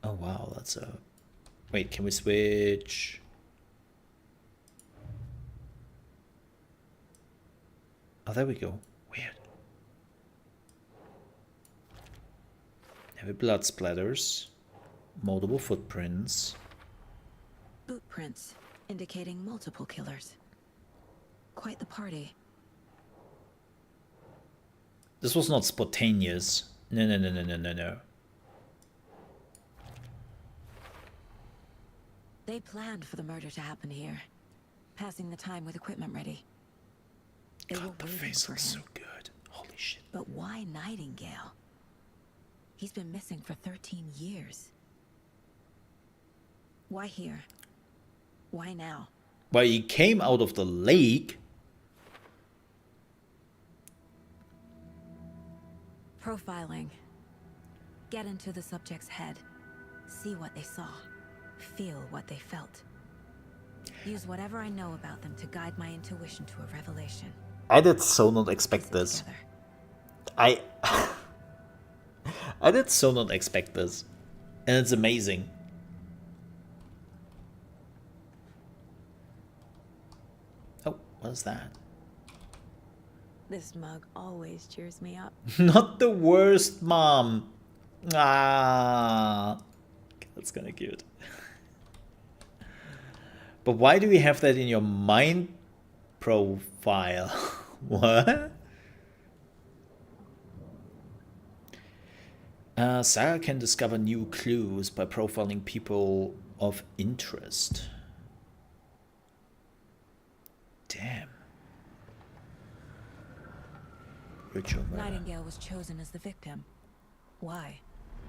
Oh, wow, that's a... Wait, can we switch? Oh, there we go. Weird. Heavy blood splatters. Multiple footprints. Boot prints, indicating multiple killers. Quite the party. This was not spontaneous. No, no, no, no, no, no, no. They planned for the murder to happen here. Passing the time with equipment ready. They were God, the waiting face for looks so him. good. Holy shit. But why Nightingale? He's been missing for 13 years. Why here? Why now? But he came out of the lake. Profiling. Get into the subject's head. See what they saw. Feel what they felt. Use whatever I know about them to guide my intuition to a revelation. I did so not expect this. Together. I I did so not expect this. And it's amazing. Oh, what's that? This mug always cheers me up. Not the worst, Mom. Ah, that's kind of cute. But why do you have that in your mind profile? What? Sarah can discover new clues by profiling people of interest. Damn. Ritual murder. Nightingale was chosen as the victim. Why?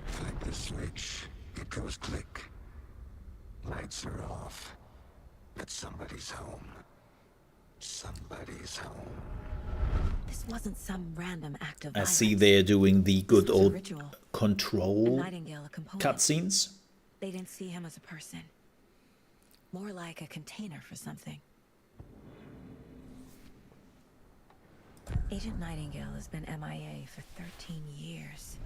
Flick the switch, it goes click. Lights are off. But somebody's home. Somebody's home. This wasn't some random act of I violence. see they're doing the good This was a old ritual. control Nightingale, a component. cutscenes. They didn't see him as a person. More like a container for something. Agent Nightingale has been MIA for 13 years.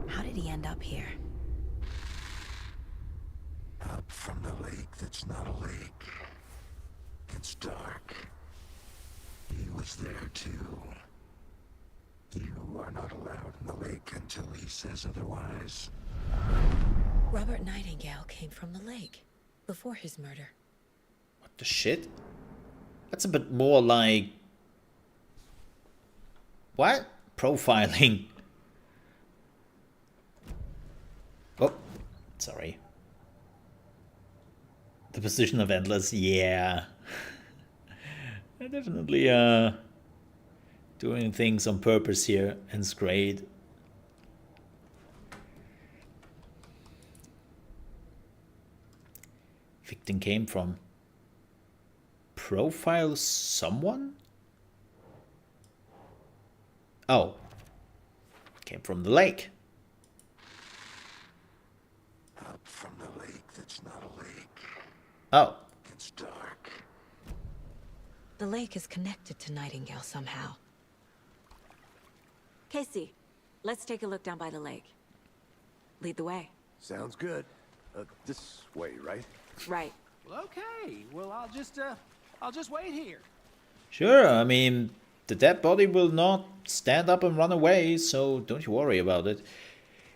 How did he end up here? Up from the lake that's not a lake. It's dark. He was there too. You are not allowed in the lake until he says otherwise. Robert Nightingale came from the lake before his murder. What the shit? That's a bit more like... What? Profiling. Oh, sorry. The position of Endless, yeah. They're definitely doing things on purpose here, and it's great. Victim came from... Profile someone? Oh. Came from the lake. Up from the lake that's not a lake. Oh. It's dark. The lake is connected to Nightingale somehow. Casey, let's take a look down by the lake. Lead the way. Sounds good. This way, right? Right. Well, okay. Well, I'll just wait here. Sure, I mean, the dead body will not stand up and run away, so don't you worry about it.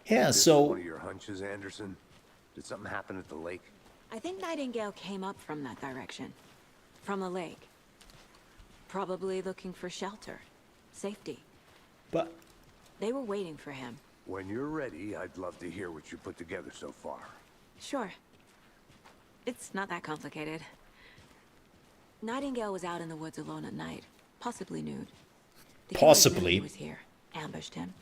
Yeah, Is so... this one of your hunches, Anderson? Did something happen at the lake? I think Nightingale came up from that direction. From the lake. Probably looking for shelter. Safety. But... They were waiting for him. When you're ready, I'd love to hear what you put together so far. Sure. It's not that complicated. Nightingale was out in the woods alone at night, possibly nude. The killer Possibly. knew he was here, ambushed him,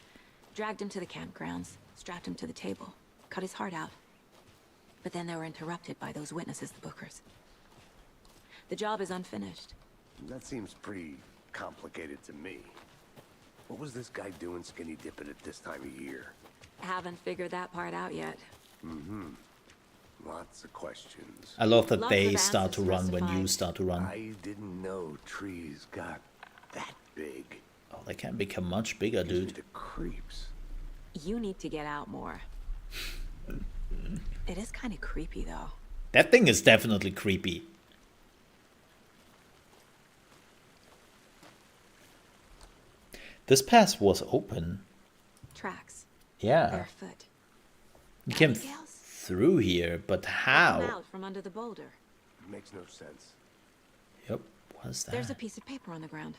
dragged him to the campgrounds, strapped him to the table, cut his heart out. But then they were interrupted by those witnesses, the Bookers. The job is unfinished. That seems pretty complicated to me. What was this guy doing skinny dipping at this time of year? Haven't figured that part out yet. Mm-hmm. Lots of questions. I love that Lots they of start to answers run when you justified. start to run. I didn't know trees got that big. Oh, they can become much bigger, Gives me dude. the creeps. You need to get out more. It is kind of creepy, though. That thing is definitely creepy. This path was open. Tracks. Yeah. Barefoot. You came Nightingales? through here, but Come how? out from under the boulder. Makes no sense. Yep, what's that? There's a piece of paper on the ground.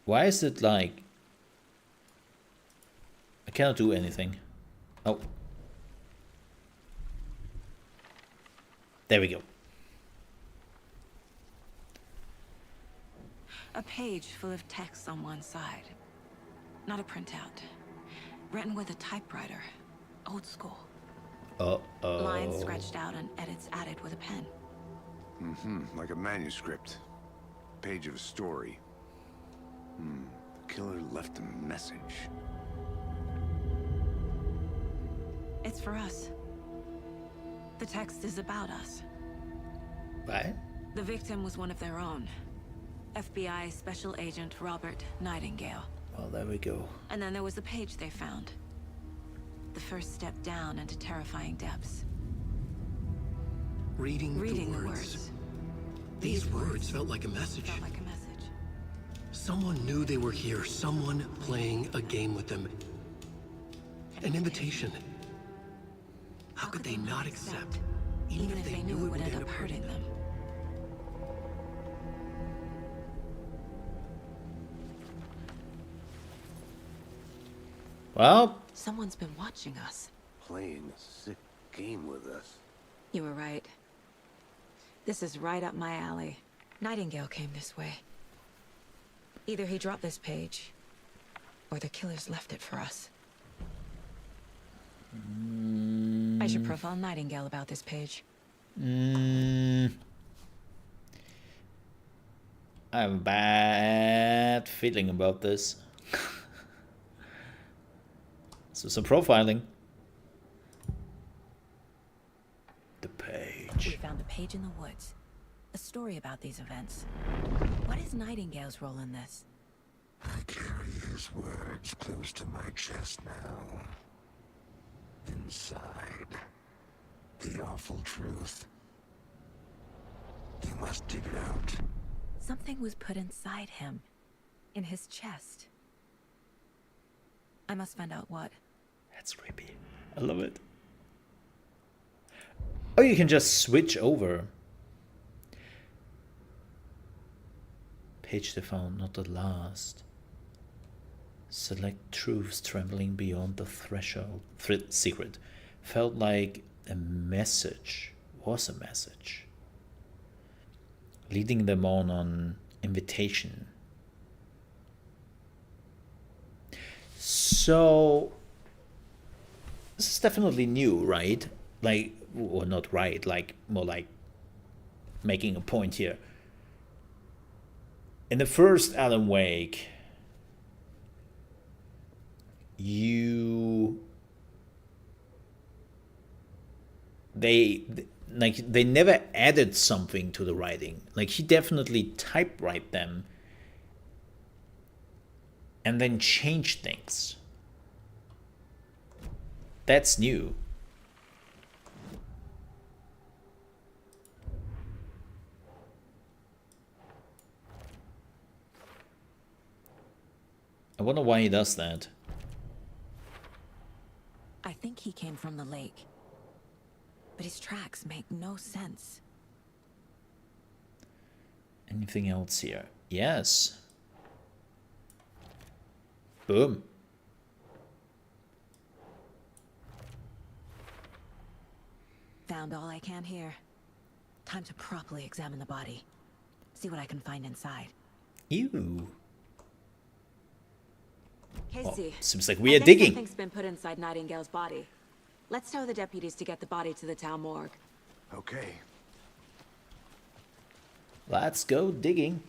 Why is it like... I cannot do anything. Oh. There we go. A page full of text on one side. Not a printout. Written with a typewriter. Old school. Uh-oh. Lines scratched out and edits added with a pen. Mm-hmm. Like a manuscript. Page of a story. killer left a message. It's for us. The text is about us. Right? The victim was one of their own. FBI Special Agent Robert Nightingale. Well, there we go. And then there was the page they found. The first step down into terrifying depths. Reading the the words. These words felt like a message. Felt like a message. Someone knew they were here. Someone playing a game with them. An invitation. How could they not accept? Even if they knew it would end up hurting them. Well, Someone's been watching us. Playing a sick game with us. You were right. This is right up my alley. Nightingale came this way. Either he dropped this page, or the killers left it for us. I should profile Nightingale about this page. I have a bad feeling about this. So some profiling. The We page. found a page in the woods. A story about these events. What is Nightingale's role in this? I carry his words close to my chest now. Inside, the awful truth. You must dig it out. Something was put inside him. In his chest. I must find out what. That's creepy. I love it. Oh, you can just switch over. Page they found, not the last. Select truths trembling beyond the threshold. Secret. Felt like a message. Was a message. Leading them on invitation. So this is definitely new, right? Like, or not right, like more like making a point here. In the first Alan Wake, they never added something to the writing. Like, he definitely typewrite them and then change things. That's new. I wonder why he does that. I think he came from the lake. But his tracks make no sense. Anything else here? Yes. Boom. Found all I can here. Time to properly examine the body. See what I can find inside. Ew. Casey, seems like we are I think digging. Something's been put inside Nightingale's body. Let's tell the deputies to get the body to the town morgue. Okay. Let's go digging.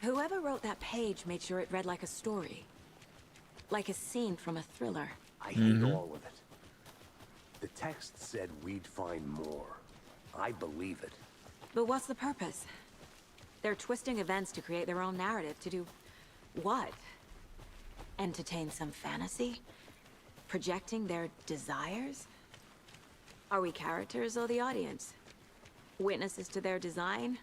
Whoever wrote that page made sure it read like a story. Like a scene from a thriller. I hate all of it. The text said we'd find more. I believe it. But what's the purpose? They're twisting events to create their own narrative. To do what? Entertain some fantasy? Projecting their desires? Are we characters or the audience? Witnesses to their design?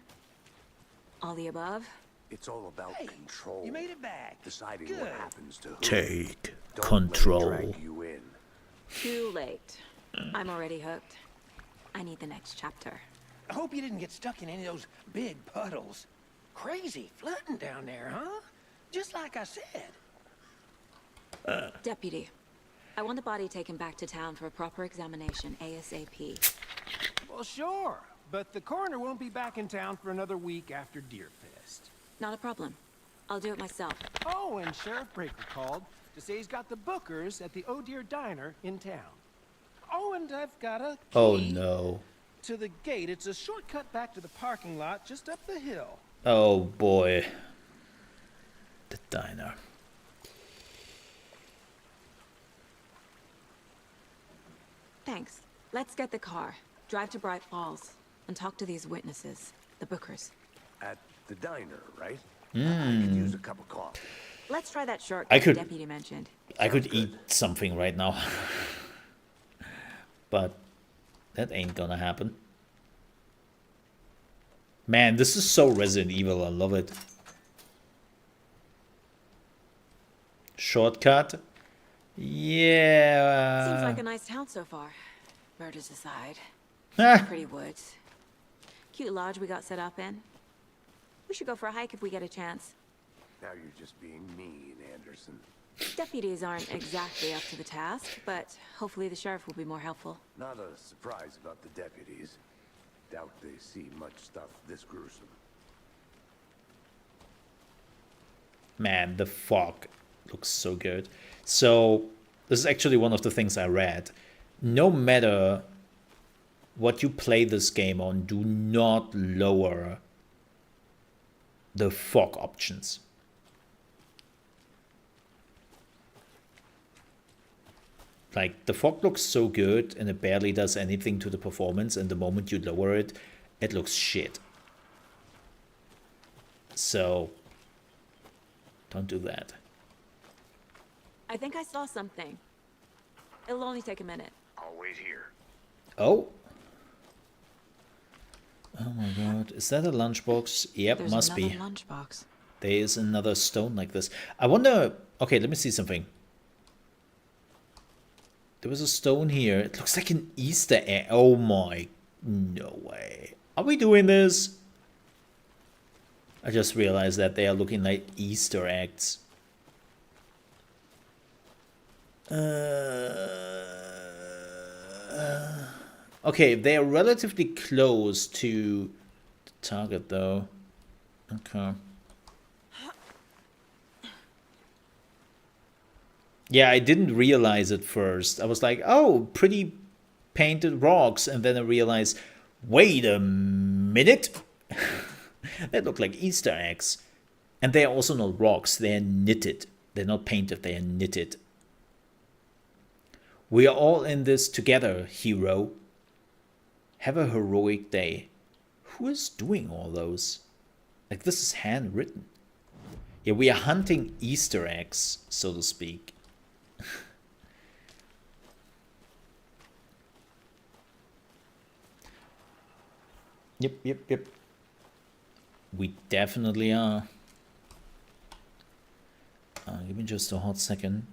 All the above? It's all about control. You made it back. Deciding Good. what happens to who. Take Don't control. Let it drag you in. Too late. I'm already hooked. I need the next chapter. I hope you didn't get stuck in any of those big puddles. Crazy flooding down there, huh? Just like I said. Deputy, I want the body taken back to town for a proper examination ASAP. Well, sure. But the coroner won't be back in town for another week after Deerfest. Not a problem. I'll do it myself. Oh, and Sheriff Breaker called to say he's got the Bookers at the Oh Dear Diner in town. Oh, and I've got a key Oh no. to the gate. It's a shortcut back to the parking lot just up the hill. Oh boy. The diner. thanks. Let's get the car, drive to Bright Falls, and talk to these witnesses, the Bookers. At the diner, right? I could use a cup of coffee. Let's try that shortcut I could- the deputy mentioned. I could eat something right now. But that ain't gonna happen. Man, this is so Resident Evil. I love it. Shortcut? Yeah. Seems like a nice town so far. Murders aside. Ah, Pretty woods. Cute lodge we got set up in. We should go for a hike if we get a chance. Now you're just being mean, Anderson. Deputies aren't exactly up to the task, but hopefully the sheriff will be more helpful. Not a surprise about the deputies. Doubt they see much stuff this gruesome. man, the fog looks so good. So this is actually one of the things I read. No matter what you play this game on, do not lower the fog options. Like, the fog looks so good and it barely does anything to the performance, and the moment you lower it, it looks shit. So, don't do that. I think I saw something. It'll only take a minute. I'll wait here. Oh. Oh my god. Is that a lunchbox? Yep, There's must be. another lunchbox. There is another stone like this. I wonder... Okay, let me see something. There was a stone here. It looks like an Easter egg. Oh my... No way. Are we doing this? I just realized that they are looking like Easter eggs. Okay, they are relatively close to the target though. Okay. Yeah, I didn't realize it first. I was like, oh, pretty painted rocks. And then I realized, wait a minute. They look like Easter eggs. And they are also not rocks. They are knitted. They're not painted. They are knitted. We are all in this together, hero. Have a heroic day. Who is doing all those? Like, this is handwritten. Yeah, we are hunting Easter eggs, so to speak. Yep. We definitely are. Give me just a hot second.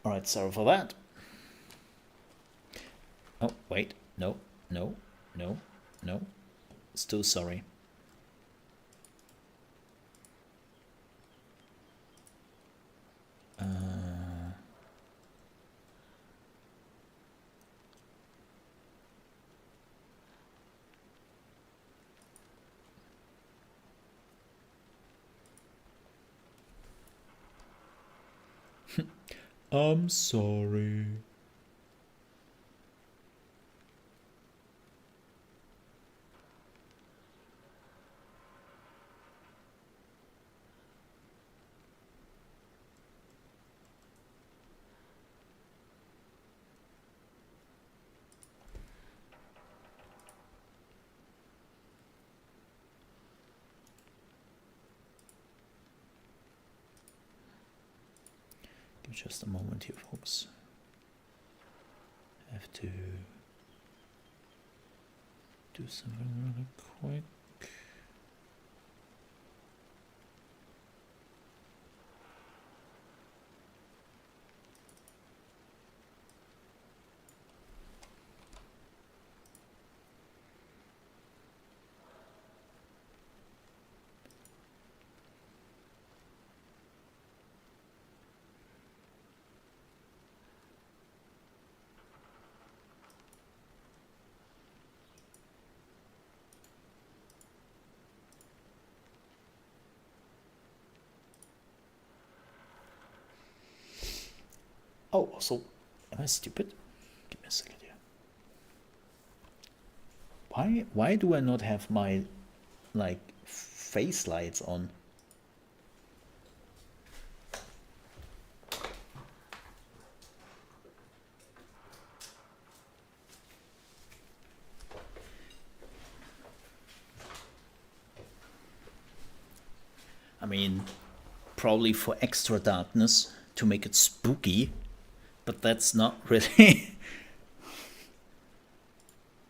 Alright, sorry for that. Oh, wait. No. Still sorry. I'm sorry. Give just a moment here, folks. Have to do something really quick. Oh, also, am I stupid? Give me a second here. Why do I not have my, like, face lights on? I mean, probably for extra darkness to make it spooky, but that's not really.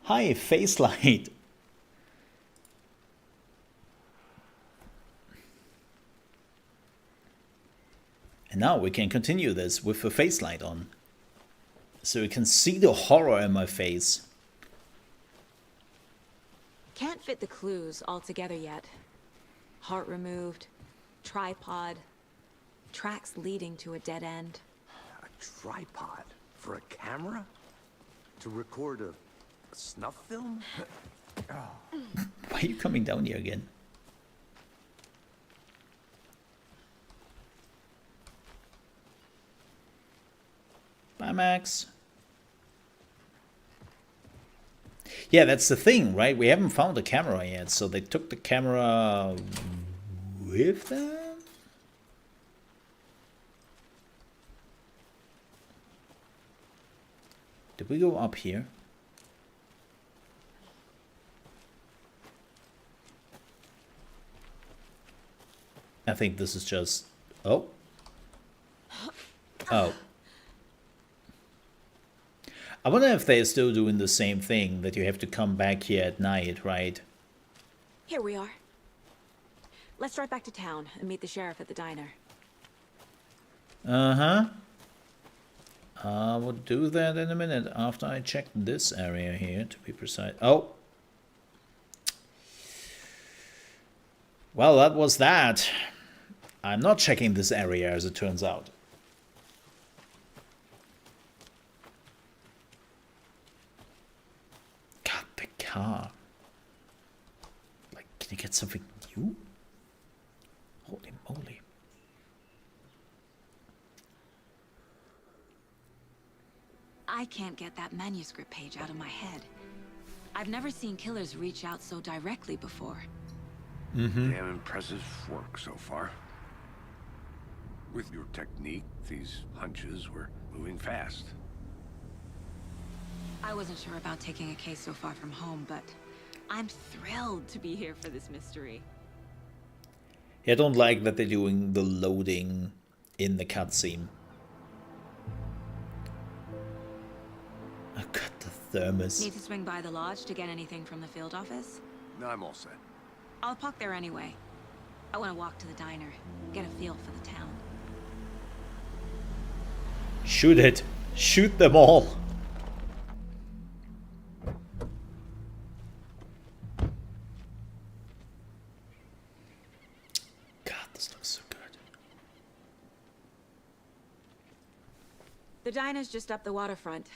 Hi, face light. And now we can continue this with the face light on, so you can see the horror in my face. Can't fit the clues all together yet. Heart removed, tripod, tracks leading to a dead end. A tripod? For a camera? To record a snuff film? Why are you coming down here again? Bye, Max. Yeah, that's the thing, right? We haven't found the camera yet, so they took the camera with them? Did we go up here? I think this is just... Oh. Oh. I wonder if they're still doing the same thing, that you have to come back here at night, right? Here we are. Let's drive back to town and meet the sheriff at the diner. Uh-huh. I will do that in a minute after I check this area here, to be precise. Oh. Well, that was that. I'm not checking this area, as it turns out. God, the car. Like, can you get something new? Holy moly. I can't get that manuscript page out of my head. I've never seen killers reach out so directly before. Damn impressive work so far. With your technique, these hunches were moving fast. I wasn't sure about taking a case so far from home, but I'm thrilled to be here for this mystery. Yeah, I don't like that they're doing the loading in the cutscene. I got the thermos. Need to swing by the lodge to get anything from the field office? No, I'm all set. I'll park there anyway. I want to walk to the diner, get a feel for the town. Shoot it. Shoot them all. God, this looks so good. The diner's just up the waterfront.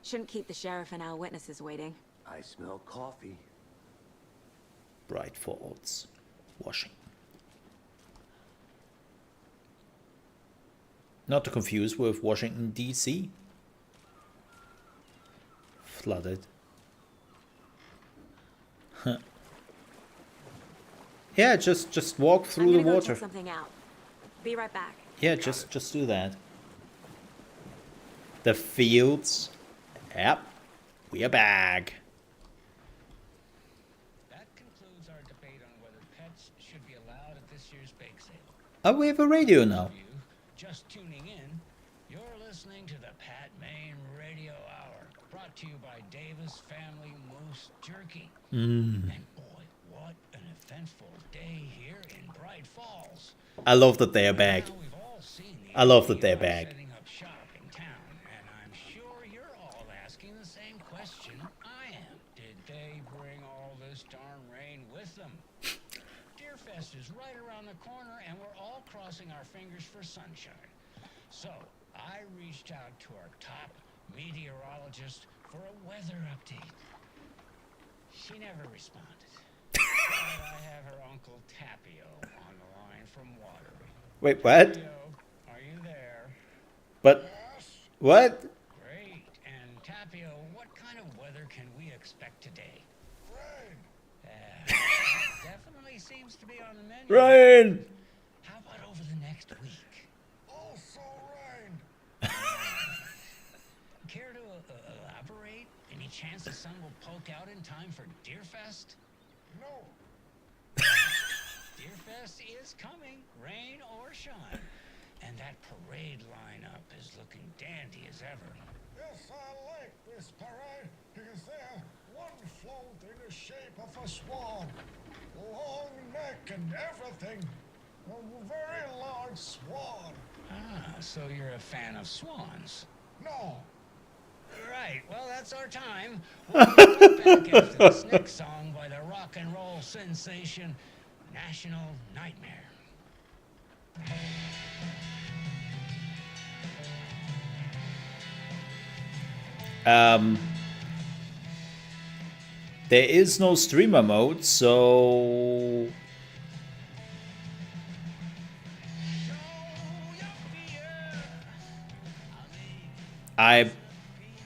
Shouldn't keep the sheriff and our witnesses waiting. I smell coffee. Bright Falls, Washington. Not to confuse with Washington, D.C. Flooded. Huh. Yeah, just walk through the I'm gonna go water. check something out. Be right back. Yeah, just do that. The fields. Yep. We are back. That concludes our debate on whether pets should be allowed at this year's bake sale. Oh, we have a radio now. You just tuning in, you're listening to the Pat Main Radio Hour, brought to you by Davis Family Moose Jerky. And boy, what an eventful day here in Bright Falls. I love that they are back. Now we've all seen the I love that they're FBI back. setting up shop in town, and I'm sure you're all asking the same question I am. Did they bring all this darn rain with them? Deerfest is right around the corner, and we're all crossing our fingers for sunshine. So, I reached out to our top meteorologist for a weather update. She never responded. But I have her Uncle Tapio on the line from Watery. Wait, what? Tapio, are you there? But Yes, What? Great. And Tapio, what kind of weather can we expect today? Rain! Definitely seems to be on the menu. Rain! How about over the next week? Also rain! Care to elaborate? Any chance the sun will poke out in time for Deerfest? No! Deerfest is coming, rain or shine. And that parade lineup is looking dandy as ever. Yes, I like this parade because there's one float in the shape of a swan. Long neck and everything. A very large swan. Ah, so you're a fan of swans. No, Right, well, that's our time. We'll be right back after this next song by the rock and roll sensation, National Nightmare. There is no streamer mode, so I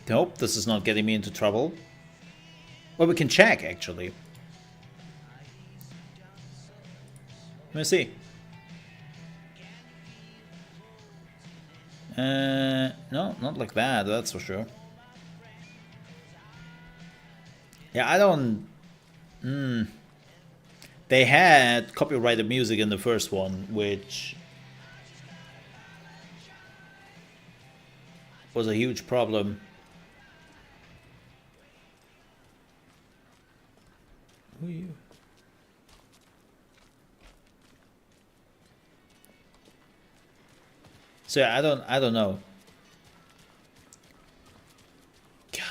hope this is not getting me into trouble. Well, we can check, actually. Let me see. No, not like that, that's for sure. Yeah, I don't... They had copyrighted music in the first one, which was a huge problem. Who are you? So yeah, I don't know. God,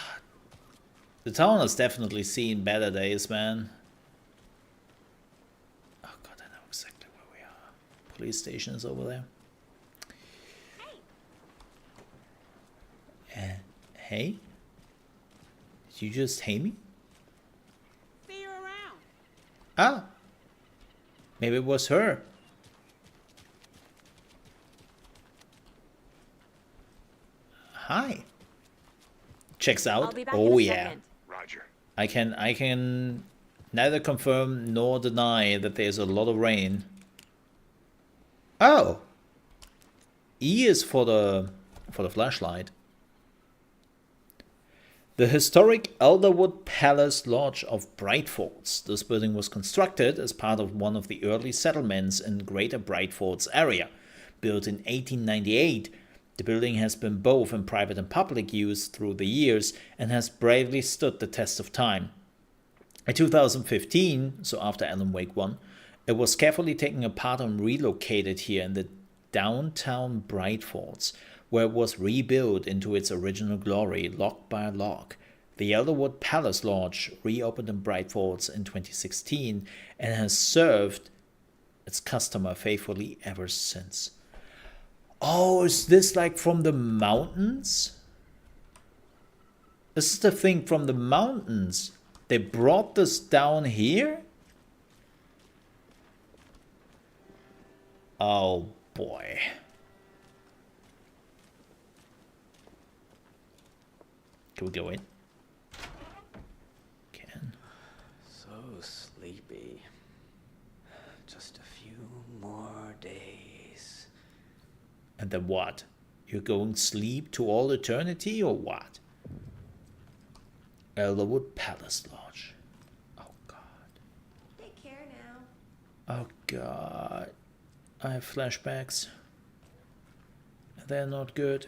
the town has definitely seen better days, man. Oh God, I know exactly where we are. Police station is over there. Hey? Did you just hey me? See you around. Ah, maybe it was her. Hi. Checks out. I'll be back Oh in a yeah. second. Roger. I can neither confirm nor deny that there's a lot of rain. Oh. E is for the flashlight. The historic Elderwood Palace Lodge of Brightfords. This building was constructed as part of one of the early settlements in Greater Brightfords area. Built in 1898, the building has been both in private and public use through the years and has bravely stood the test of time. In 2015, so after Alan Wake 1, it was carefully taken apart and relocated here in the downtown Brightfords, where it was rebuilt into its original glory, lock by lock. The Elderwood Palace Lodge reopened in Brightfords in 2016 and has served its customer faithfully ever since. Oh, is this like from the mountains? This is the thing from the mountains. They brought this down here? Oh boy. Can we go in? Can. So sleepy. Just a few more days. And then what? You're going sleep to all eternity or what? Elderwood Palace Lodge. Oh God. Take care now. Oh God. I have flashbacks. They're not good.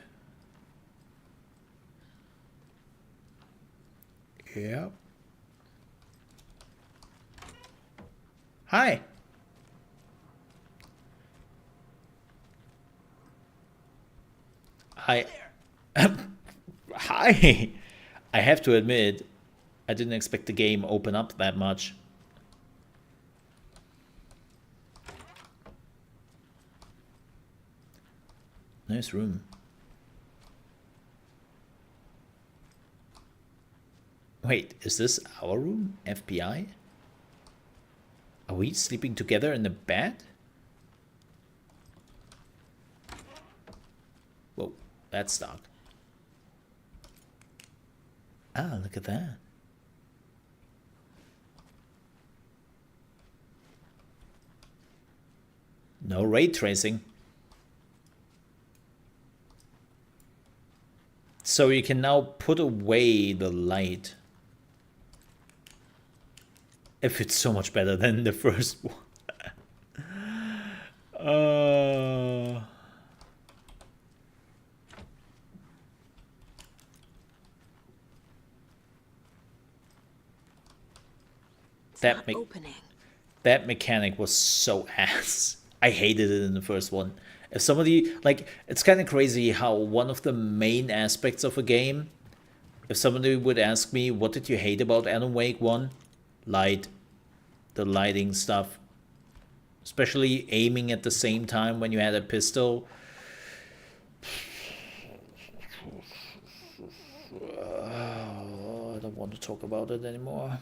Yep. Hi. Hi. Hi. I have to admit, I didn't expect the game open up that much. Nice room. Wait, is this our room? FBI? Are we sleeping together in the bed? Whoa, that's dark. Ah, look at that. No ray tracing. So you can now put away the light. If it's so much better than the first one. That mechanic was so ass. I hated it in the first one. If somebody, like, it's kind of crazy how one of the main aspects of a game, if somebody would ask me, what did you hate about Alan Wake 1? Light. The lighting stuff. Especially aiming at the same time when you had a pistol. I don't want to talk about it anymore.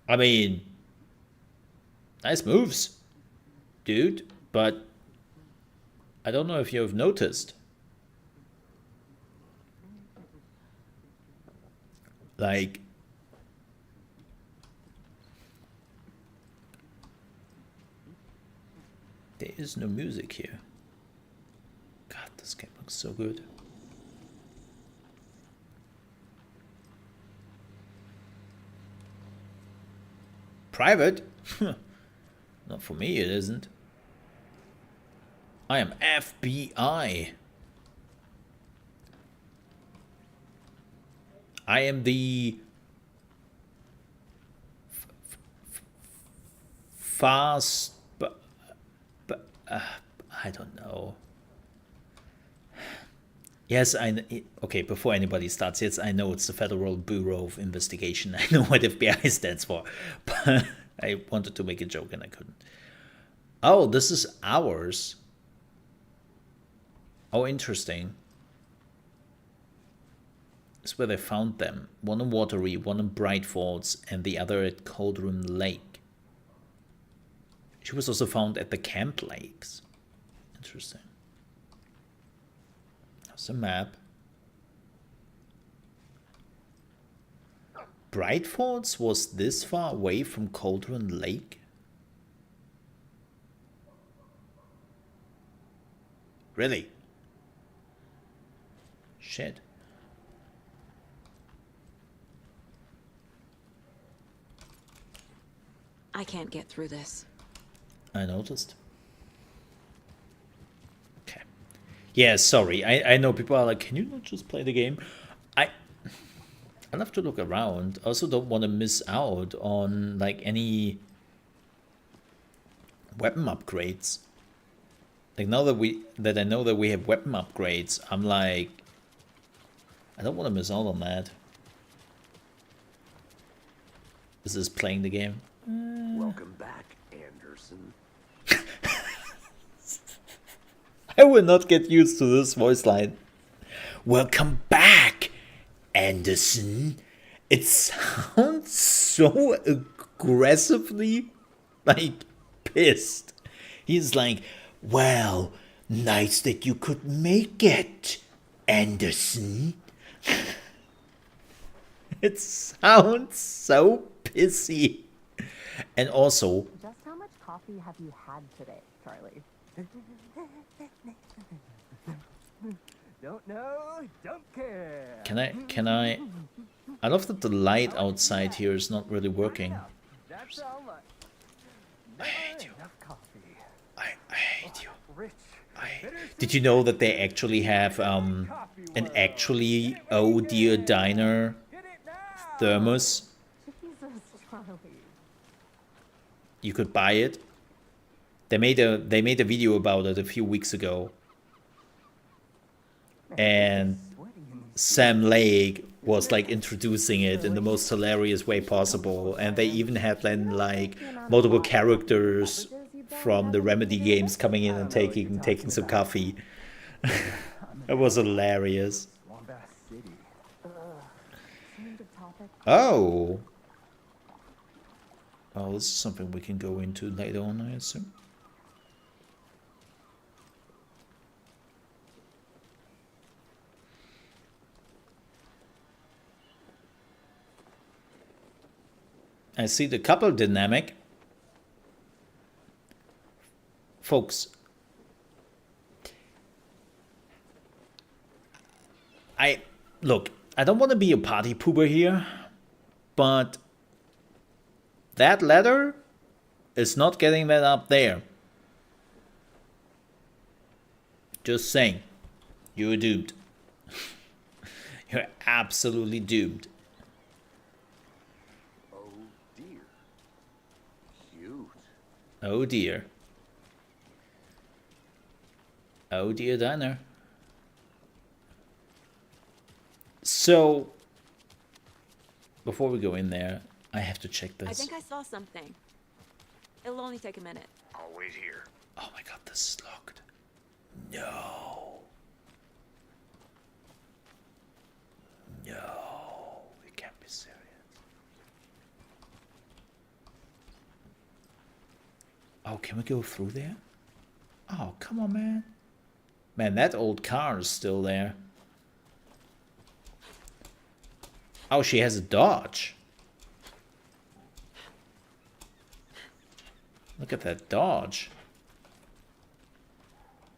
I mean, nice moves, dude, but I don't know if you've noticed. Like, there is no music here. God, this game looks so good. Private? Not for me, it isn't. I am FBI. I am the fast, but I don't know. Yes, okay, before anybody starts, yes, I know it's the Federal Bureau of Investigation. I know what FBI stands for, but I wanted to make a joke and I couldn't. Oh, this is ours. Oh, interesting. It's where they found them. One in Watery, one in Bright Falls, and the other at Cauldron Lake. She was also found at the Camp Lakes. Interesting. There's a map. Bright Falls was this far away from Cauldron Lake? Really? Shit. I can't get through this. I noticed. Okay. Yeah, sorry. I know people are like, can you not just play the game? I'll have to look around. I also don't want to miss out on like any weapon upgrades. Like now that I know that we have weapon upgrades, I'm like, I don't want to miss out on that. Is this playing the game? Welcome back, Anderson. I will not get used to this voice line. Welcome back, Anderson. It sounds so aggressively, like, pissed. He's like, well, nice that you could make it, Anderson. It sounds so pissy. And also, just how much coffee have you had today, Charlie? Don't know, don't care. Can I love that the light outside here is not really working. That's how much. I hate you. I hate you. Did you know that they actually have an actually Oh Dear Diner thermos? You could buy it. They made a video about it a few weeks ago. And Sam Lake was like introducing it in the most hilarious way possible, and they even had then like multiple characters from the Remedy games coming in and taking some coffee. It was hilarious. Oh, this is something we can go into later on, I assume. I see the couple dynamic. Folks, look, I don't want to be a party pooper here, but that ladder is not getting that up there. Just saying, you're doomed. You're absolutely doomed. Oh dear. Cute. Oh dear. Oh dear, Diner. So, before we go in there, I have to check this. I think I saw something. It'll only take a minute. I'll wait here. Oh my god, this is locked. No. No. We can't be serious. Oh, can we go through there? Oh, come on, man. Man, that old car is still there. Oh, she has a Dodge. Look at that Dodge.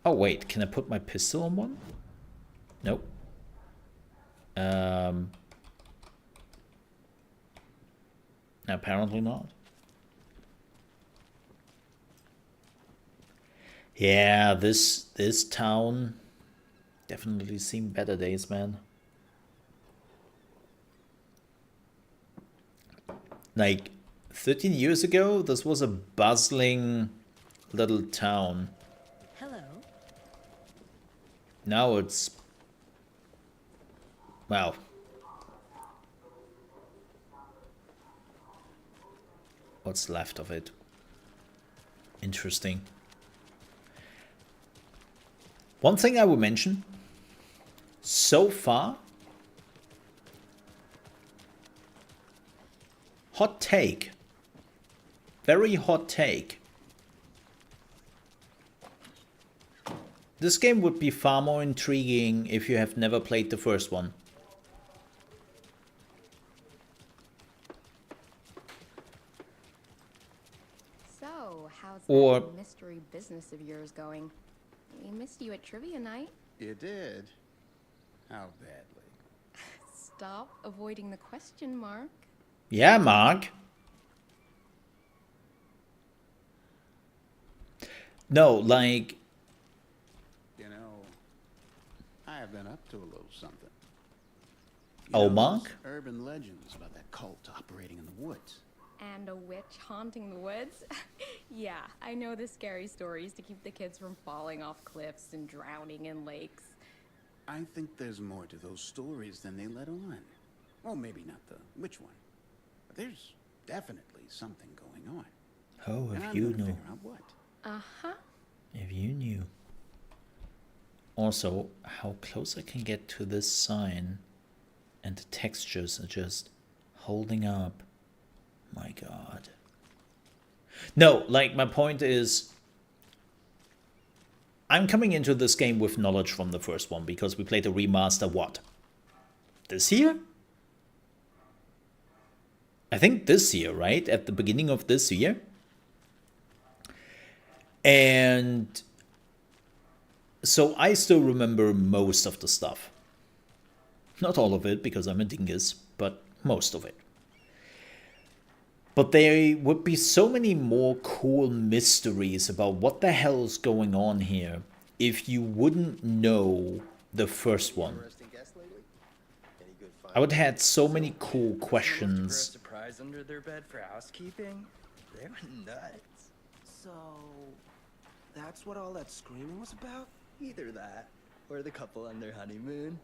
Oh, wait. Can I put my pistol on one? Nope. Apparently not. Yeah, this town definitely seen better days, man. Like 13 years ago, this was a bustling little town. Hello. Now it's, well, what's left of it. Interesting. One thing I would mention, so far, hot take, very hot take. This game would be far more intriguing if you have never played the first one. So, how's Or that mystery business of yours going? We missed you at trivia night. You did? How badly? Stop avoiding the question, Mark. yeah, Mark. No, like, You know, I have been up to a little something. oh, Those Mark? urban legends about that cult operating in the woods. And a witch haunting the woods? Yeah, I know the scary stories to keep the kids from falling off cliffs and drowning in lakes. I think there's more to those stories than they let on. Well, maybe not the witch one. But there's definitely something going on. Oh, And if I'm you gonna knew. figure out what. Uh-huh. If you knew. Also, how close I can get to this sign and the textures are just holding up. My god. No, like, my point is, I'm coming into this game with knowledge from the first one because we played the remaster, what? This year? I think this year, right? At the beginning of this year? And so I still remember most of the stuff. Not all of it, because I'm a dingus, but most of it. But there would be so many more cool mysteries about what the hell is going on here if you wouldn't know the first one. I would have had so many cool questions. Surprise under their bed for housekeeping? They went nuts. So, that's what all that screaming was about? Either that, or the couple on their honeymoon.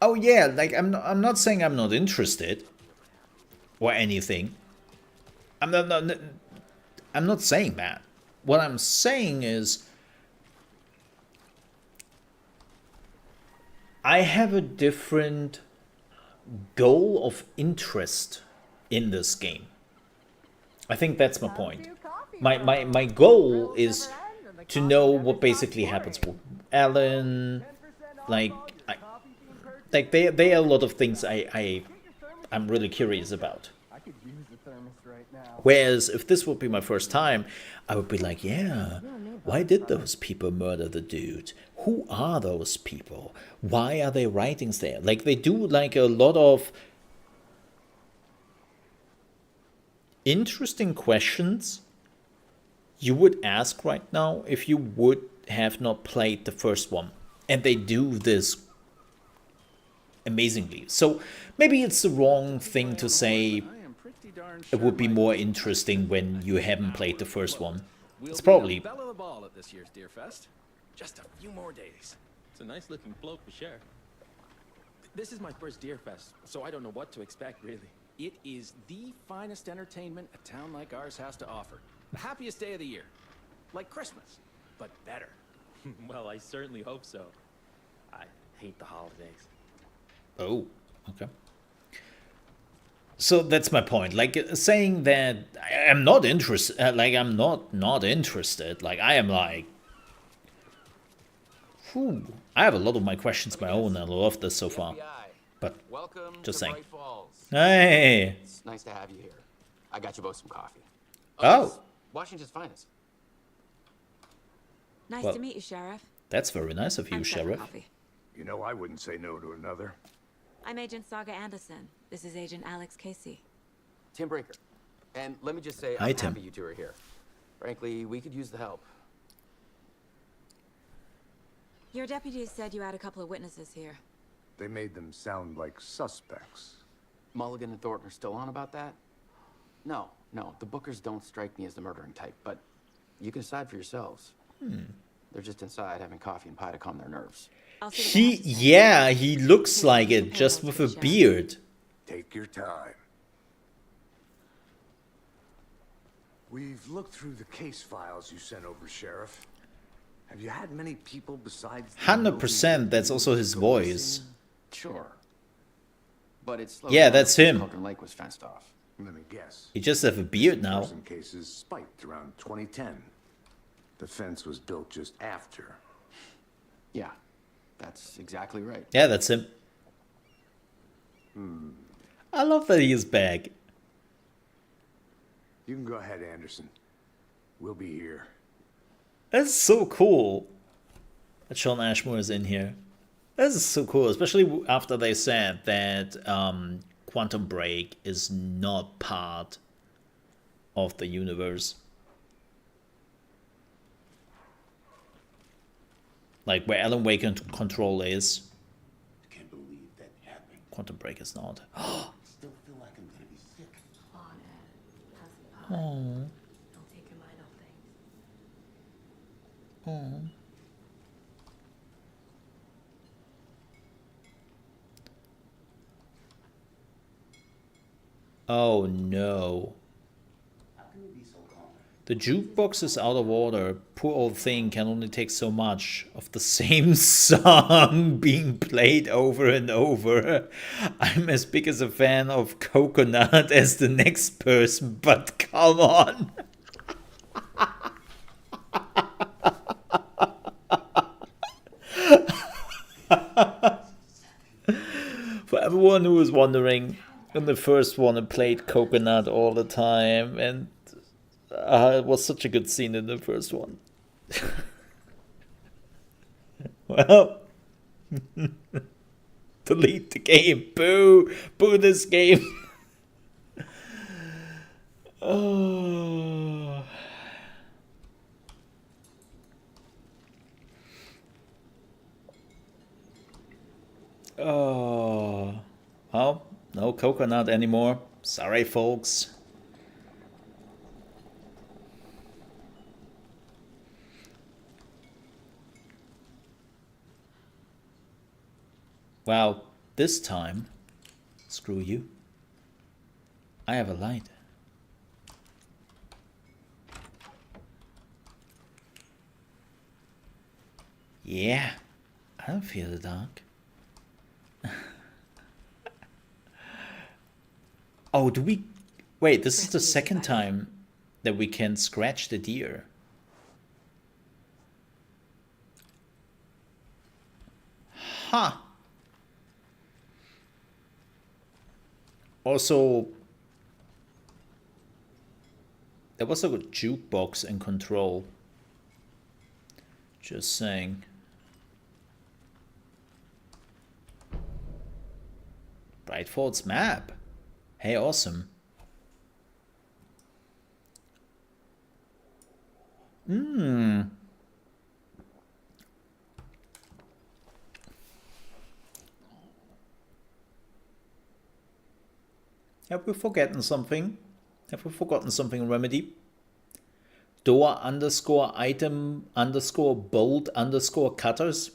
Oh yeah, like I'm not saying I'm not interested or anything. I'm not saying that. What I'm saying is I have a different goal of interest in this game. I think that's my point. My goal is to know what basically happens with Alan. Like, like there are a lot of things I'm really curious about. I could use the thermos right now. Whereas if this would be my first time, I would be like, yeah, why did those people murder the dude? Who are those people? Why are their writings there? Like, they do like a lot of interesting questions you would ask right now if you would have not played the first one. And they do this amazingly. So maybe it's the wrong thing to say it would be more interesting when you haven't played the first one. It's probably... belle of the ball at this year's Deerfest. Just a few more days. It's a nice looking float for sure. This is my first Deerfest, so I don't know what to expect, really. It is the finest entertainment a town like ours has to offer. The happiest day of the year. Like Christmas, but better. Well, I certainly hope so. I hate the holidays. Oh, okay. So that's my point. Like, saying that I'm not interested, like, I'm not interested. Like, I am like, whew, I have a lot of my questions my own, and I love this so far. But Welcome just to saying. Bright Falls. Hey. It's nice to have you here. I got you both some coffee. Oh. It's Washington's finest. Nice Well, to meet you, Sheriff. That's very nice of you, I'm Sheriff Sheriff. Coffee. You know, I wouldn't say no to another. I'm Agent Saga Anderson. This is Agent Alex Casey. Tim Breaker. And let me just say, Hi, I'm Tim. happy you two are here. Frankly, we could use the help. Your deputies said you had a couple of witnesses here. They made them sound like suspects. Mulligan and Thornton are still on about that? No, the Bookers don't strike me as the murdering type, but you can decide for yourselves. They're just inside having coffee and pie to calm their nerves. He looks like it, just with a beard. Take your time. We've looked through the case files you sent over, Sheriff. Have you had many people besides... 100%, that's also his voice. Sure. But it's... Yeah, that's him. Coconut Lake was fenced off. Let me guess. He just have a beard now. Some cases spiked around 2010. The fence was built just after. Yeah, that's exactly right. Yeah, that's him. I love that he is back. You can go ahead, Anderson. We'll be here. That's so cool that Sean Ashmore is in here. This is so cool, especially after they said that Quantum Break is not part of the universe. Like where Alan Wake Control is. I can't believe that happened. Quantum Break is not. I still feel like I'm gonna be sick. Oh. Don't take your mind off things. Oh no. The jukebox is out of order. Poor old thing can only take so much of the same song being played over and over. I'm as big as a fan of Coconut as the next person, but come on. For everyone who was wondering, in the first one I played Coconut all the time, and it was such a good scene in the first one. Well, delete the game. Boo! Boo this game! Oh. Oh. Well, no Coconut anymore. Sorry, folks. Well, this time, screw you. I have a light. Yeah, I don't fear the dark. Oh, do we... Wait, this is the second time that we can scratch the deer. Huh. Also, there was a jukebox in Control. Just saying. Brightford's map. Hey, awesome. Have we forgotten something? Have we forgotten something, Remedy? Door underscore item underscore bolt underscore cutters?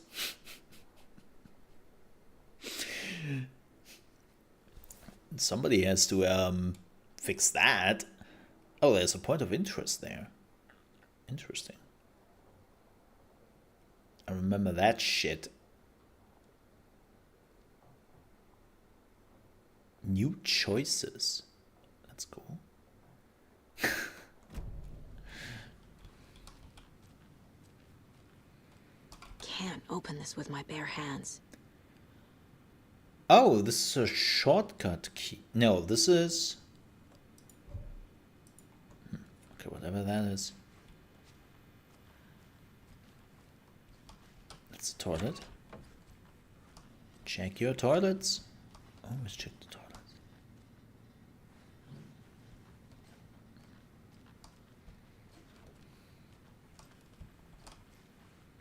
Somebody has to fix that. Oh, there's a point of interest there. Interesting. I remember that shit. New choices. That's cool. Can't open this with my bare hands. Oh, this is a shortcut key. No, this is... Okay, whatever that is. That's a toilet. Check your toilets. Always check the toilets.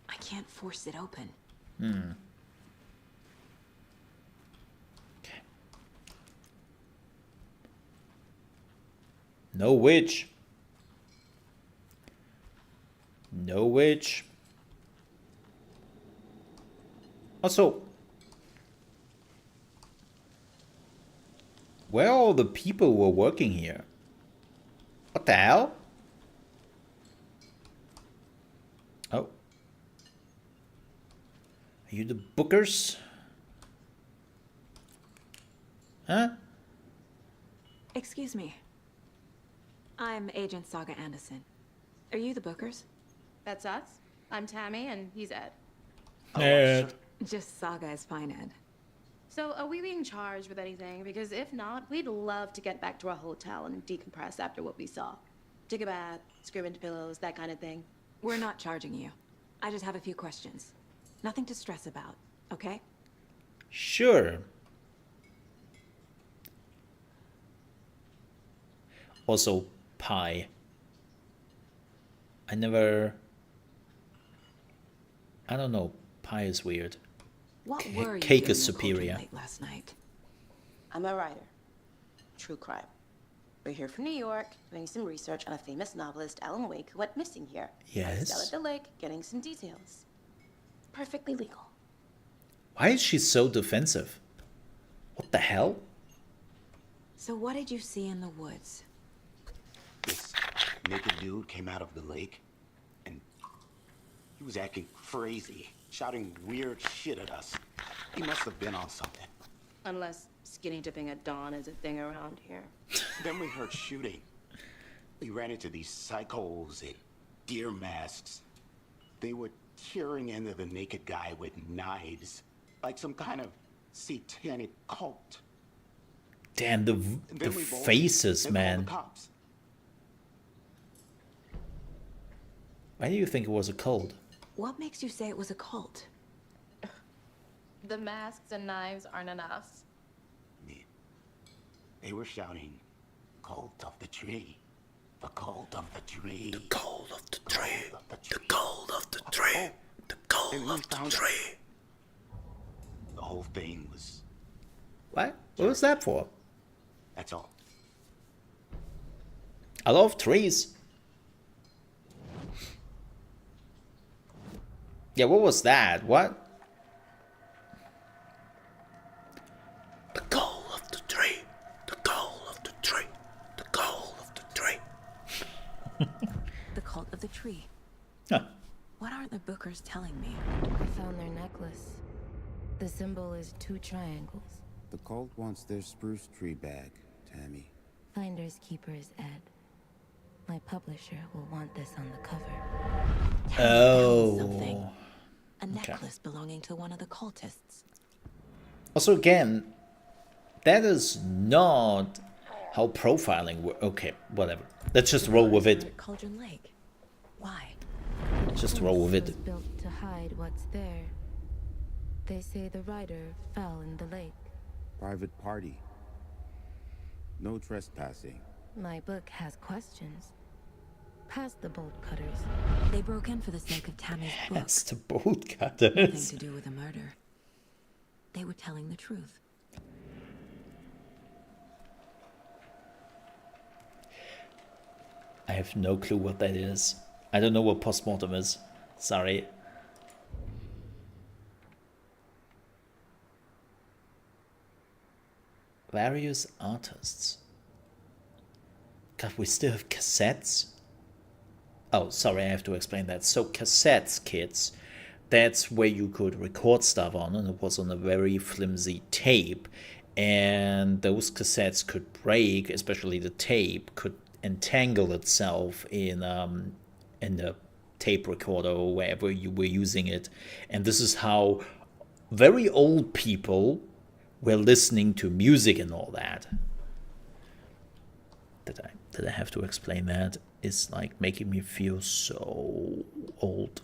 I can't force it open. Okay. No witch. No witch. Also, where are all the people who are working here? What the hell? Oh. Are you the bookers? Huh? Excuse me. I'm Agent Saga Anderson. Are you the bookers? That's us. I'm Tammy, and he's Ed. Ed. Just Saga is fine, Ed. So, are we being charged with anything? Because if not, we'd love to get back to our hotel and decompress after what we saw. Take a bath, scream into pillows, that kind of thing. We're not charging you. I just have a few questions. Nothing to stress about, okay? Sure. Also, pie. I don't know. Pie is weird. What were you Cake doing is in Cauldron superior. late last night? I'm a writer. True crime. We're here from New York, doing some research on a famous novelist, Alan Wake, who went missing here. Yes. I'm still at the lake, getting some details. Perfectly legal. Why is she so defensive? What the hell? So what did you see in the woods? This naked dude came out of the lake, and he was acting crazy, shouting weird shit at us. He must have been on something. Unless skinny dipping at dawn is a thing around here. Then we heard shooting. We ran into these psychos in deer masks. They were tearing into the naked guy with knives, like some kind of satanic cult. Damn, the faces, man. Why do you think it was a cult? What makes you say it was a cult? The masks and knives aren't enough. They were shouting, "Cult of the tree. The cult of the tree. The cult of the tree. The cult of the tree. The cult of the tree." The whole thing was... What? What was that for? That's all. I love trees. Yeah, what was that? What? The goal of the tree. The goal of the tree. The goal of the tree. The cult of the tree. Huh. What aren't the bookers telling me? I found their necklace. The symbol is 2 triangles. The cult wants their spruce tree back, Tammy. Finders keepers, Ed. My publisher will want this on the cover. Oh. A necklace belonging to one of the cultists. Also, again, That is not how profiling works. Okay, whatever. Let's just roll with it. Cauldron Lake. Why? Just roll with it. Was built to hide what's there. They say the rider fell in the lake. Private party. No trespassing. My book has questions. Past the bolt cutters. They broke in for the sake of Tammy's book. That's the bolt cutters. Nothing to do with a murder. They were telling the truth. I have no clue what that is. I don't know what postmortem is. Sorry. Various artists. God, we still have cassettes? Oh, sorry, I have to explain that. So cassettes, kids, that's where you could record stuff on, and it was on a very flimsy tape. And those cassettes could break, especially the tape could entangle itself in the tape recorder or wherever you were using it. And this is how very old people were listening to music and all that. Did I have to explain that? It's like making me feel so old.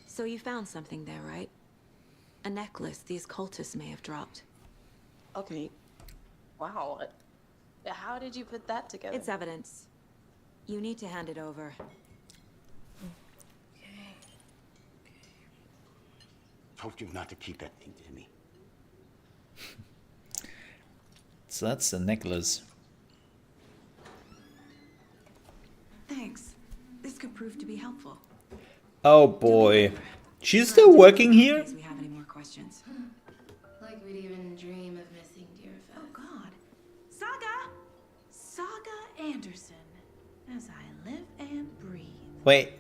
So you found something there, right? A necklace these cultists may have dropped. Okay. Wow. How did you put that together? It's evidence. You need to hand it over. Told you not to keep that thing to me. So that's the necklace. Thanks. This could prove to be helpful. Oh boy. She's still working here? We have any more questions? Like we'd even dream of missing Deerfest. Oh God. Saga Anderson. As I live and breathe. Wait.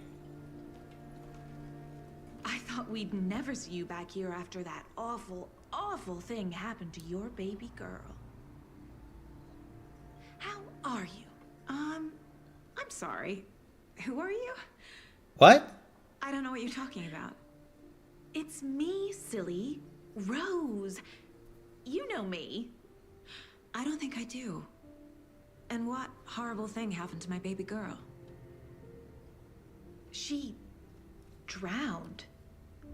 I thought we'd never see you back here after that awful, awful thing happened to your baby girl. How are you? I'm sorry. Who are you? What? I don't know what you're talking about. It's me, silly. Rose. You know me. I don't think I do. And what horrible thing happened to my baby girl? She drowned.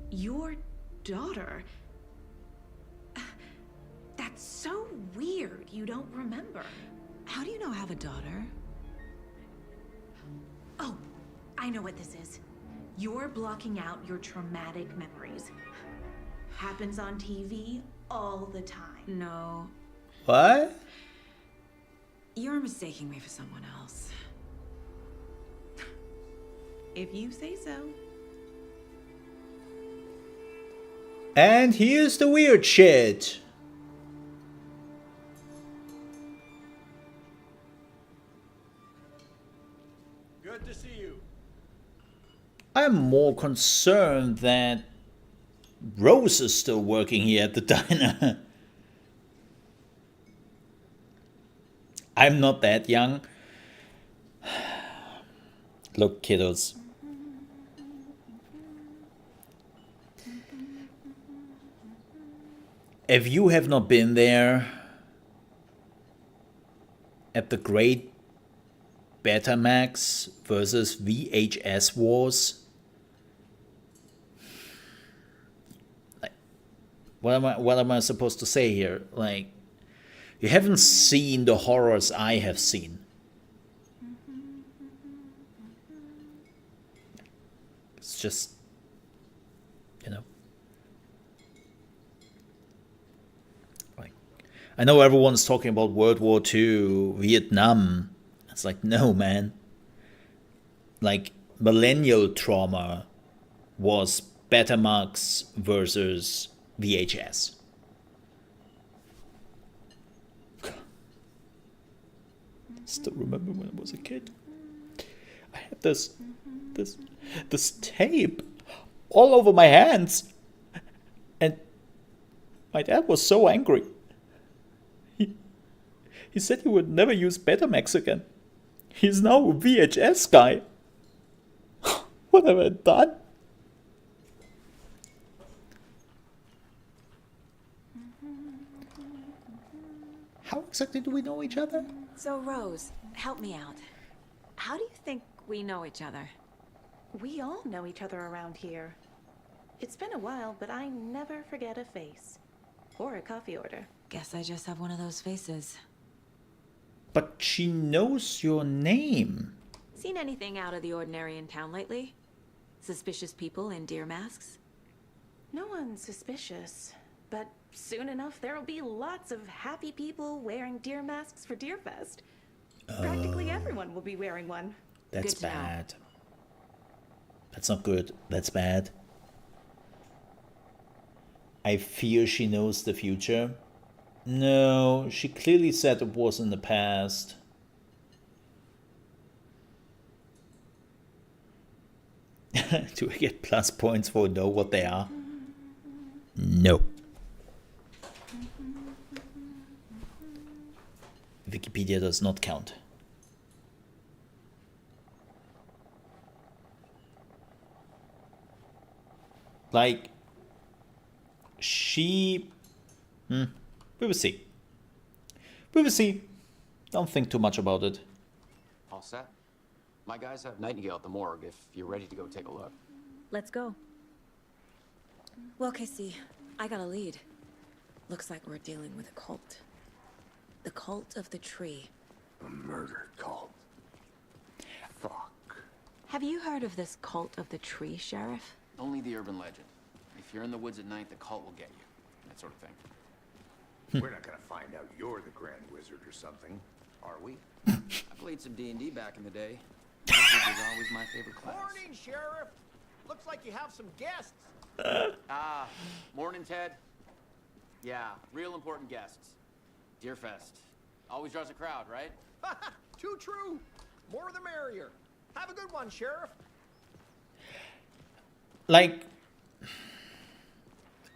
Your daughter. That's so weird you don't remember. How do you know I have a daughter? Oh, I know what this is. You're blocking out your traumatic memories. Happens on TV all the time. No. What? You're mistaking me for someone else. If you say so. And here's the weird shit. Good to see you. I'm more concerned that Rose is still working here at the diner. I'm not that young. Look, kiddos. If you have not been there at the great Betamax versus VHS wars, like, what am I supposed to say here? Like, you haven't seen the horrors I have seen. It's just, you know. Like, I know everyone's talking about World War II, Vietnam. It's like, no, man. Like, millennial trauma was Betamax versus VHS. Still remember when I was a kid. I had this tape all over my hands, and my dad was so angry. He said he would never use Betamax again. He's now a VHS guy. What have I done? exactly do we know each other? So, Rose, help me out. How do you think we know each other? We all know each other around here. It's been a while, but I never forget a face. Or a coffee order. Guess I just have one of those faces. But she knows your name. Seen anything out of the ordinary in town lately? Suspicious people in deer masks? No one's suspicious. But soon enough, there'll be lots of happy people wearing deer masks for Deerfest. Practically everyone will be wearing one. That's bad. That's not good. That's bad. I fear she knows the future. No, she clearly said it was in the past. Do I get plus points for know what they are? No. Wikipedia does not count. Like, she... we will see. We will see. Don't think too much about it. All set? My guys have Nightingale at the morgue if you're ready to go take a look. Let's go. Well, Casey, I got a lead. Looks like we're dealing with a cult. The cult of the tree. A murder cult. Fuck. Have you heard of this cult of the tree, Sheriff? Only the urban legend. If you're in the woods at night, the cult will get you. That sort of thing. We're not gonna find out you're the Grand Wizard or something, are we? I played some D&D back in the day. Wizard was always my favorite class. Morning, Sheriff. Looks like you have some guests. Morning, Ted. Yeah, real important guests. Deerfest. Always draws a crowd, right? Too true. More the merrier. Have a good one, Sheriff. Like,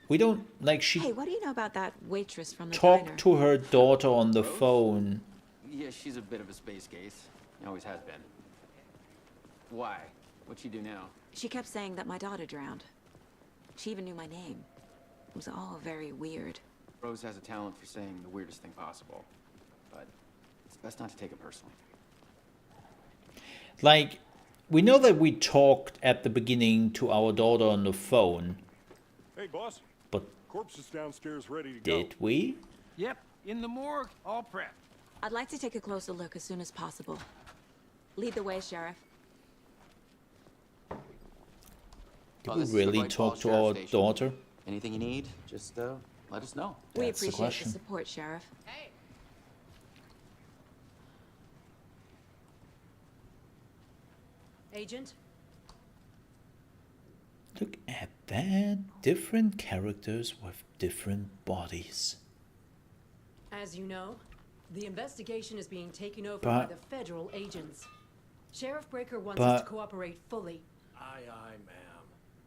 we don't, like, she Hey, what do you know about that waitress from the talked diner? to her daughter on the phone. Yeah, she's a bit of a space case. Always has been. Why? What'd she do now? She kept saying that my daughter drowned. She even knew my name. It was all very weird. Rose has a talent for saying the weirdest thing possible. But it's best not to take it personally. Like, we know that we talked at the beginning to our daughter on the phone. Hey, boss. But corpse is downstairs ready to did we? Yep, in the morgue, all prepped. I'd like to take a closer look as soon as possible. Lead the way, Sheriff. Did we really talk to our daughter? Anything you need, just let us know. We That's the appreciate the question. support, Sheriff. Hey. Agent? Look at that. Different characters with different bodies. As you know, the investigation is being taken over by the federal agents. Sheriff Breaker wants us to cooperate fully. Aye, ma'am.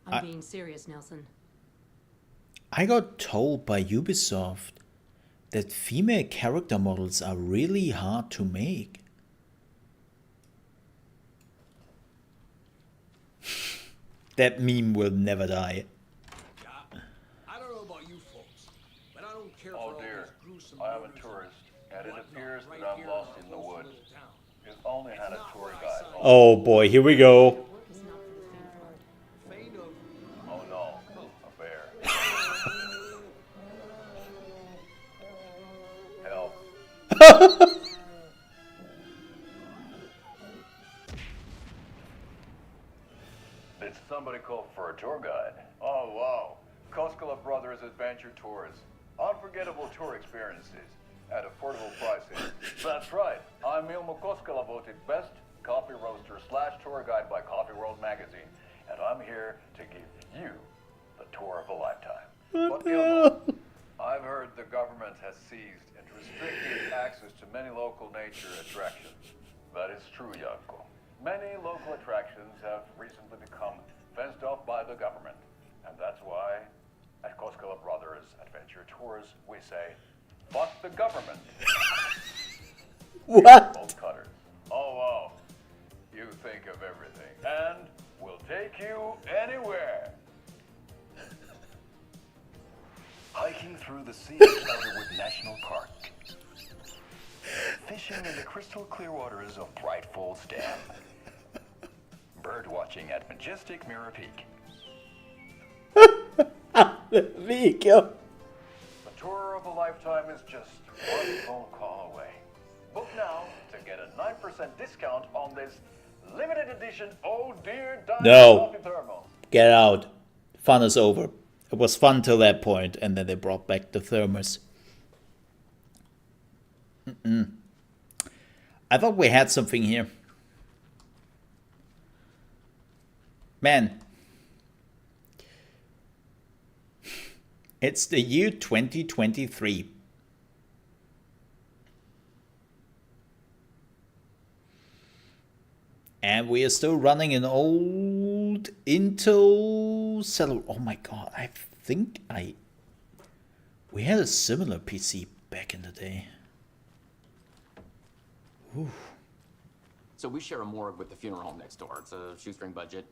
I'm being serious, Nelson. I got told by Ubisoft that female character models are really hard to make. That meme will never die. I don't know about you folks, but I don't care oh dear, I am a tourist, and it appears that I'm lost in the woods. You've only had a tour guide. Oh boy, here we go. Oh no, a bear. Help. Did somebody call for a tour guide? Oh wow, Koskela Brothers Adventure Tours. Unforgettable tour experiences at affordable prices. That's right, I'm Ilmo Koskela, voted best coffee roaster / tour guide by Coffee World magazine, and I'm here to give you the tour of a lifetime. But Ilmo, I've heard the government has seized and restricted access to many local nature attractions. That is true, Yanko. Many local attractions have recently become fenced off by the government, and that's why at Koskela Brothers Adventure Tours we say, fuck the government. What? Bolt cutters. Oh wow, you think of everything, and we'll take you anywhere. Hiking through the Sea of Elderwood National Park. fishing in the crystal clear waters of Bright Falls Dam. Bird watching at majestic Mirror Peak. There you go. A tour of a lifetime is just one phone call away. Book now to get a 9% discount on this limited edition Oh Dear Diamond No. Coffee Thermal. Get out. Fun is over. It was fun till that point, and then they brought back the thermos. I thought we had something here. Man. It's the year 2023. And we are still running an old Intel cellular. Oh my god, I think we had a similar PC back in the day. Ooh. So we share a morgue with the funeral home next door. It's a shoestring budget.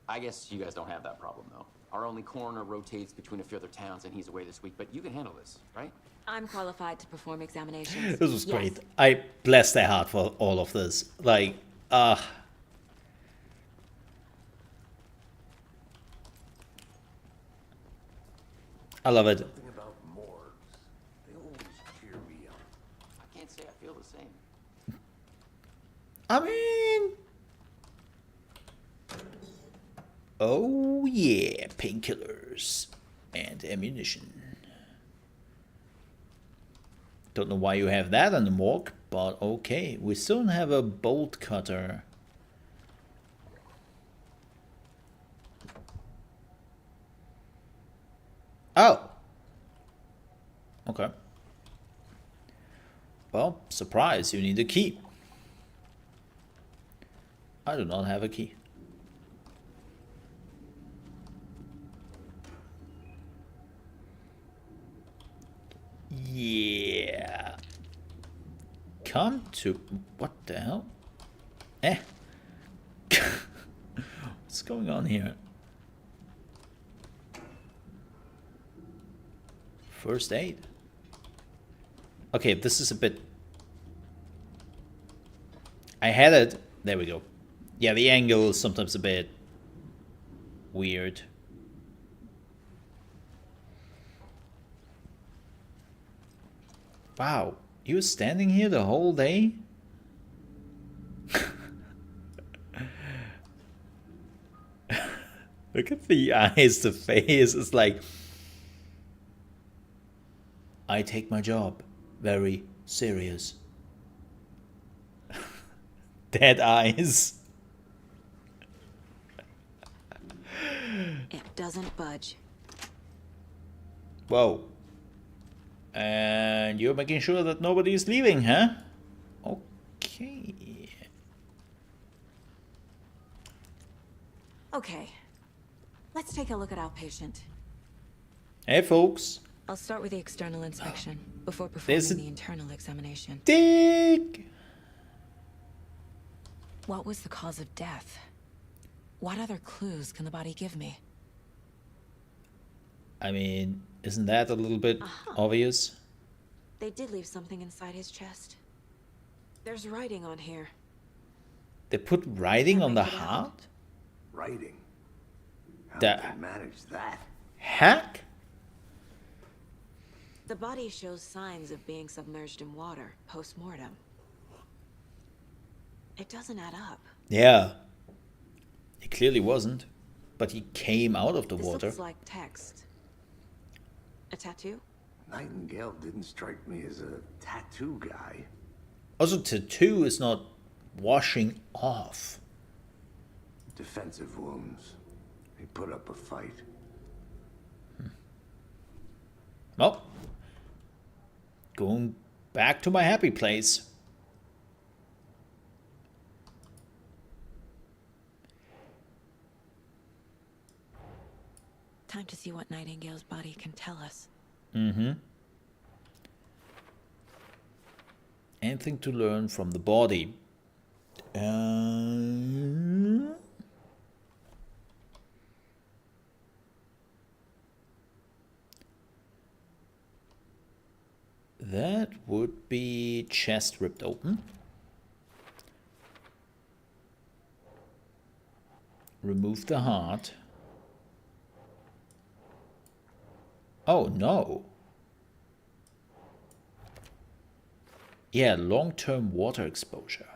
I guess you guys don't have that problem, though. Our only coroner rotates between a few other towns, and he's away this week. But you can handle this, right? I'm qualified to perform examinations. This was Yes. great. I bless their heart for all of this. Like, I love it. Something about morgues. They always cheer me up. I can't say I feel the same. I mean, oh yeah, painkillers and ammunition. Don't know why you have that in the morgue, but okay. We still don't have a bolt cutter. Oh. Okay. Well, surprise, you need a key. I do not have a key. Yeah. Come to... What the hell? What's going on here? First aid. Okay, this is a bit... I had it. There we go. Yeah, the angle is sometimes a bit weird. Wow, you were standing here the whole day? Look at the eyes, the face. It's like, I take my job very serious. Dead eyes. It doesn't budge. Whoa. And you're making sure that nobody is leaving, huh? Okay. Okay. Let's take a look at our patient. Hey, folks. I'll start with the external inspection before There's performing a the internal examination. Dig. What was the cause of death? What other clues can the body give me? I mean, isn't that a little bit obvious? They did leave something inside his chest. There's writing on here. They put writing on the heart? Writing? How That- did they manage that? Heck? The body shows signs of being submerged in water post-mortem. It doesn't add up. Yeah. He clearly wasn't. But he came out of the This water. looks like text. A tattoo? Nightingale didn't strike me as a tattoo guy. Also, tattoo is not washing off. Defensive wounds. He put up a fight. Well, going back to my happy place. Time to see what Nightingale's body can tell us. Mm-hmm. Anything to learn from the body? That would be chest ripped open. Remove the heart. Oh no. Yeah, long-term water exposure.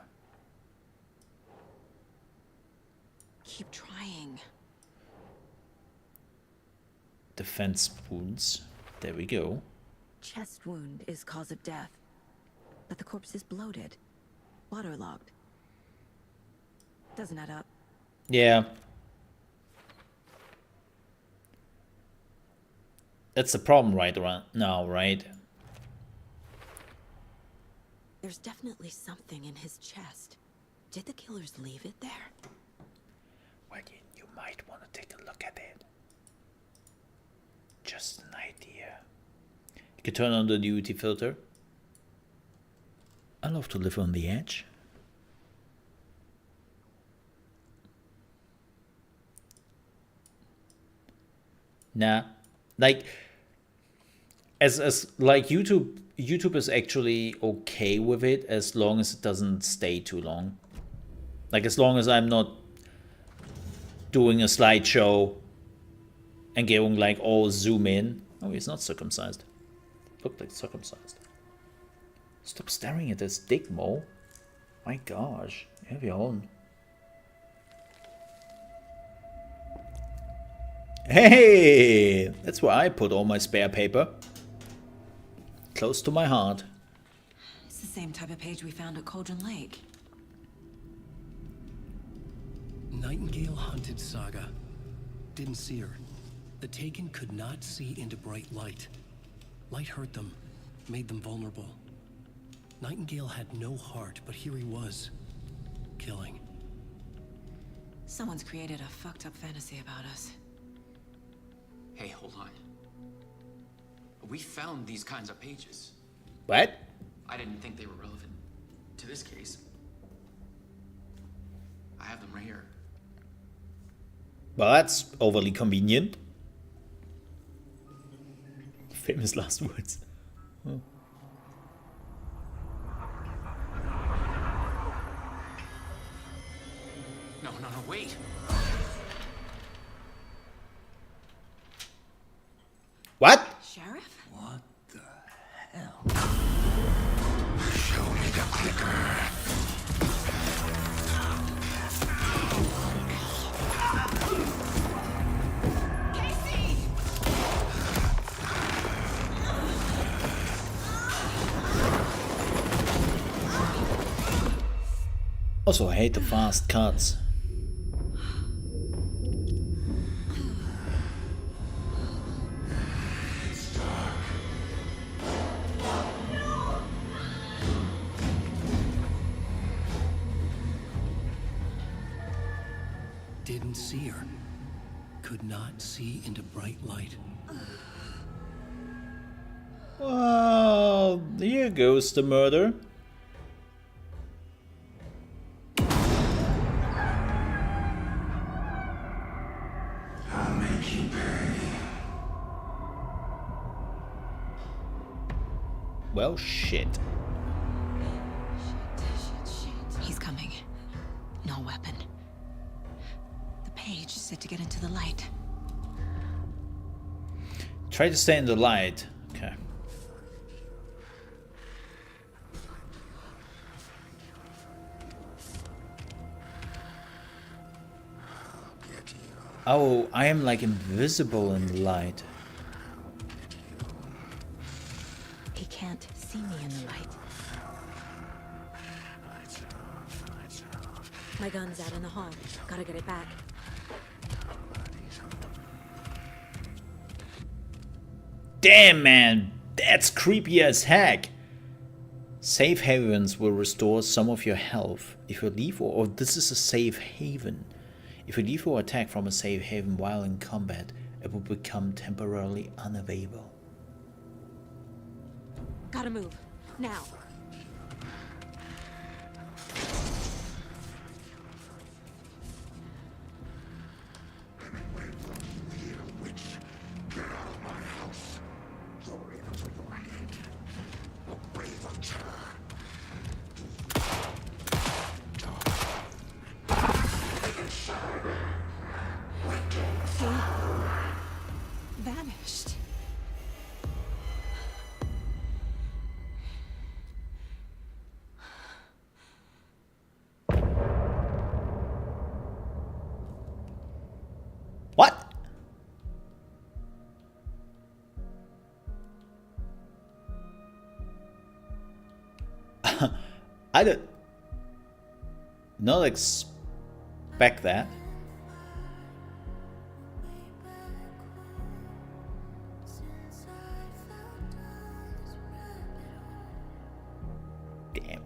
Keep trying. Defense wounds. There we go. Chest wound is cause of death, but the corpse is bloated, waterlogged. Doesn't add up. Yeah. That's the problem right around now, right? There's definitely something in his chest. Did the killers leave it there? Well, you might want to take a look at it. Just an idea. You can turn on the duty filter. I love to live on the edge. Nah, like as like YouTube is actually okay with it as long as it doesn't stay too long. Like as long as I'm not doing a slideshow and going like all zoom in. Oh, he's not circumcised. Looked like circumcised. Stop staring at this dick, Mo. My gosh, you have your own. Hey, that's where I put all my spare paper. Close to my heart. It's the same type of page we found at Cauldron Lake. Nightingale hunted Saga. Didn't see her. The Taken could not see into bright light. Light hurt them, made them vulnerable. Nightingale had no heart, but here he was, killing. Someone's created a fucked up fantasy about us. Hey, hold on. We found these kinds of pages. What? I didn't think they were relevant to this case. I have them right here. Well, that's overly convenient. Famous last words. Oh. No, wait. What? Sheriff? What the hell? Show me the clicker. Also, I hate the fast cuts. Didn't see her. Could not see into bright light. Well, here goes the murder. I'll make you pay. Well, shit. He's coming. No weapon. The page said to get into the light. Try to stay in the light. Okay. Oh, I am like invisible in the light. He can't see me in the light. My gun's out in the hall. Gotta get it back. Damn, man, that's creepy as heck. Safe havens will restore some of your health. If you leave or this is a safe haven. If you leave or attack from a safe haven while in combat, it will become temporarily unavailable. Gotta move. Now. I did not expect that. Damn.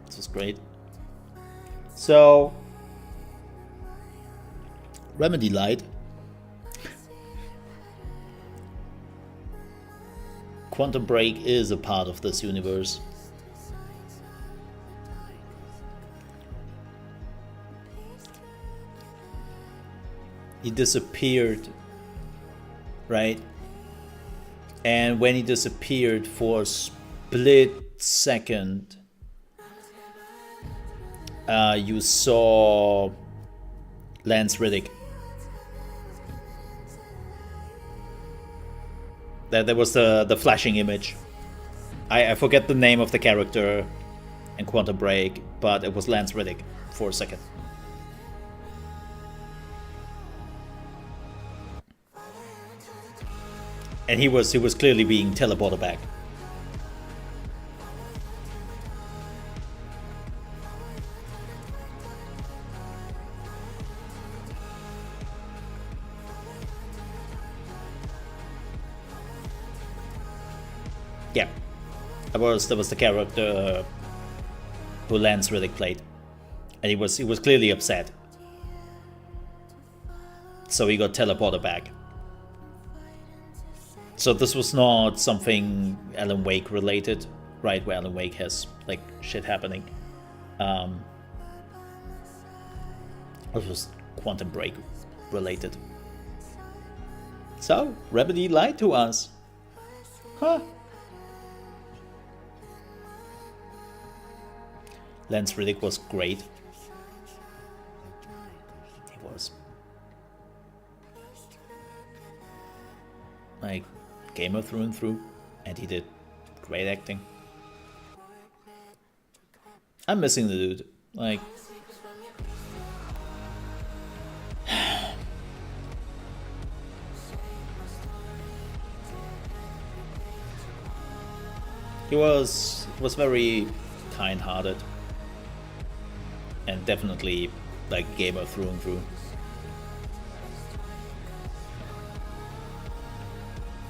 This is great. So, Remedy Light. Quantum Break is a part of this universe. He disappeared, right? And when he disappeared for a split second, you saw Lance Reddick. There was the flashing image. I forget the name of the character in Quantum Break, but it was Lance Reddick for a second. And he was clearly being teleported back. Yeah, that was the character who Lance Reddick played, and he was clearly upset. So he got teleported back. So this was not something Alan Wake related, right? Where Alan Wake has like shit happening. This was Quantum Break related. So Remedy lied to us, huh? Lance Reddick was great. He was like gamer through and through, and he did great acting. I'm missing the dude. Like, he was very kind-hearted. And definitely like gamer through and through.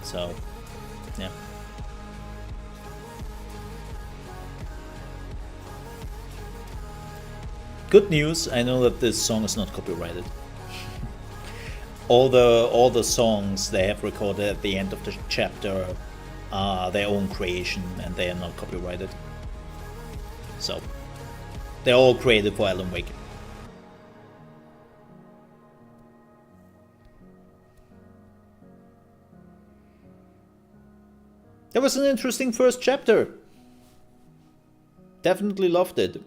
So, yeah. Good news, I know that this song is not copyrighted. all the songs they have recorded at the end of the chapter are their own creation and they are not copyrighted. So they're all created for Alan Wake. That was an interesting first chapter. Definitely loved it.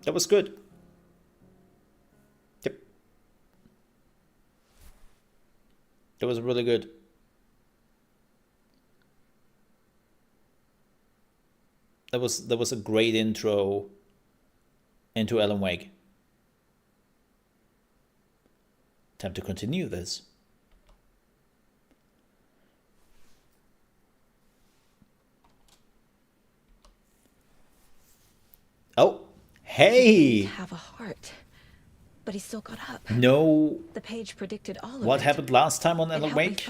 That was good. Yep. That was really good. That was a great intro into Alan Wake. Time to continue this. Oh, hey! Have a heart, but he still got up. No. The page predicted all of it. What happened last time on Alan Wake?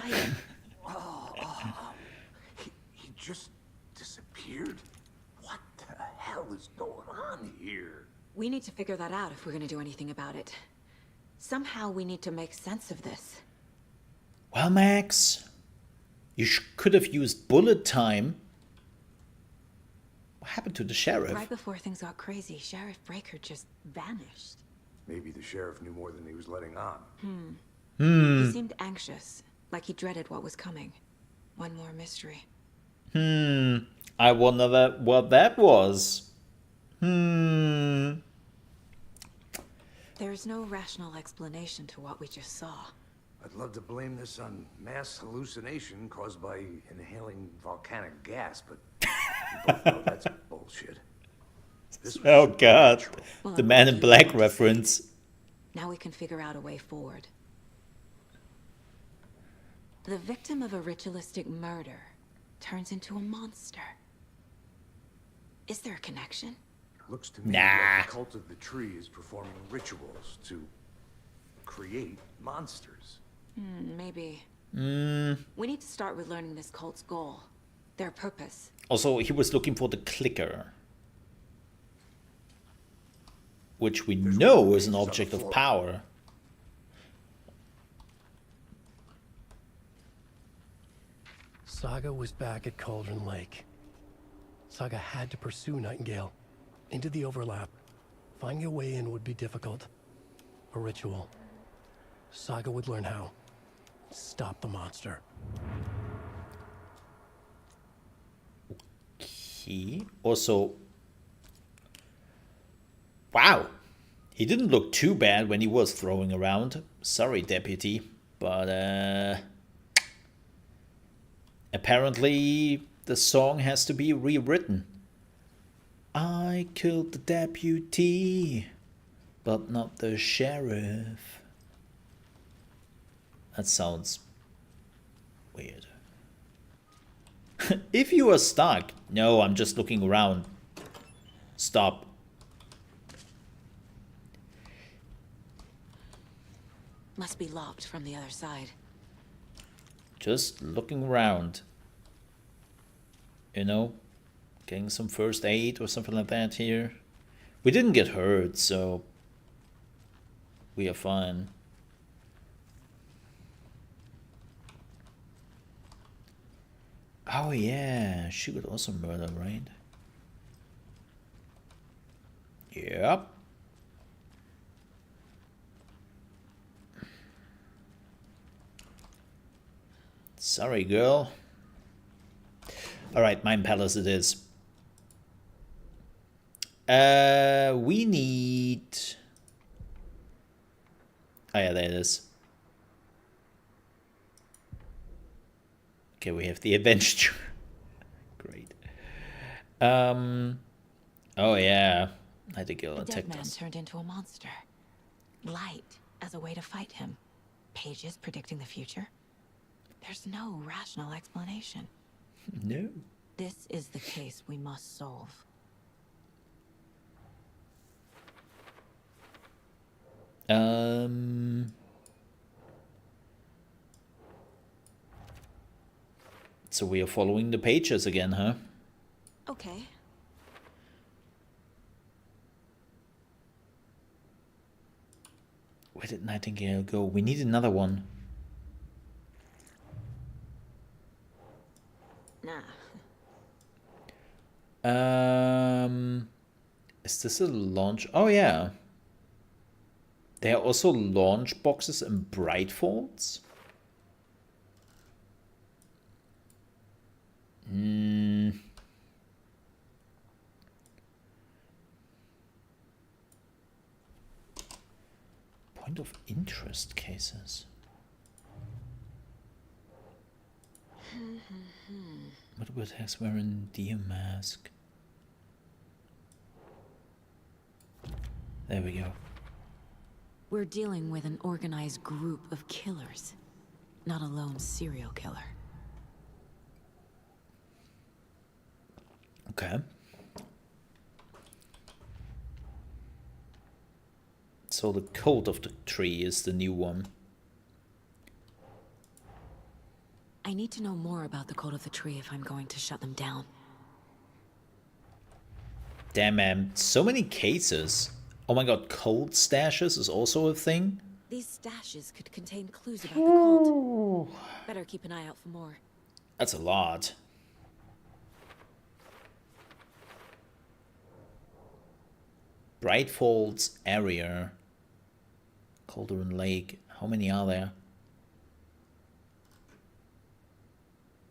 He just disappeared? What the hell is going on here? We need to figure that out if we're going to do anything about it. Somehow we need to make sense of this. Well, Max, you could have used bullet time. What happened to the sheriff? Right before things got crazy, Sheriff Breaker just vanished. Maybe the sheriff knew more than he was letting on. He seemed anxious, like he dreaded what was coming. One more mystery. I wonder what that was. There's no rational explanation to what we just saw. I'd love to blame this on mass hallucination caused by inhaling volcanic gas, but we both know that's bullshit. Oh god, the Man in Black reference. Now we can figure out a way forward. The victim of a ritualistic murder turns into a monster. Is there a connection? Looks to me like the cult of the tree is performing rituals to create monsters. Maybe. Mm. We need to start with learning this cult's goal, their purpose. Also, he was looking for the clicker, which we know is an object of power. Saga was back at Cauldron Lake. Saga had to pursue Nightingale into the overlap. Finding a way in would be difficult. A ritual. Saga would learn how. Stop the monster. He also... Wow! He didn't look too bad when he was throwing around. Sorry, deputy. But, apparently, the song has to be rewritten. I killed the deputy, but not the sheriff. That sounds weird. If you are stuck... No, I'm just looking around. Stop. Must be locked from the other side. Just looking around. You know, getting some first aid or something like that here. We didn't get hurt, so we are fine. Oh yeah, she could also murder, right? Yep. Sorry, girl. Alright, Mind Palace it is. We need... Oh yeah, there it is. Okay, we have the adventure. Great. Oh yeah. Nightingale The dead attacked man us. turned into a monster. Light as a way to fight him. Pages predicting the future. There's no rational explanation. No. This is the case we must solve. So we are following the pages again, huh? Okay. Where did Nightingale go? We need another one. Nah. Is this a launch? Oh yeah. There are also launch boxes and Brightfolds. Point of interest cases. What about Hex wearing deer mask? There we go. We're dealing with an organized group of killers, not a lone serial killer. Okay. So the code of the tree is the new one. I need to know more about the code of the tree if I'm going to shut them down. Damn, man. So many cases. Oh my god, cold stashes is also a thing? These stashes could contain clues about the cult. Better keep an eye out for more. That's a lot. Brightfolds area. Cauldron Lake. How many are there?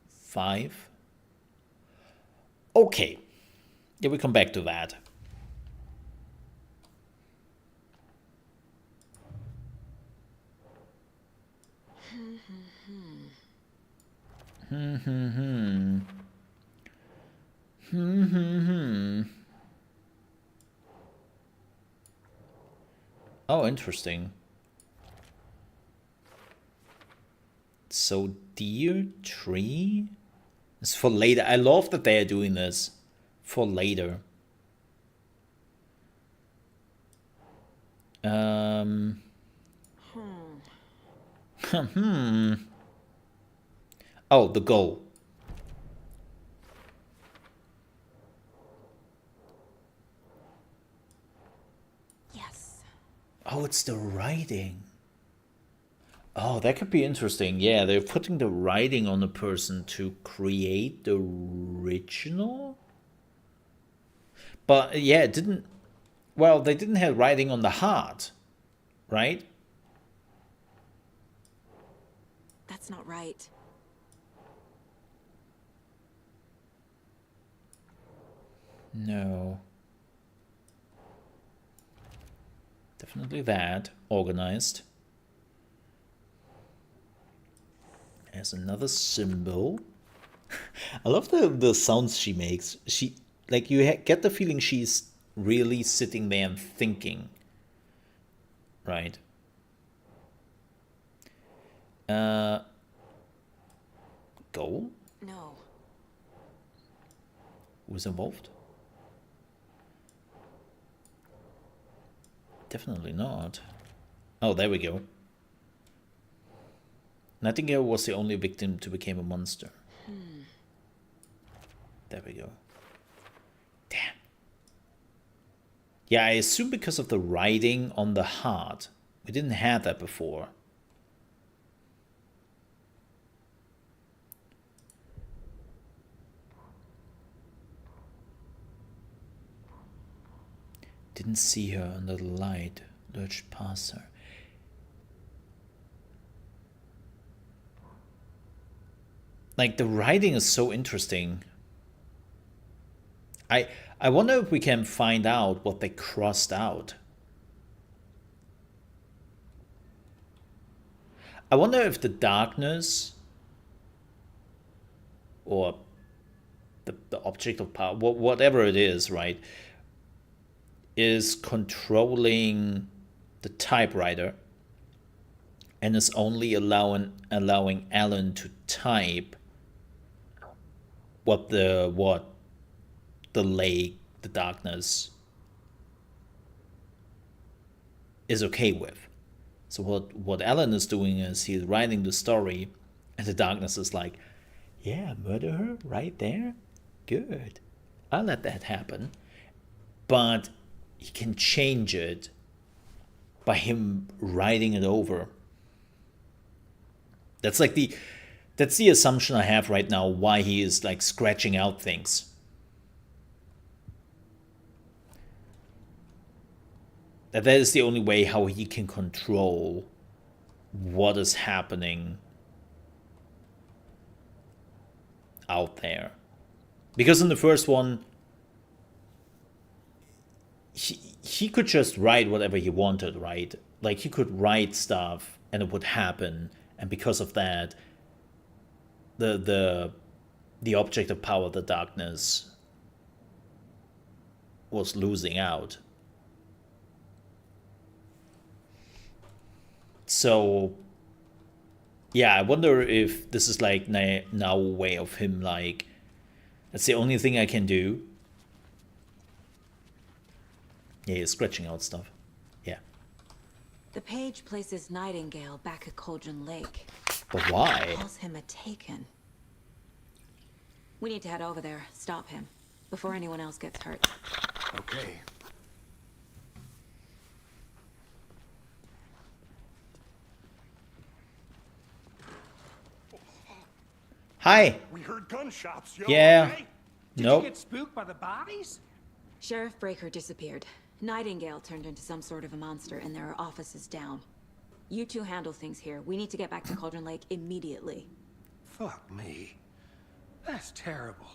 5. Okay. Yeah, we come back to that. Oh, interesting. So deer tree is for later. I love that they are doing this for later. Oh, the goal. Yes. Oh, it's the writing. Oh, that could be interesting. Yeah, they're putting the writing on the person to create the original. But yeah, it didn't. Well, they didn't have writing on the heart, right? That's not right. No. Definitely that. Organized. There's another symbol. I love the sounds she makes. She, like, you get the feeling she's really sitting there and thinking. Right? Goal? No. Who's involved? Definitely not. Oh, there we go. Nightingale was the only victim to become a monster. There we go. Damn. Yeah, I assume because of the writing on the heart. We didn't have that before. Didn't see her under the light. Lurched past her. Like, the writing is so interesting. I wonder if we can find out what they crossed out. I wonder if the darkness or the object of power, whatever it is, right, is controlling the typewriter and is only allowing Alan to type what the lake, the darkness is okay with. So what Alan is doing is he's writing the story, and the darkness is like, yeah, murder her right there? Good. I'll let that happen. But he can change it by him writing it over. That's the assumption I have right now, why he is like scratching out things. That is the only way how he can control what is happening out there. Because in the first one, he could just write whatever he wanted, right? Like, he could write stuff and it would happen, and because of that, the object of power, the darkness, was losing out. So, yeah, I wonder if this is like now a way of him like, that's the only thing I can do. Yeah, he's scratching out stuff. Yeah. The page places Nightingale back at Cauldron Lake. But why? It calls him a Taken. We need to head over there, stop him, before anyone else gets hurt. Okay. Hi. We heard gunshots. Yo, Yeah. okay? Did Nope. you get spooked by the bodies? Sheriff Breaker disappeared. Nightingale turned into some sort of a monster, and there are offices down. You two handle things here. We need to get back to Cauldron Lake immediately. Fuck me. That's terrible.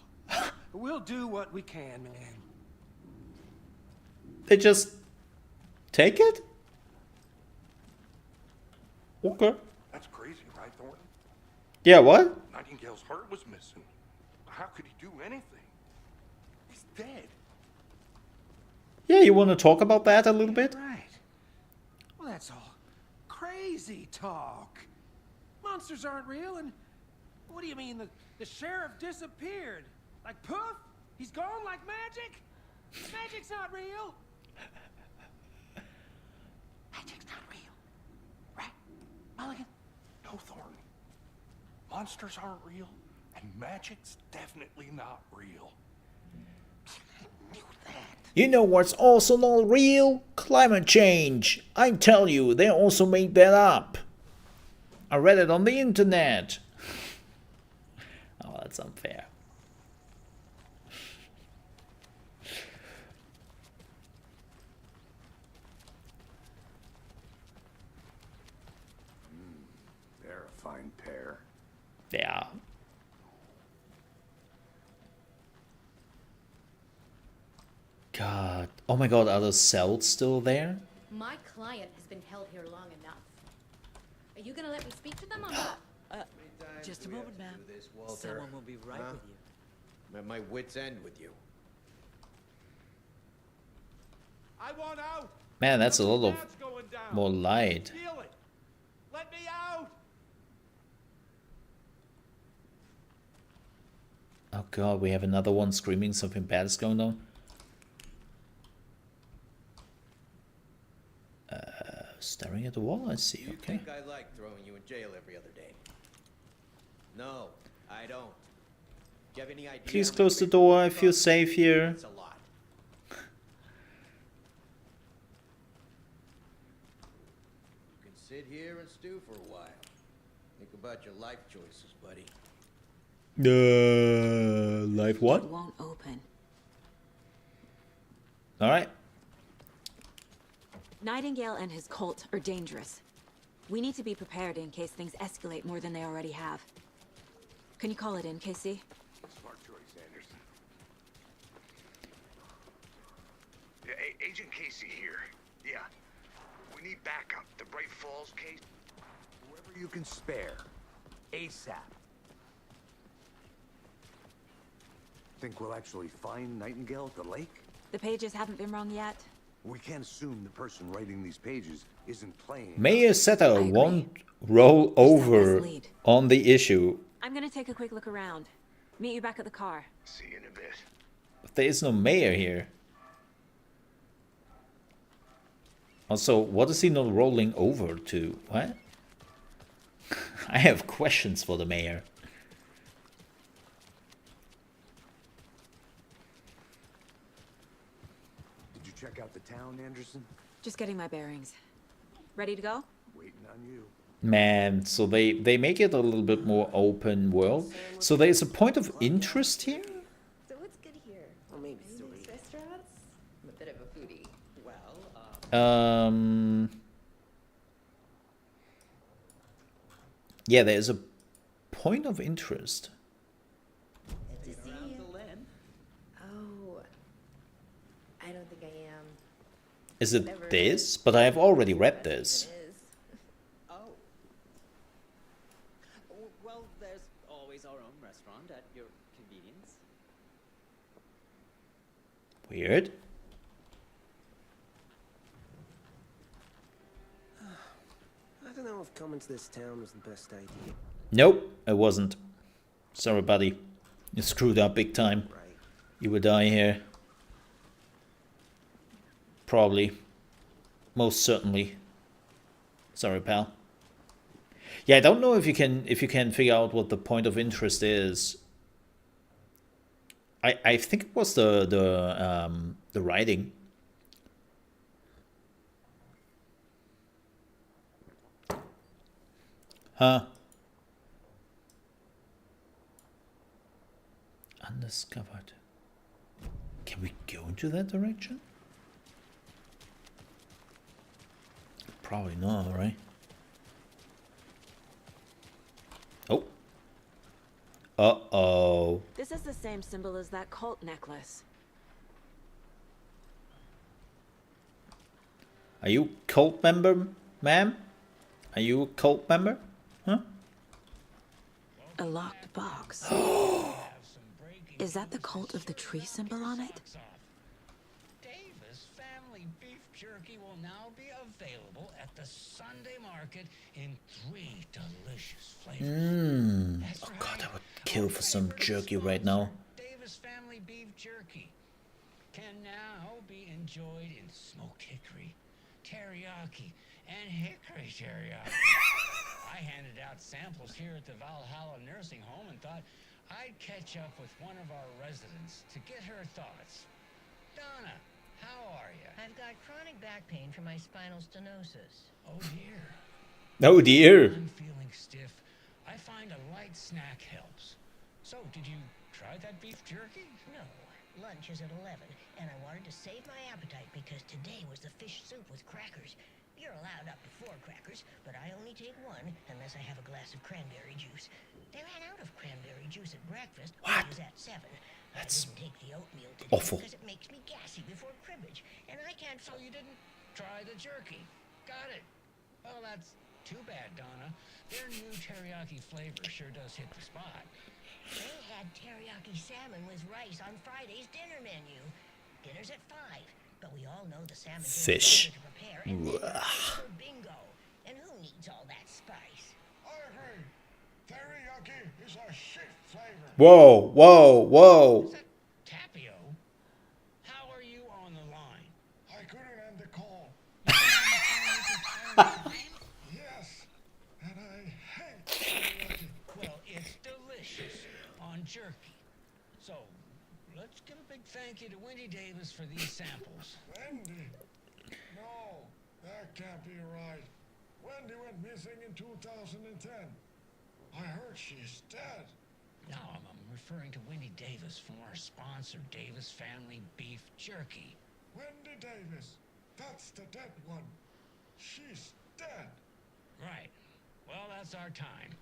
We'll do what we can, man. They just take it? Okay. That's crazy, right, Thornton? Yeah, what? Nightingale's heart was missing. How could he do anything? He's dead. Yeah, you want to talk about that a little bit? Right. Well, that's all crazy talk. monsters aren't real, and what do you mean the sheriff disappeared? Like poof? He's gone like magic? Magic's not real. Magic's not real. Right, Mulligan? No, Thornton. Monsters aren't real, and magic's definitely not real. You know what's also not real? Climate change. I tell you, they also made that up. I read it on the internet. Oh, that's unfair. They're a fine pair. Yeah. God. Oh my god, are the cells still there? My client has been held here long enough. Are you gonna let me speak to them or not? Just a moment, ma'am. Someone will be right with you. I'm at my wit's end with you. I want out. Man, that's a lot of more light. Feel it. Let me out. Oh god, we have another one screaming something bad is going on. Staring at the wall, I see, okay. You think I like throwing you in jail every other day? No, I don't. Do you have any idea? Please close the door, I feel safe here. It's a lot. You can sit here and stew for a while. Think about your life choices, buddy. Life what? It won't open. Alright. Nightingale and his cult are dangerous. We need to be prepared in case things escalate more than they already have. Can you call it in, Casey? Smart choice, Anderson. Yeah, Agent Casey here. Yeah. We need backup. The Bright Falls case. Whoever you can spare. ASAP. Think we'll actually find Nightingale at the lake? The pages haven't been wrong yet. We can't assume the person writing these pages isn't playing. Mayor Setter won't roll over on the issue. I'm gonna take a quick look around. Meet you back at the car. See you in a bit. But there is no mayor here. Also, what is he not rolling over to? What? I have questions for the mayor. Did you check out the town, Anderson? Just getting my bearings. Ready to go? Waiting on you. Man, so they make it a little bit more open world. So there's a point of interest here? So what's good here? Well, maybe these restaurants? I'm a bit of a foodie. Well, yeah, there's a point of interest. good to see you. Oh, I don't think I am. Is it this? But I have already read this. Oh. Well, there's always our own restaurant at your convenience. Weird. I don't know if coming to this town was the best idea. Nope, it wasn't. Sorry, buddy. You screwed up big time. You would die here. Probably. Most certainly. Sorry, pal. Yeah, I don't know if you can figure out what the point of interest is. I think it was the writing. Huh? Undiscovered. Can we go into that direction? Probably not, right? Oh. Uh-oh. This is the same symbol as that cult necklace. Are you a cult member, ma'am? Are you a cult member? Huh? A locked box. Is that the cult of the tree symbol on it? Davis family beef jerky will now be available at the Sunday market in 3 delicious flavors. Oh god, I would kill for some jerky right now. Davis family beef jerky can now be enjoyed in smoked hickory, teriyaki, and hickory teriyaki. I handed out samples here at the Valhalla nursing home and thought I'd catch up with one of our residents to get her thoughts. Donna, how are you? I've got chronic back pain from my spinal stenosis. Oh dear. Oh dear. I'm feeling stiff. I find a light snack helps. So, did you try that beef jerky? No. Lunch is at 11, and I wanted to save my appetite because today was the fish soup with crackers. You're allowed up to 4 crackers, but I only take 1 unless I have a glass of cranberry juice. They ran out of cranberry juice at breakfast. What? It was at 7. That's I didn't take the oatmeal today awful. because it makes me gassy before cribbage, and I can't. So you didn't try the jerky. Got it. Well, that's too bad, Donna. Their new teriyaki flavor sure does hit the spot. They had teriyaki salmon with rice on Friday's dinner menu. Dinner's at 5, but we all know the salmon Fish. takes longer to prepare, and then for bingo. And who needs all that spice? I agree. Teriyaki is a shit flavor. Whoa, whoa, whoa. Tapio, how are you on the line? I couldn't end the call. Yes, and I hate teriyaki. Well, it's delicious on jerky. So, let's give a big thank you to Wendy Davis for these samples. Wendy? No, that can't be right. Wendy went missing in 2010. I heard she's dead. No, I'm referring to Wendy Davis from our sponsor, Davis Family Beef Jerky. Wendy Davis. That's the dead one. She's dead. Right. Well, that's our time.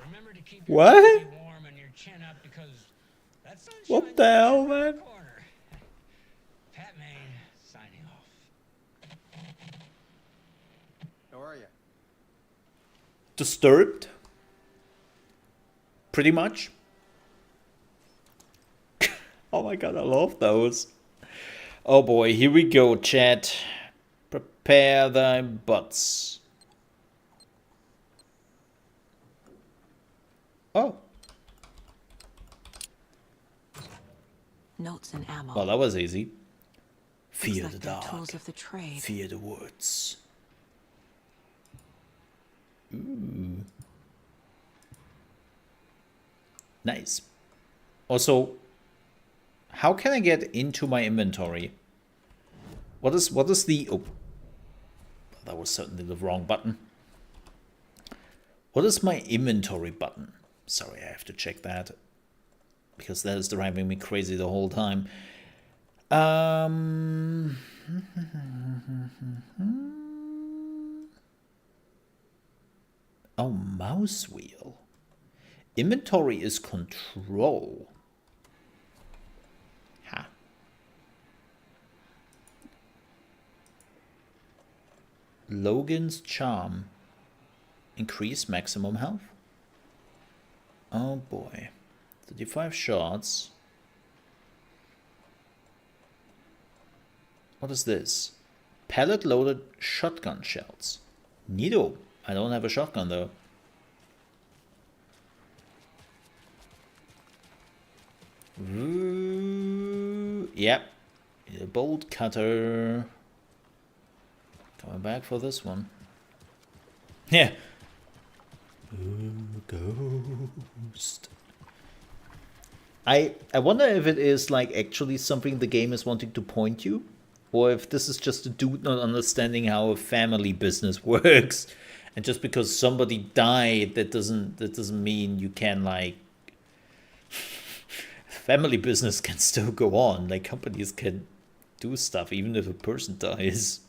Remember to keep your What? body warm and your chin up because that sunshine What the hell, man? corner. Pat Maine signing off. How are you? Disturbed? Pretty much. Oh my god, I love those. Oh boy, here we go, chat. Prepare thy butts. Oh. Notes and ammo. Well, that was easy. Fear Looks the like they're dark. tools of the trade. Fear the woods. Ooh. Nice. Also, how can I get into my inventory? What is the... Oh, that was certainly the wrong button. What is my inventory button? Sorry, I have to check that. Because that is driving me crazy the whole time. Oh, mouse wheel. Inventory is control. Ha. Logan's charm. Increase maximum health. Oh boy. 35 shots. What is this? Pellet loaded shotgun shells. Neato. I don't have a shotgun though. Ooh, yep. A bolt cutter. Coming back for this one. Yeah. Ooh, ghost. I wonder if it is like actually something the game is wanting to point you, or if this is just a dude not understanding how a family business works, and just because somebody died, that doesn't mean you can like family business can still go on. Like companies can do stuff even if a person dies.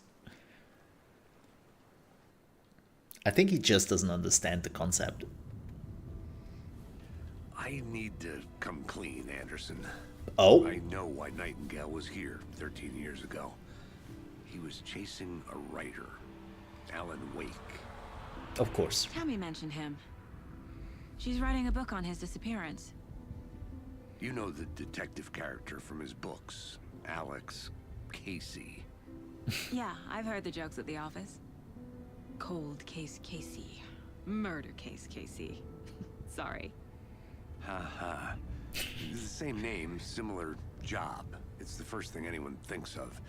I think he just doesn't understand the concept. I need to come clean, Anderson. Oh? I know why Nightingale was here 13 years ago. He was chasing a writer, Alan Wake. Of course. Tammy mentioned him. She's writing a book on his disappearance. You know the detective character from his books, Alex. Casey. Yeah, I've heard the jokes at the office. Cold case Casey. Murder case Casey. Sorry. Haha. It's the same name, similar job. It's the first thing anyone thinks of.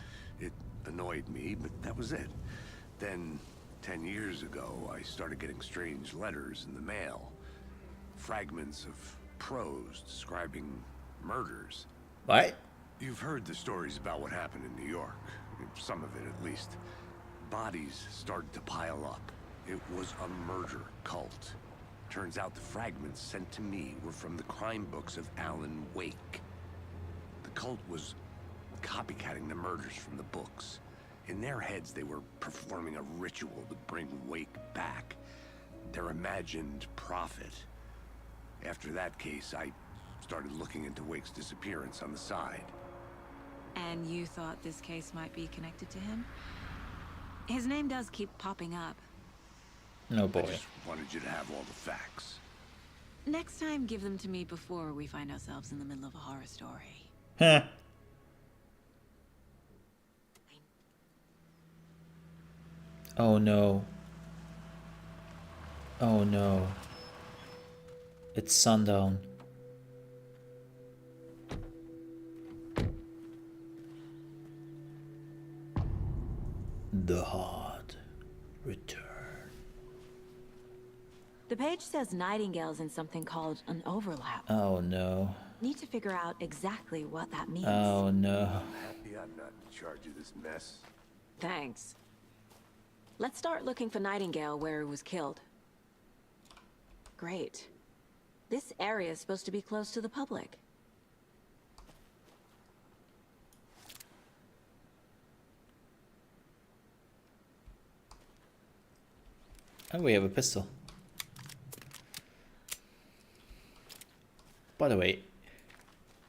It annoyed me, but that was it. Then, 10 years ago, I started getting strange letters in the mail. Fragments of prose describing murders. What? You've heard the stories about what happened in New York. Some of it, at least. Bodies started to pile up. It was a murder cult. Turns out the fragments sent to me were from the crime books of Alan Wake. The cult was copycatting the murders from the books. In their heads, they were performing a ritual to bring Wake back. Their imagined prophet. After that case, I started looking into Wake's disappearance on the side. And you thought this case might be connected to him? His name does keep popping up. No boy. I just wanted you to have all the facts. Next time, give them to me before we find ourselves in the middle of a horror story. Huh. Oh no. Oh no. It's sundown. The hard return. The page says Nightingale's in something called an overlap. Oh no. Need to figure out exactly what that means. Oh no. Happy I'm not in charge of this mess. Thanks. Let's start looking for Nightingale where he was killed. Great. This area is supposed to be close to the public. And we have a pistol. By the way,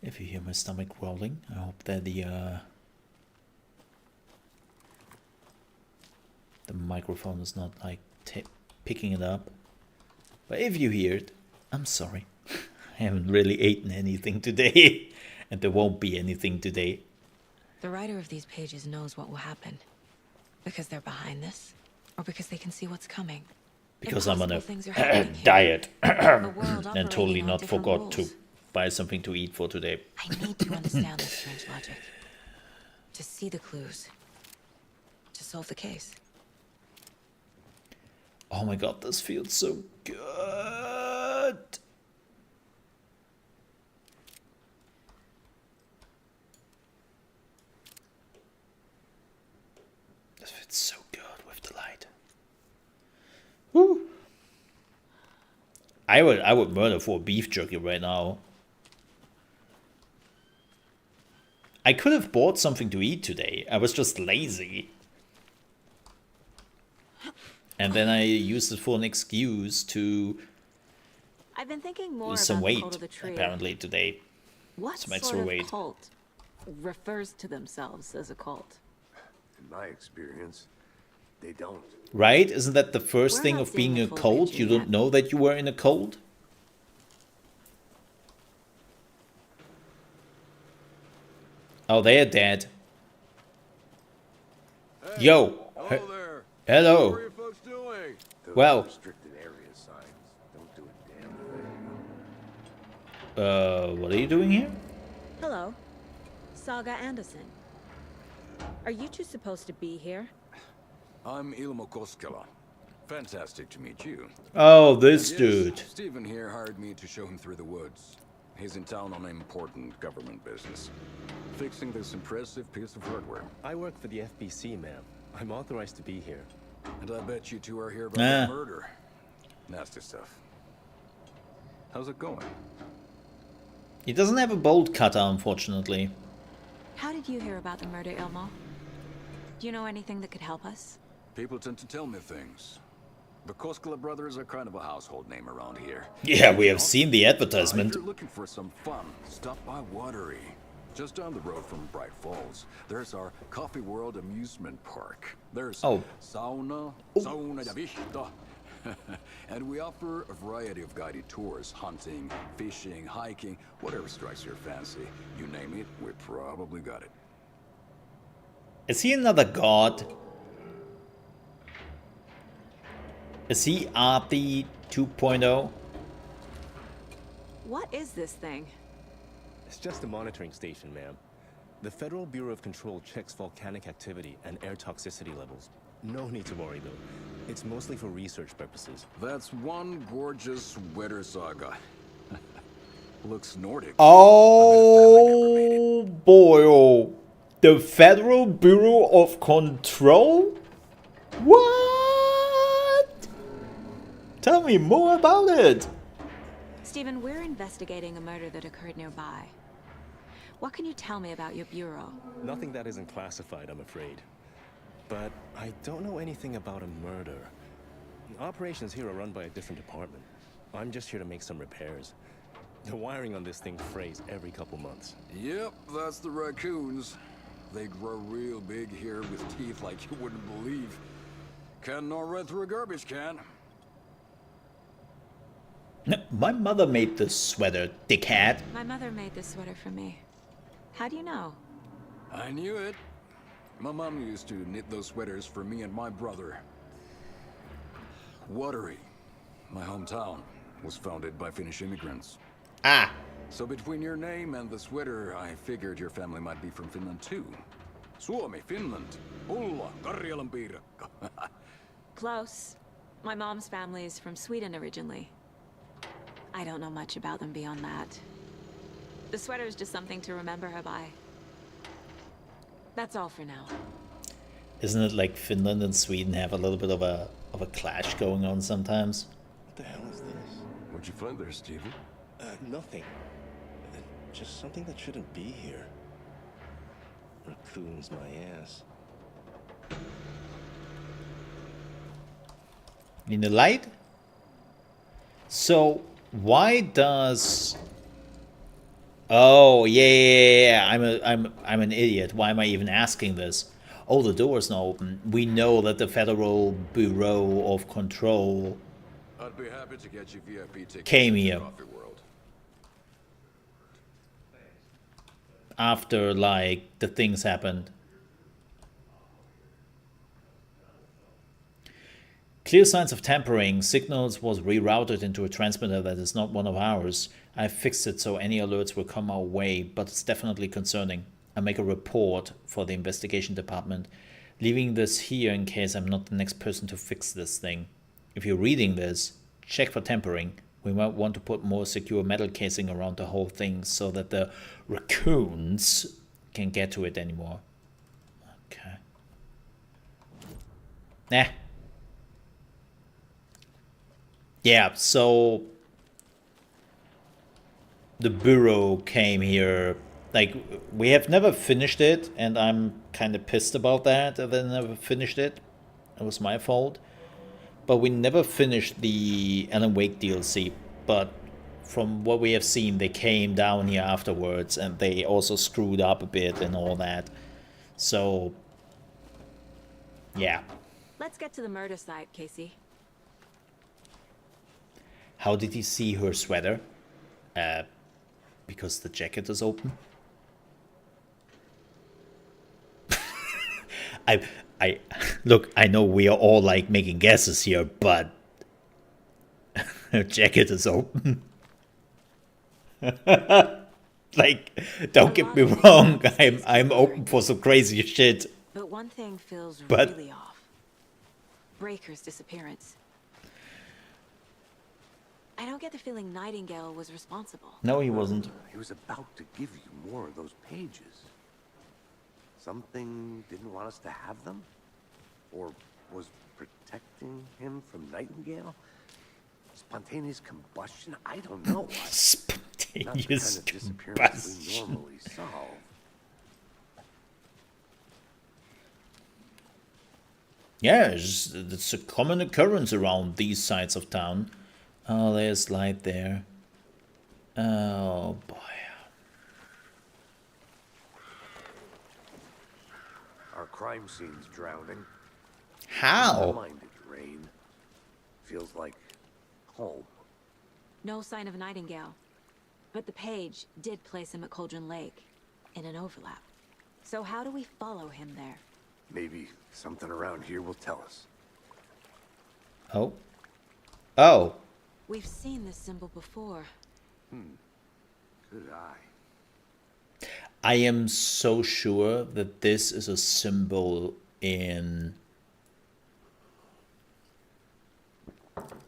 if you hear my stomach growling, I hope that the microphone is not like picking it up. But if you hear it, I'm sorry. I haven't really eaten anything today, and there won't be anything today. The writer of these pages knows what will happen. Because they're behind this, or because they can see what's coming. Because I'm on a Impossible things are happening here. diet A world and totally operating on not different forgot to rules. buy something to eat for today. I need to understand this strange logic. To see the clues. To solve the case. Oh my god, this feels so good. This feels so good with the light. Woo. I would murder for a beef jerky right now. I could have bought something to eat today. I was just lazy. And then I used it for an excuse to I've been thinking more lose some about the weight, cult of the trio. apparently, today. What Some extra sort of weight. cult refers to themselves as a cult? In my experience, they don't. Right? Isn't that the first We're thing not of being seeing a the full cult? picture You don't yet. know that you were in a cult? Oh, they are dead. Yo. Hello there. Hello. How are you folks doing? Those Well. restricted area signs don't do a damn thing. What are you doing here? Hello. Saga Anderson. Are you two supposed to be here? I'm Ilmo Koskela. Fantastic to meet you. Oh, this And yes, dude. Stephen here hired me to show him through the woods. He's in town on important government business. Fixing this impressive piece of hardware. I work for the FBC, ma'am. I'm authorized to be here. And I bet you two are here about Ah. that murder. Nasty stuff. How's it going? He doesn't have a bolt cutter, unfortunately. How did you hear about the murder, Ilmo? Do you know anything that could help us? People tend to tell me things. The Koskela brothers are kind of a household name around here. Yeah, we have seen the advertisement. If you're looking for some fun, stop by Watery. Just down the road from Bright Falls, there's our Coffee World amusement park. There's sauna de vista. And we offer a variety of guided tours, hunting, fishing, hiking, whatever strikes your fancy. You name it, we probably got it. Is he another god? Is he Artie 2.0? What is this thing? It's just a monitoring station, ma'am. The Federal Bureau of Control checks volcanic activity and air toxicity levels. No need to worry, though. It's mostly for research purposes. That's one gorgeous weather saga. Looks Nordic. Oh boy, oh. The Federal Bureau of Control? What? Tell me more about it. Stephen, we're investigating a murder that occurred nearby. What can you tell me about your bureau? Nothing that isn't classified, I'm afraid. But I don't know anything about a murder. Operations here are run by a different department. I'm just here to make some repairs. The wiring on this thing frays every couple months. Yep, that's the raccoons. They grow real big here with teeth like you wouldn't believe. Can not right through a garbage can. My mother made this sweater, dickhead. My mother made this sweater for me. How do you know? I knew it. My mom used to knit those sweaters for me and my brother. Watery, my hometown, was founded by Finnish immigrants. Ah. So between your name and the sweater, I figured your family might be from Finland too. Suomi, Finland. Ulla, Karjalan piirakka. Close. My mom's family is from Sweden originally. I don't know much about them beyond that. The sweater is just something to remember her by. That's all for now. Isn't it like Finland and Sweden have a little bit of a clash going on sometimes? What the hell is this? What'd you find there, Stephen? Nothing. Just something that shouldn't be here. Raccoons my ass. In the light? So why does... Oh yeah. I'm an idiot. Why am I even asking this? Oh, the door is now open. We know that the Federal Bureau of Control I'd be happy to get you VIP tickets came to here Coffee World. after like the things happened. Clear signs of tampering. Signals was rerouted into a transmitter that is not one of ours. I fixed it so any alerts will come our way, but it's definitely concerning. I'll make a report for the investigation department, leaving this here in case I'm not the next person to fix this thing. If you're reading this, check for tampering. We might want to put more secure metal casing around the whole thing so that the raccoons can't get to it anymore. Okay. Nah. Yeah, so the Bureau came here. Like, we have never finished it, and I'm kind of pissed about that they never finished it. It was my fault. But we never finished the Alan Wake DLC. But from what we have seen, they came down here afterwards, and they also screwed up a bit and all that. So, yeah. Let's get to the murder site, Casey. How did he see her sweater? Because the jacket is open? I look, I know we are all like making guesses here, but her jacket is open. Like, don't get me wrong, I'm open for some crazy shit. But one thing feels But- really off. Breaker's disappearance. I don't get the feeling Nightingale was responsible. No, he wasn't. He was about to give you more of those pages. Something didn't want us to have them? Or was protecting him from Nightingale? Spontaneous combustion? I don't know. Not the kind Spontaneous of disappearance we combustion. normally solve. Yeah, it's a common occurrence around these sides of town. Oh, there's light there. Oh, boy. Our crime scene's drowning. How? Never mind it, rain. Feels like home. No sign of Nightingale. But the page did place him at Cauldron Lake, in an overlap. So how do we follow him there? Maybe something around here will tell us. Oh. Oh. We've seen this symbol before. Good eye. I am so sure that this is a symbol in...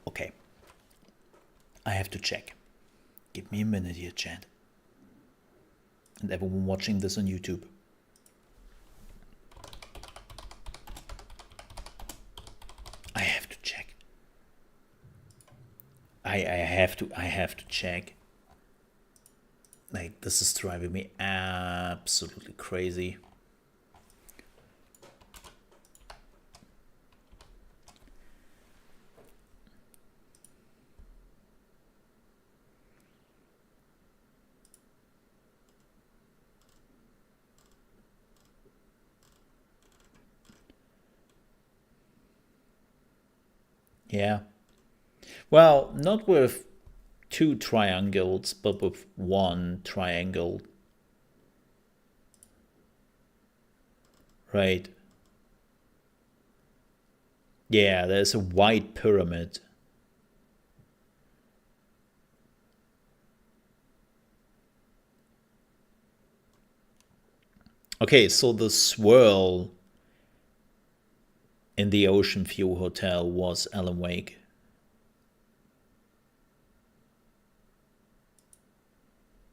Okay. I have to check. Give me a minute here, chat. And everyone watching this on YouTube. I have to check. I have to check. Like, this is driving me absolutely crazy. Yeah. Well, not with 2 triangles, but with 1 triangle. Right. Yeah, there's a white pyramid. Okay, so the swirl in the Ocean View Hotel was Alan Wake.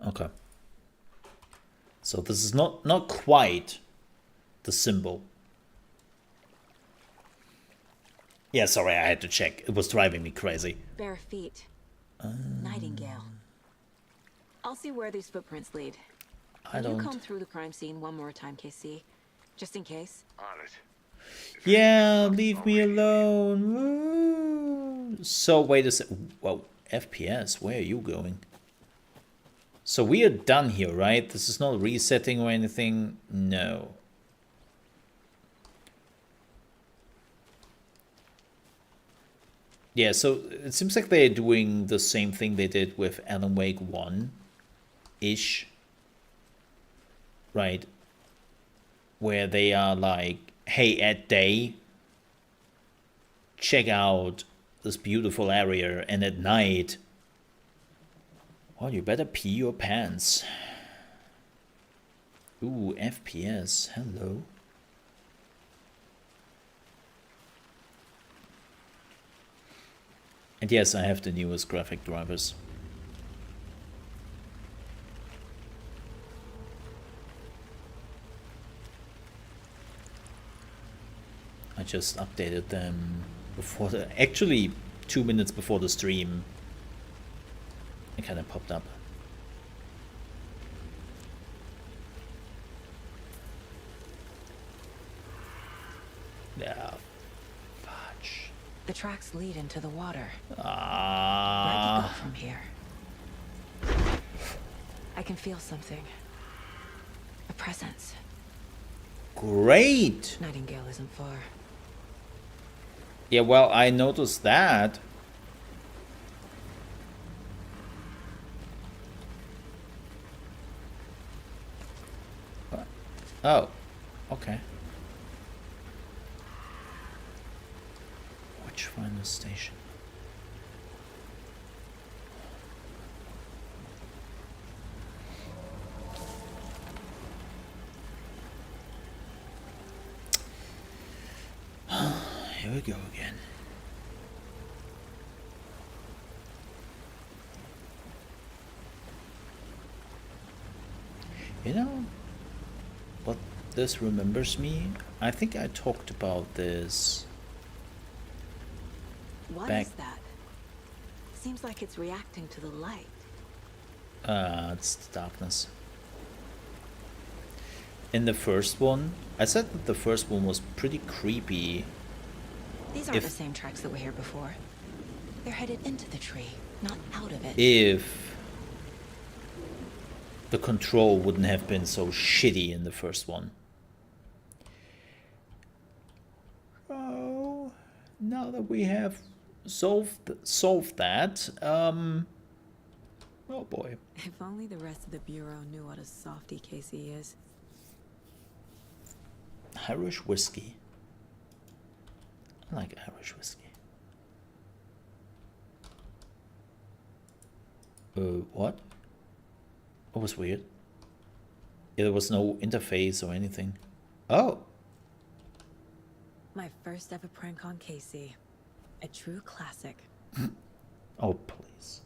Okay. So this is not quite the symbol. Yeah, sorry, I had to check. It was driving me crazy. Bare feet. Nightingale. I'll see where these footprints lead. Can you comb through the crime scene one more time, KC? Just in case. On it. Yeah, leave me alone. Woo. So wait a sec. Whoa, FPS, where are you going? So we are done here, right? This is not resetting or anything. No. Yeah, so it seems like they're doing the same thing they did with Alan Wake 1-ish. Right? Where they are like, hey, at day, check out this beautiful area, and at night, well, you better pee your pants. Ooh, FPS, hello. And yes, I have the newest graphic drivers. I just updated them before actually 2 minutes before the stream. It kind of popped up. Yeah. Fudge. The tracks lead into the water. Where do Ah. we go from here? I can feel something. A presence. Great. Nightingale isn't far. Yeah, well, I noticed that. Oh, okay. Which final station? Here we go again. You know what this remembers me? I think I talked about this. What back. is that? Seems like it's reacting to the light. It's the darkness. In the first one, I said that the first one was pretty creepy. These aren't the same tracks that were here before. They're headed into the tree, not out of it. If the control wouldn't have been so shitty in the first one. Oh, now that we have solved that, oh boy. If only the rest of the Bureau knew what a softy Casey is. Irish whiskey. I like Irish whiskey. What? That was weird. Yeah, there was no interface or anything. Oh. My first ever prank on Casey. A true classic. Oh, please.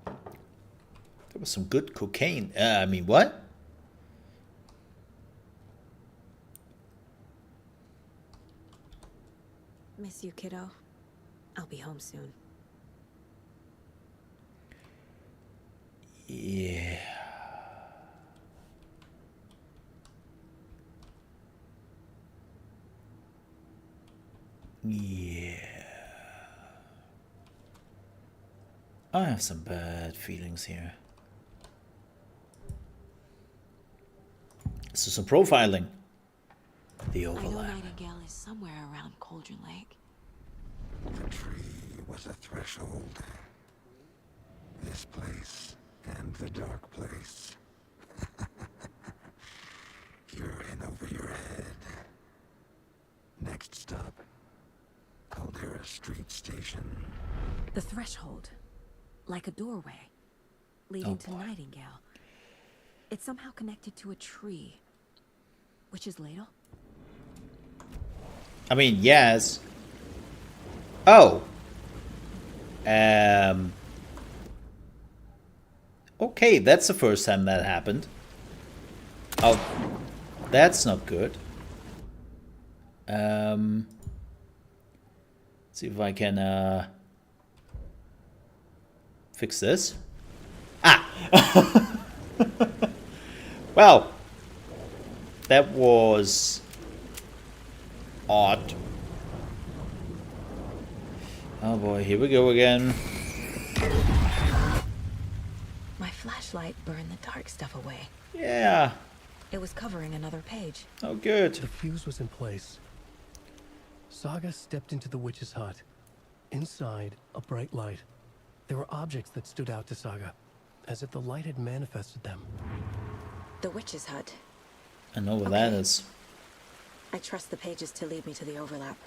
There was some good cocaine. I mean, what? Miss you, kiddo. I'll be home soon. Yeah. Yeah. I have some bad feelings here. So some profiling. The I know overlap. Nightingale is somewhere around Cauldron Lake. The tree was a threshold. This place and the dark place. You're in over your head. Next stop, Caldera Street Station. The threshold. Like a doorway. Leading to Nightingale. It's somehow connected to a tree. Witch's ladle? I mean, yes. Oh. Okay, that's the first time that happened. Oh, that's not good. See if I can fix this. Ah. Well, that was odd. Oh boy, here we go again. My flashlight burned the dark stuff away. Yeah. It was covering another page. Oh, good. The fuse was in place. Saga stepped into the witch's hut. Inside, a bright light. There were objects that stood out to Saga, as if the light had manifested them. The witch's hut. I know where that is. I trust the pages to lead me to the overlap.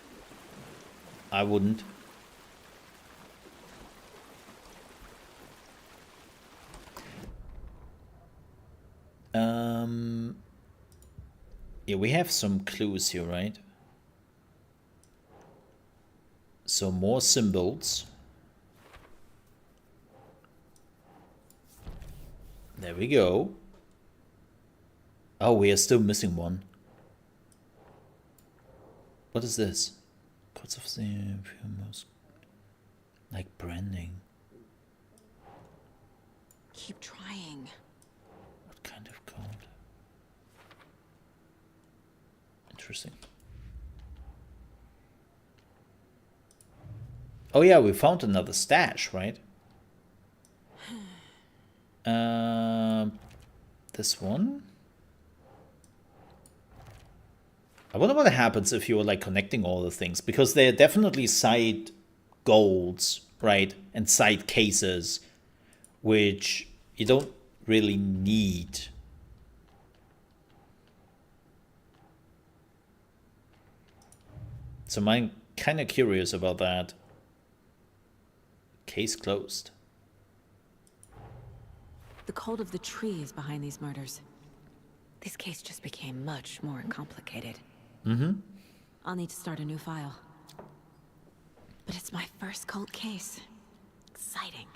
I wouldn't. Yeah, we have some clues here, right? So more symbols. There we go. Oh, we are still missing one. What is this? Codes of the most like branding. Keep trying. What kind of code? Interesting. Oh yeah, we found another stash, right? This one. I wonder what happens if you're like connecting all the things, because they're definitely side goals, right? And side cases, which you don't really need. So I'm kind of curious about that. Case closed. The cult of the tree is behind these murders. This case just became much more complicated. Mm-hmm. I'll need to start a new file. But it's my first cult case. Exciting.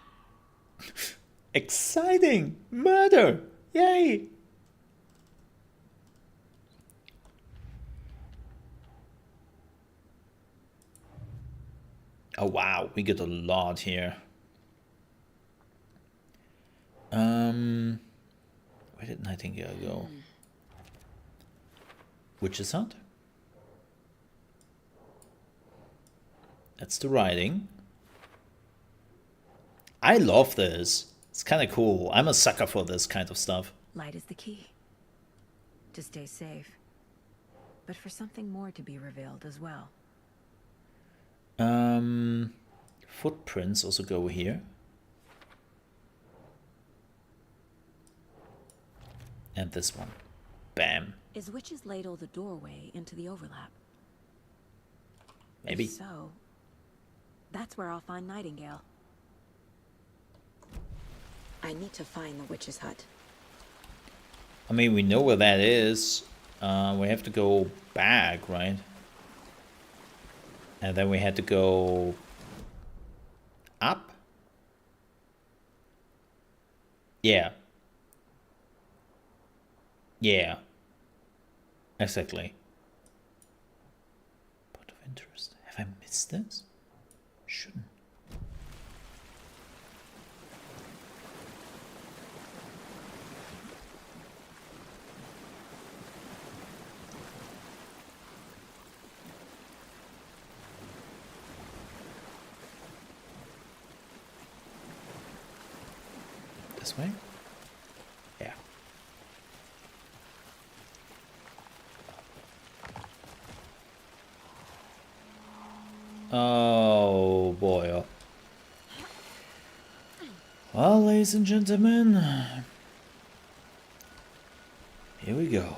Exciting! Murder! Yay! Oh wow, we get a lot here. Where did Nightingale go? Witch's Hut? That's the writing. I love this. It's kind of cool. I'm a sucker for this kind of stuff. Light is the key. To stay safe. But for something more to be revealed as well. Footprints also go here. And this one. Bam. Is Witch's Ladle the doorway into the overlap? Maybe. If so, that's where I'll find Nightingale. I need to find the witch's hut. I mean, we know where that is. We have to go back, right? And then we had to go up. Yeah. Yeah. Exactly. Point of interest. Have I missed this? Shouldn't. This way? Yeah. Oh boy. Well, ladies and gentlemen, here we go.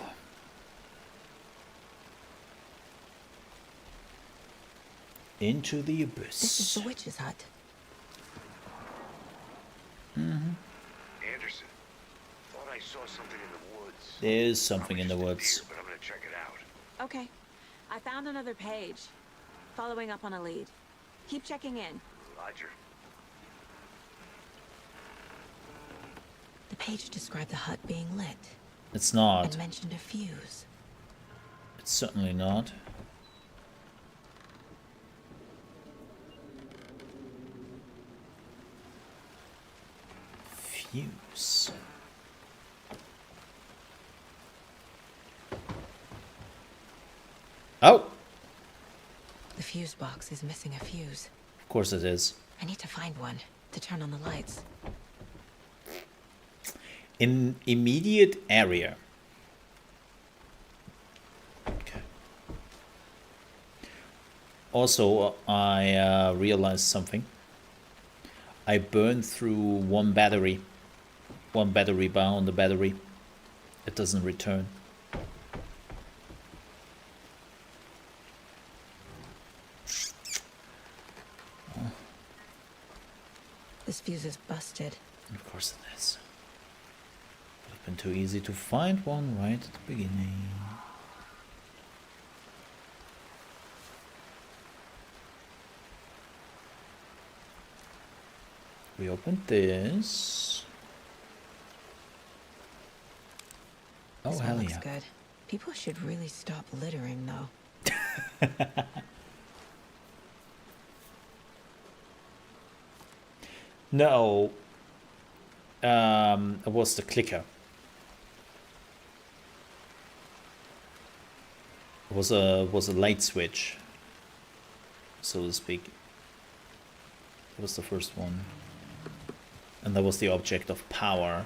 Into the abyss. This is the witch's hut. Anderson, thought I saw something in the woods. There's something in the woods. But I'm gonna check it out. Okay. I found another page. Following up on a lead. Keep checking in. Roger. The page described the hut being lit. It's not. And mentioned a fuse. It's certainly not. Fuse. Oh! The fuse box is missing a fuse. Of course it is. I need to find one to turn on the lights. In immediate area. Okay. Also, I realized something. I burned through one battery bar on the battery. It doesn't return. This fuse is busted. Of course it is. Would have been too easy to find one right at the beginning. We opened this. Oh, this hell one looks yeah. good. People should really stop littering, though. No. It was the clicker. It was a light switch, so to speak. It was the first one. And that was the object of power.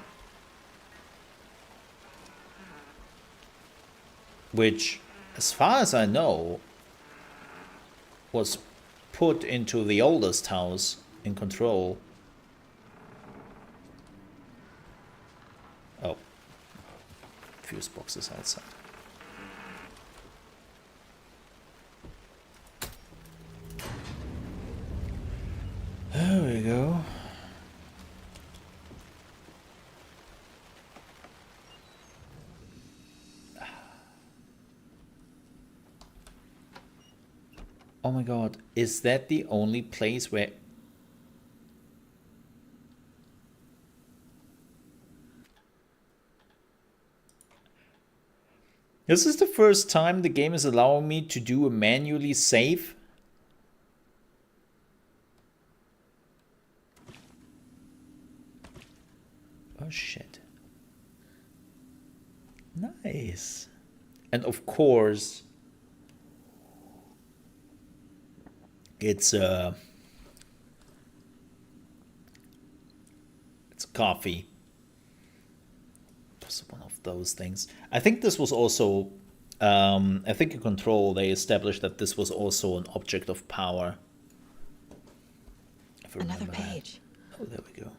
Which, as far as I know, was put into the oldest house in Control. Oh. Fuse boxes outside. There we go. Oh my god, is that the only place where... This is the first time the game is allowing me to do a manually save. Oh shit. Nice. And of course, it's coffee. Just one of those things. I think this was also I think in Control they established that this was also an object of power. Another page. Oh, there we go.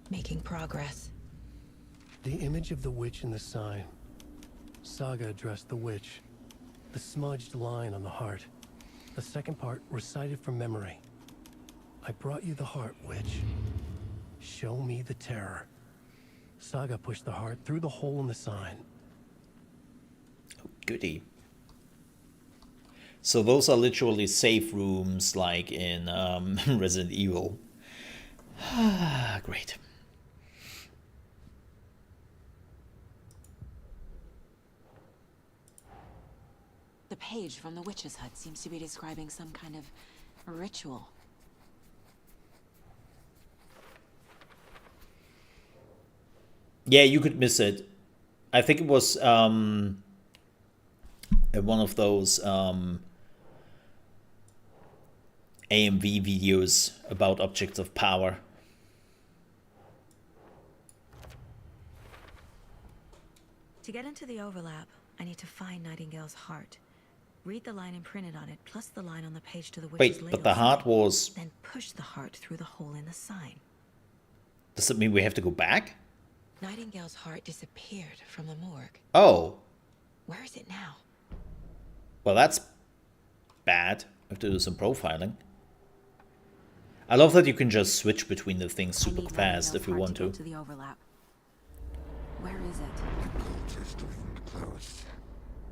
Making progress. The image of the witch in the sign. Saga addressed the witch. The smudged line on the heart. The second part recited from memory. I brought you the heart, witch. Show me the terror. Saga pushed the heart through the hole in the sign. Oh, goody. So those are literally safe rooms like in Resident Evil. Great. The page from the witch's hut seems to be describing some kind of ritual. Yeah, you could miss it. I think it was one of those AMV videos about objects of power. To get into the overlap, I need to find Nightingale's heart. Read the line imprinted on it, plus the line on the page to the witch's Wait, but the heart was... Then push the heart through the hole in the sign. Does that mean we have to go back? Nightingale's heart disappeared from the morgue. Oh. Where is it now? Well, that's bad. I have to do some profiling. I love that you can just switch between the things super fast if you want to. To the overlap. Where is it? The cultist leaned close.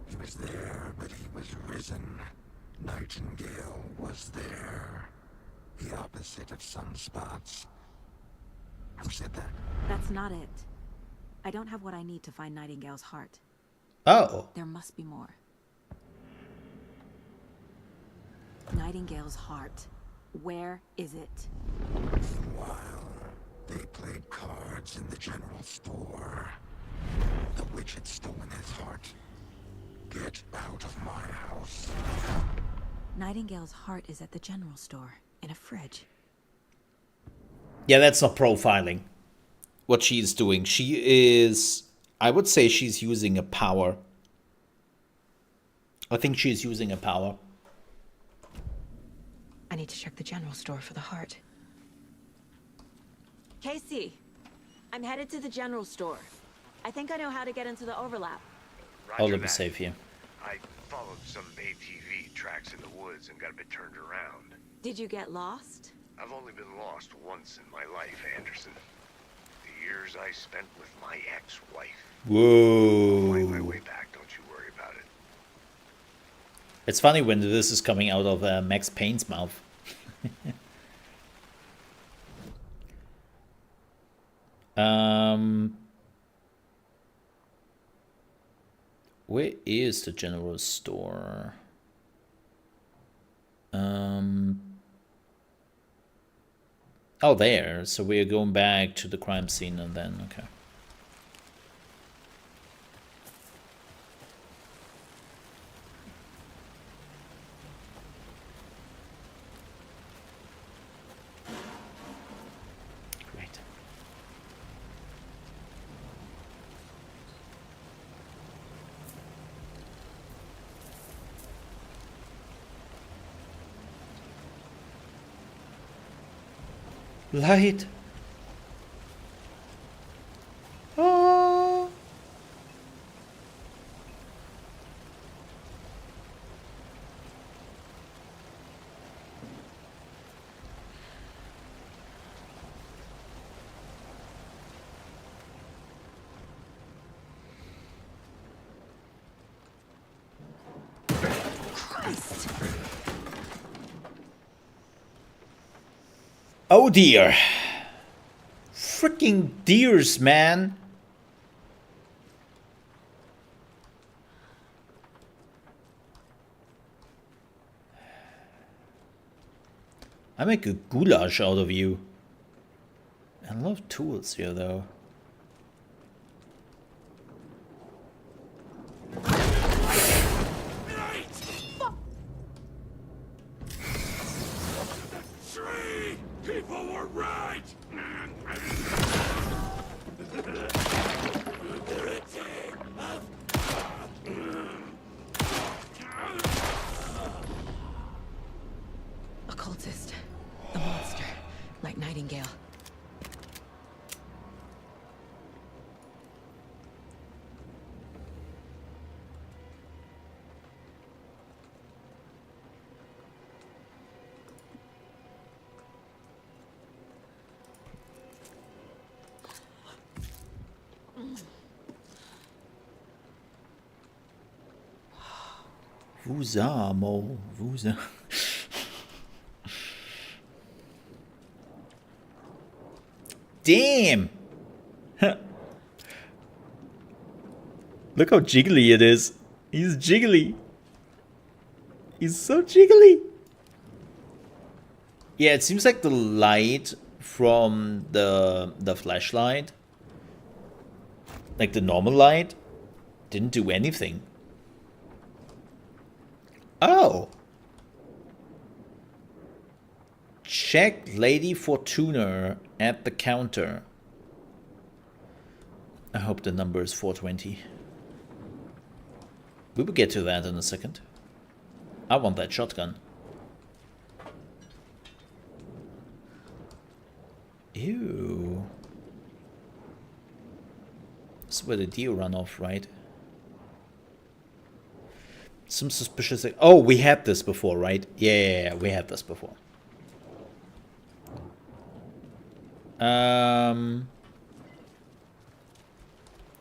He was there, but he was risen. Nightingale was there. The opposite of sunspots. Who said that? That's not it. I don't have what I need to find Nightingale's heart. Oh. There must be more. Nightingale's heart. Where is it? While they played cards in the general store, the witch had stolen his heart. Get out of my house. Nightingale's heart is at the general store, in a fridge. Yeah, that's not profiling. What she is doing. She is... I would say she's using a power. I think she's using a power. I need to check the general store for the heart. Casey, I'm headed to the general store. I think I know how to get into the overlap. I'll let me save here. I followed some ATV tracks in the woods and got a bit turned around. Did you get lost? I've only been lost once in my life, Anderson. The years I spent with my ex-wife. Whoa. I'll find my way back, don't you worry about it. It's funny when this is coming out of Max Payne's mouth. Where is the general store? Oh, there. So we are going back to the crime scene and then, okay. Great. Light. Oh. Christ. Oh dear. Freaking deers, man. I make a goulash out of you. I love tools here, though. Tree! People were right! Occultist. The monster. Like Nightingale. ChaosMole. Damn! Look how jiggly it is. He's jiggly. He's so jiggly. Yeah, it seems like the light from the flashlight, like the normal light, didn't do anything. Oh. Check Lady Fortuna at the counter. I hope the number is 420. We will get to that in a second. I want that shotgun. Ew. This is where the deer run off, right? Some suspicious... Oh, we had this before, right? Yeah, we had this before.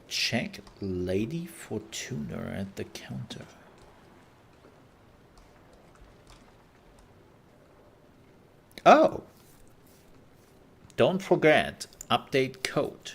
Check Lady Fortuna at the counter. Oh! Don't forget, update code.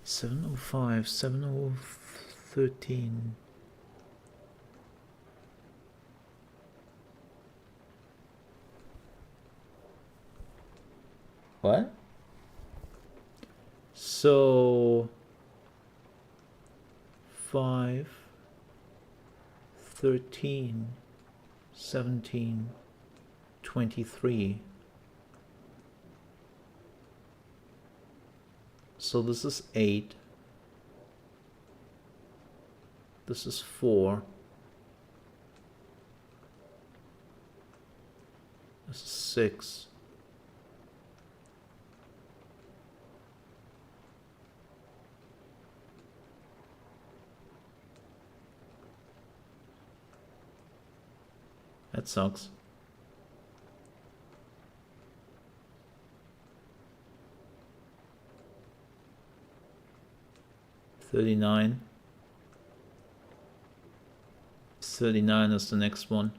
$705, 7013. What? So 5, 13, 17, 23. So this is 8. This is 4. This is 6. That sucks. $39. 39 is the next one.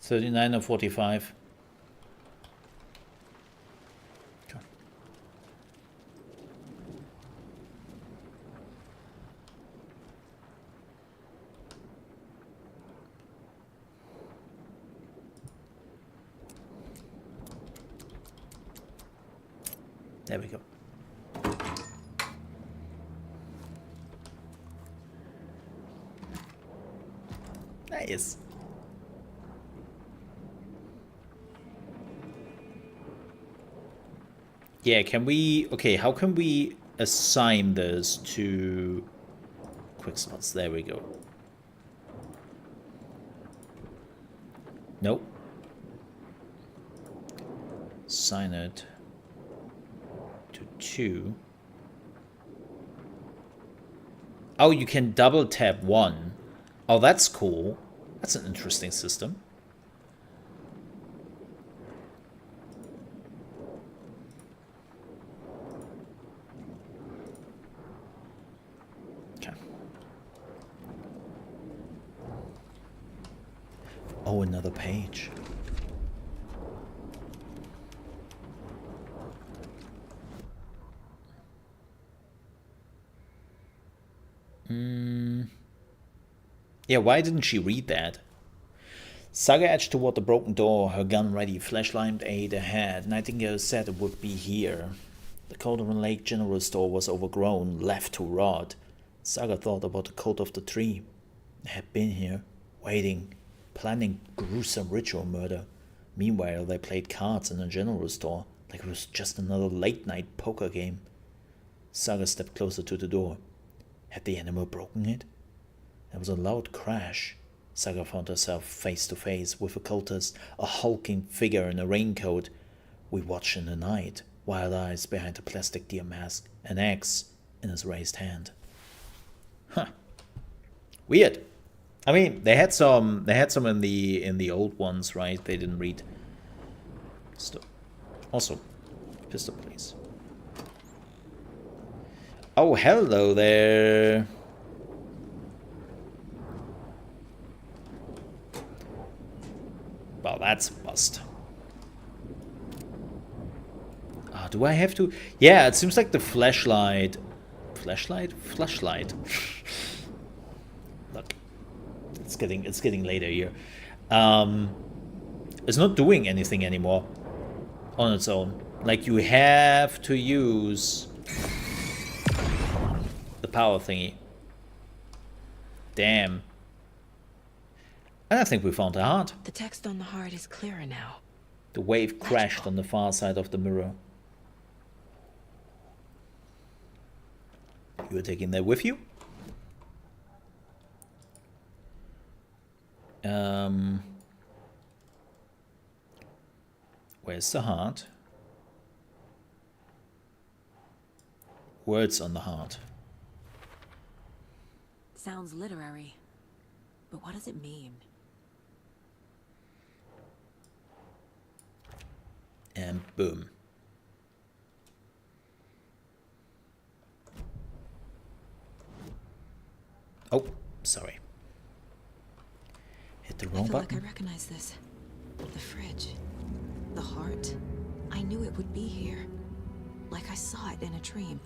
39 or 45. Okay. There we go. Nice. Yeah, can we... Okay, how can we assign this to quick spots? There we go. Nope. Assign it to 2. Oh, you can double tap 1. Oh, that's cool. That's an interesting system. Okay. Oh, another page. Yeah, why didn't she read that? Saga edged toward the broken door, her gun ready, flashlight aimed ahead. Nightingale said it would be here. The Cauldron Lake General Store was overgrown, left to rot. Saga thought about the code of the tree. They had been here, waiting, planning gruesome ritual murder. Meanwhile, they played cards in a general store, like it was just another late-night poker game. Saga stepped closer to the door. Had the animal broken it? There was a loud crash. Saga found herself face to face with a cultist, a hulking figure in a raincoat. We watched in the night, wild eyes behind a plastic deer mask, an axe in his raised hand. Huh. Weird. I mean, they had some in the old ones, right? They didn't read. Still. Also, pistol, please. Oh, hello there. Well, that's a bust. Do I have to? Yeah, it seems like the flashlight. Flashlight. Look, it's getting later here. It's not doing anything anymore on its own. Like, you have to use the power thingy. Damn. And I think we found the heart. The text on the heart is clearer now. The wave crashed on the far side of the mirror. You were taking that with you? Where's the heart? Words on the heart. Sounds literary. But what does it mean? And boom. Oh, sorry. Hit the wrong I feel button. like I recognize this. The fridge. The heart. I knew it would be here. Like I saw it in a dream.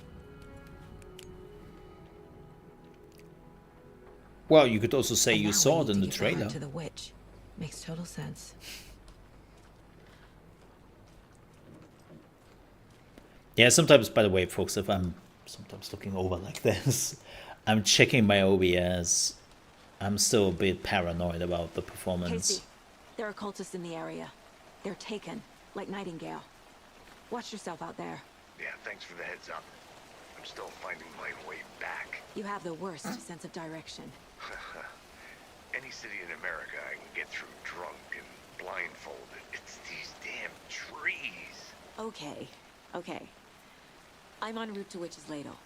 Well, you could also say And you now saw we it need in to the get the heart trailer. to the witch. Makes total sense. Yeah, sometimes, by the way, folks, if I'm sometimes looking over like this, I'm checking my OBS. I'm still a bit paranoid about the performance. Casey, there are cultists in the area. They're taken, like Nightingale. Watch yourself out there. Yeah, thanks for the heads up. I'm still finding my way back. You have the worst sense of direction. Any city in America I can get through drunk and blindfolded. It's these damn trees. Okay. I'm en route to Witch's Ladle.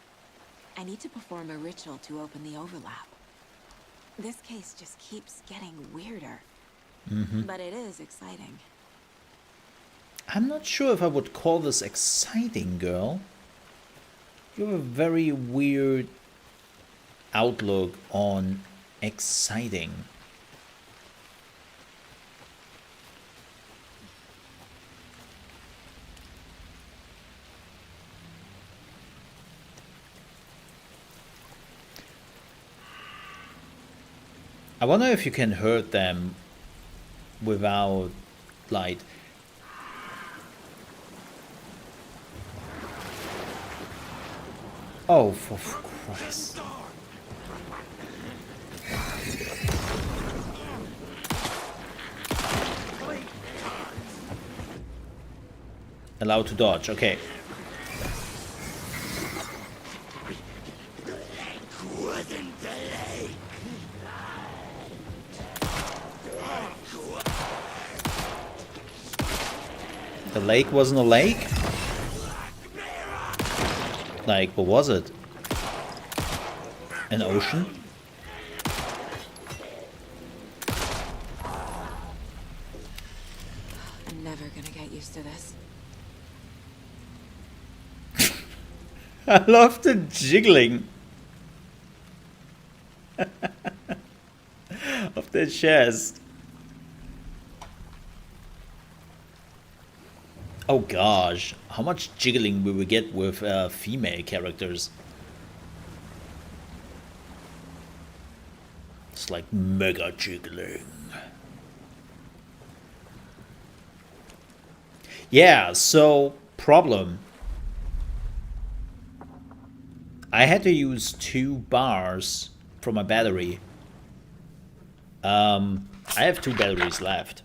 I need to perform a ritual to open the overlap. This case just keeps getting weirder. But it is exciting. I'm not sure if I would call this exciting, girl. You have a very weird outlook on exciting. I wonder if you can hurt them without light. Oh, for Christ. Allowed to dodge, okay. The lake wasn't a lake? Like, what was it? An ocean? I'm never gonna get used to this. I love the jiggling of the chest. Oh gosh, how much jiggling will we get with female characters? It's like mega jiggling. Yeah, so problem. I had to use 2 bars for my battery. I have 2 batteries left.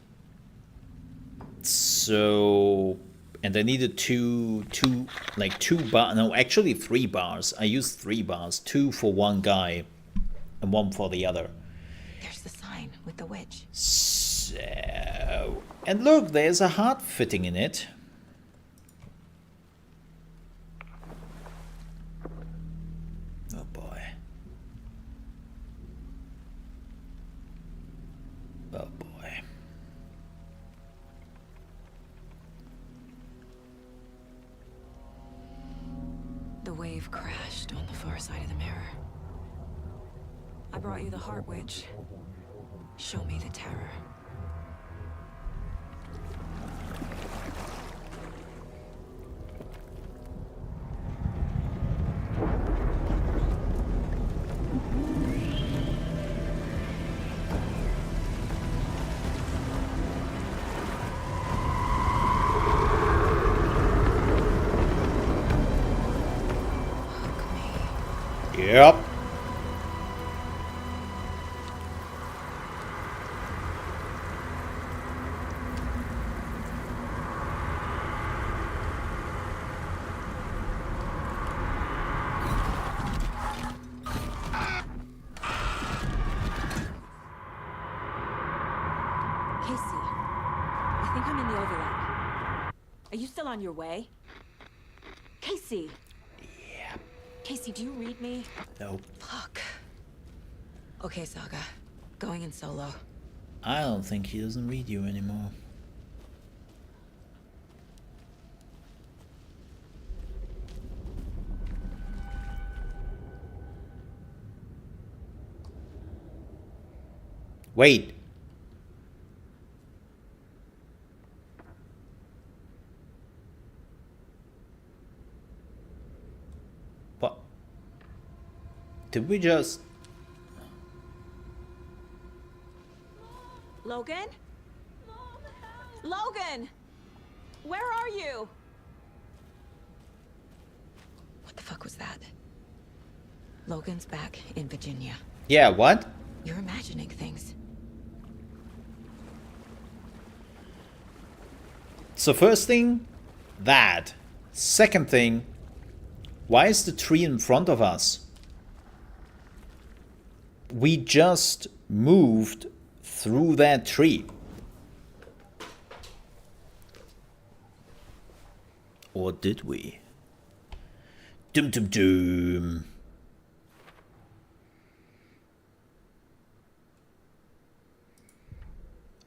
So, and I needed two bars, no, actually 3 bars. I used 3 bars, 2 for one guy and 1 for the other. There's the sign with the witch. So, and look, there's a heart fitting in it. Oh boy. Oh boy. The wave crashed on the far side of the mirror. I brought you the Heart Witch. Show me the terror. Yep. Casey, I think I'm in the overlap. Are you still on your way? Casey! Yeah. Casey, do you read me? Nope. Fuck. Okay, Saga. Going in solo. I don't think he doesn't read you anymore. Wait. What? Did we just... Logan? Logan! Where are you? What the fuck was that? Logan's back in Virginia. Yeah, what? You're imagining things. So first thing, that. Second thing, why is the tree in front of us? We just moved through that tree. Or did we? Dum dum dum.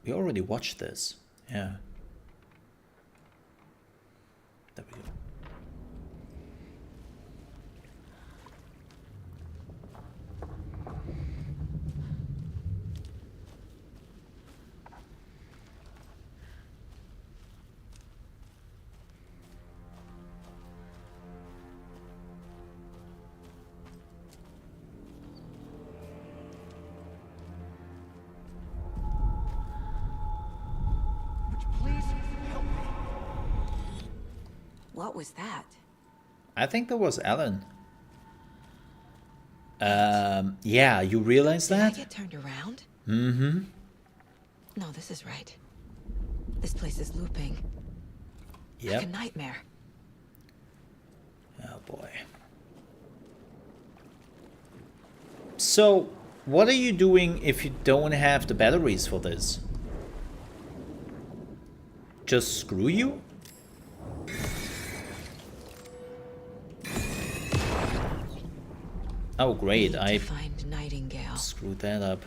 We already watched this. Yeah. There we go. What was that? I think that was Alan. Yeah, you realize Did that? I get turned around? Mm-hmm. No, this is right. This place is looping. Yep. Like a nightmare. Oh boy. So, what are you doing if you don't have the batteries for this? Just screw you? Oh great, I find Nightingale. Screwed that up.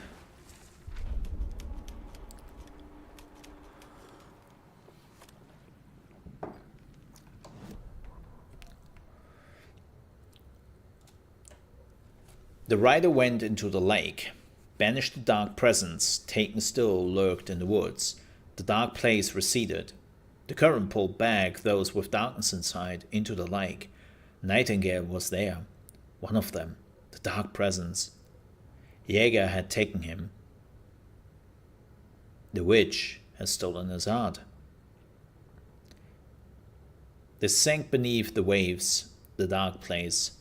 The rider went into the lake, banished the dark presence, taken still lurked in the woods. The dark place receded. The current pulled back those with darkness inside into the lake. Nightingale was there, one of them, the dark presence. Jaeger had taken him. The witch had stolen his heart. They sank beneath the waves, the dark place,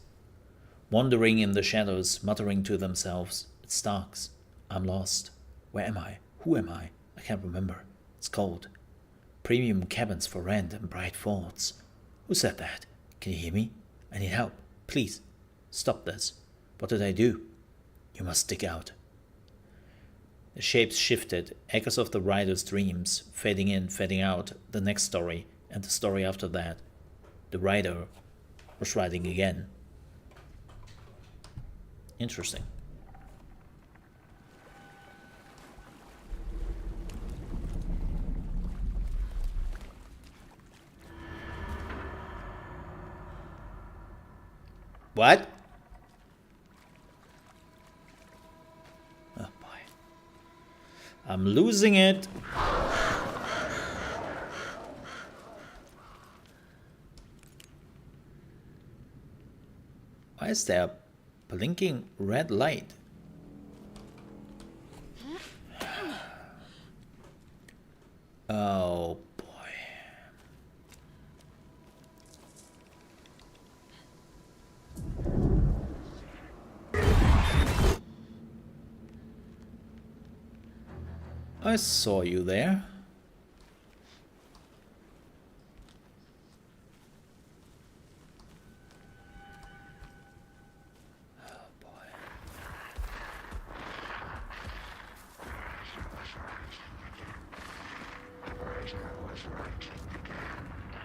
wandering in the shadows, muttering to themselves, "It's Starks. I'm lost. Where am I? Who am I? I can't remember. It's cold. Premium cabins for rent and bright forts. Who said that? Can you hear me? I need help. Please, stop this. What did I do? You must stick out." The shapes shifted, echoes of the rider's dreams, fading in, fading out, the next story, and the story after that. The rider was riding again. Interesting. What? Oh boy. I'm losing it. Why is there a blinking red light? Oh boy. I saw you there.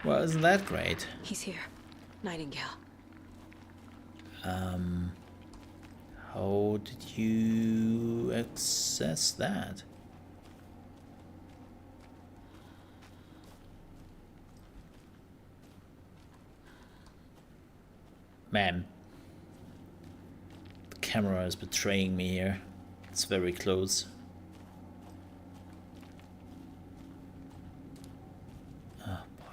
Well, isn't that great? He's here. Nightingale. How did you access that? Man. The camera is betraying me here. It's very close. Oh boy.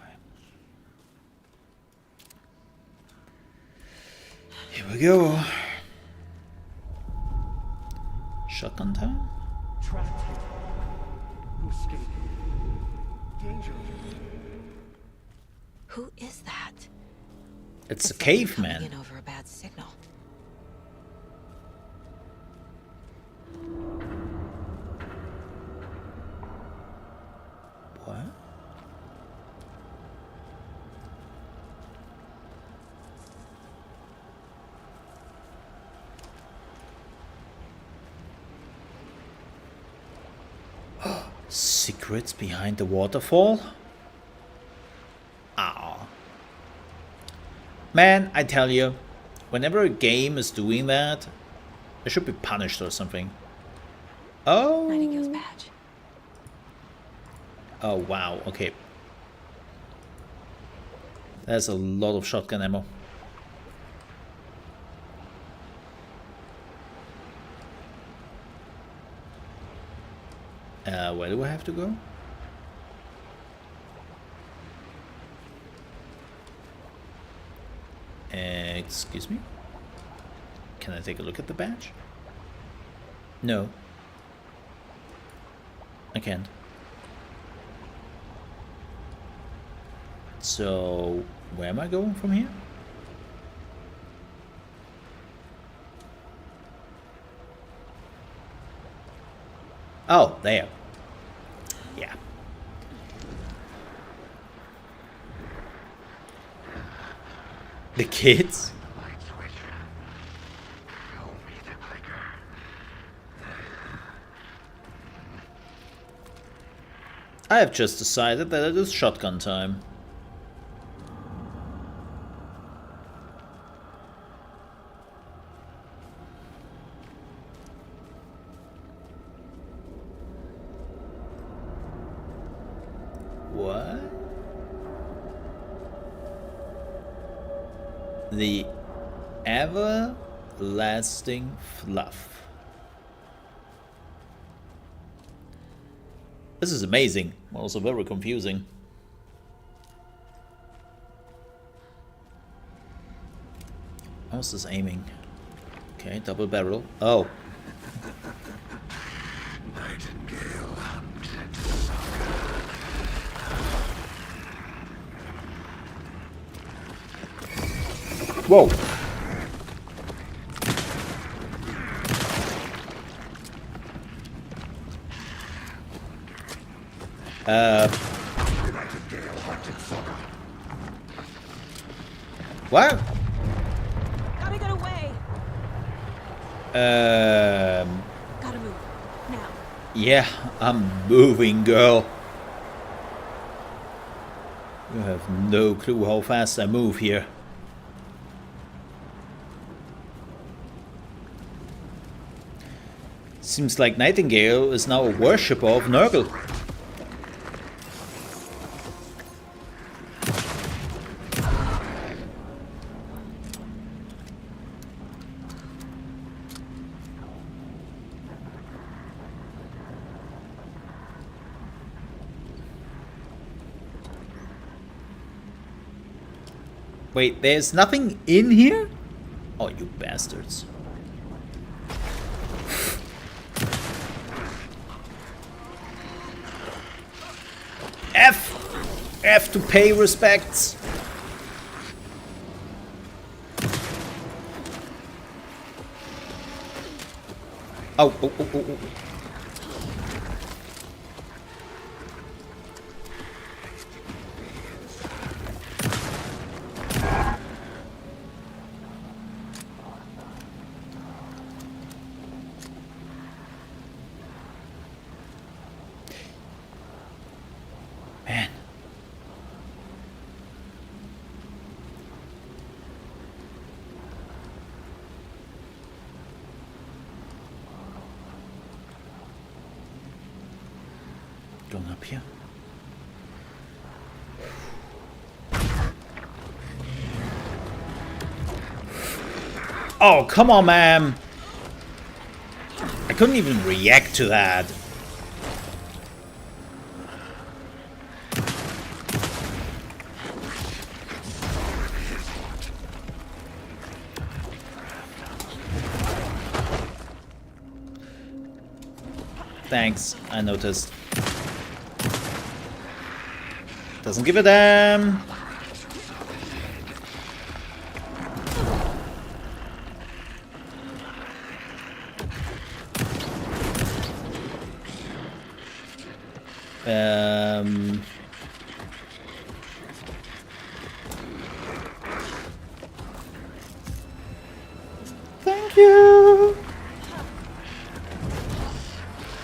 Here we go. Shotgun time? Trapped here. To escape. Danger. Who is that? It's a caveman. In over a bad signal. What? Secrets behind the waterfall? Ah. Man, I tell you, whenever a game is doing that, it should be punished or something. Oh. Nightingale's badge. Oh wow, okay. There's a lot of shotgun ammo. Where do I have to go? Excuse me? Can I take a look at the badge? No. I can't. So, where am I going from here? Oh, there. Yeah. The kids? I have just decided that it is shotgun time. What? The everlasting fluff. This is amazing, also very confusing. How's this aiming? Okay, double barrel. Oh. Whoa. What? Gotta get away. Gotta move now. Yeah, I'm moving, girl. You have no clue how fast I move here. Seems like Nightingale is now a worshipper of Nurgle. Wait, there's nothing in here? Oh, you bastards. F to pay respects. Oh. Man. Going up here. Oh, come on, man. I couldn't even react to that. Thanks, I noticed. Doesn't give a damn. Thank you.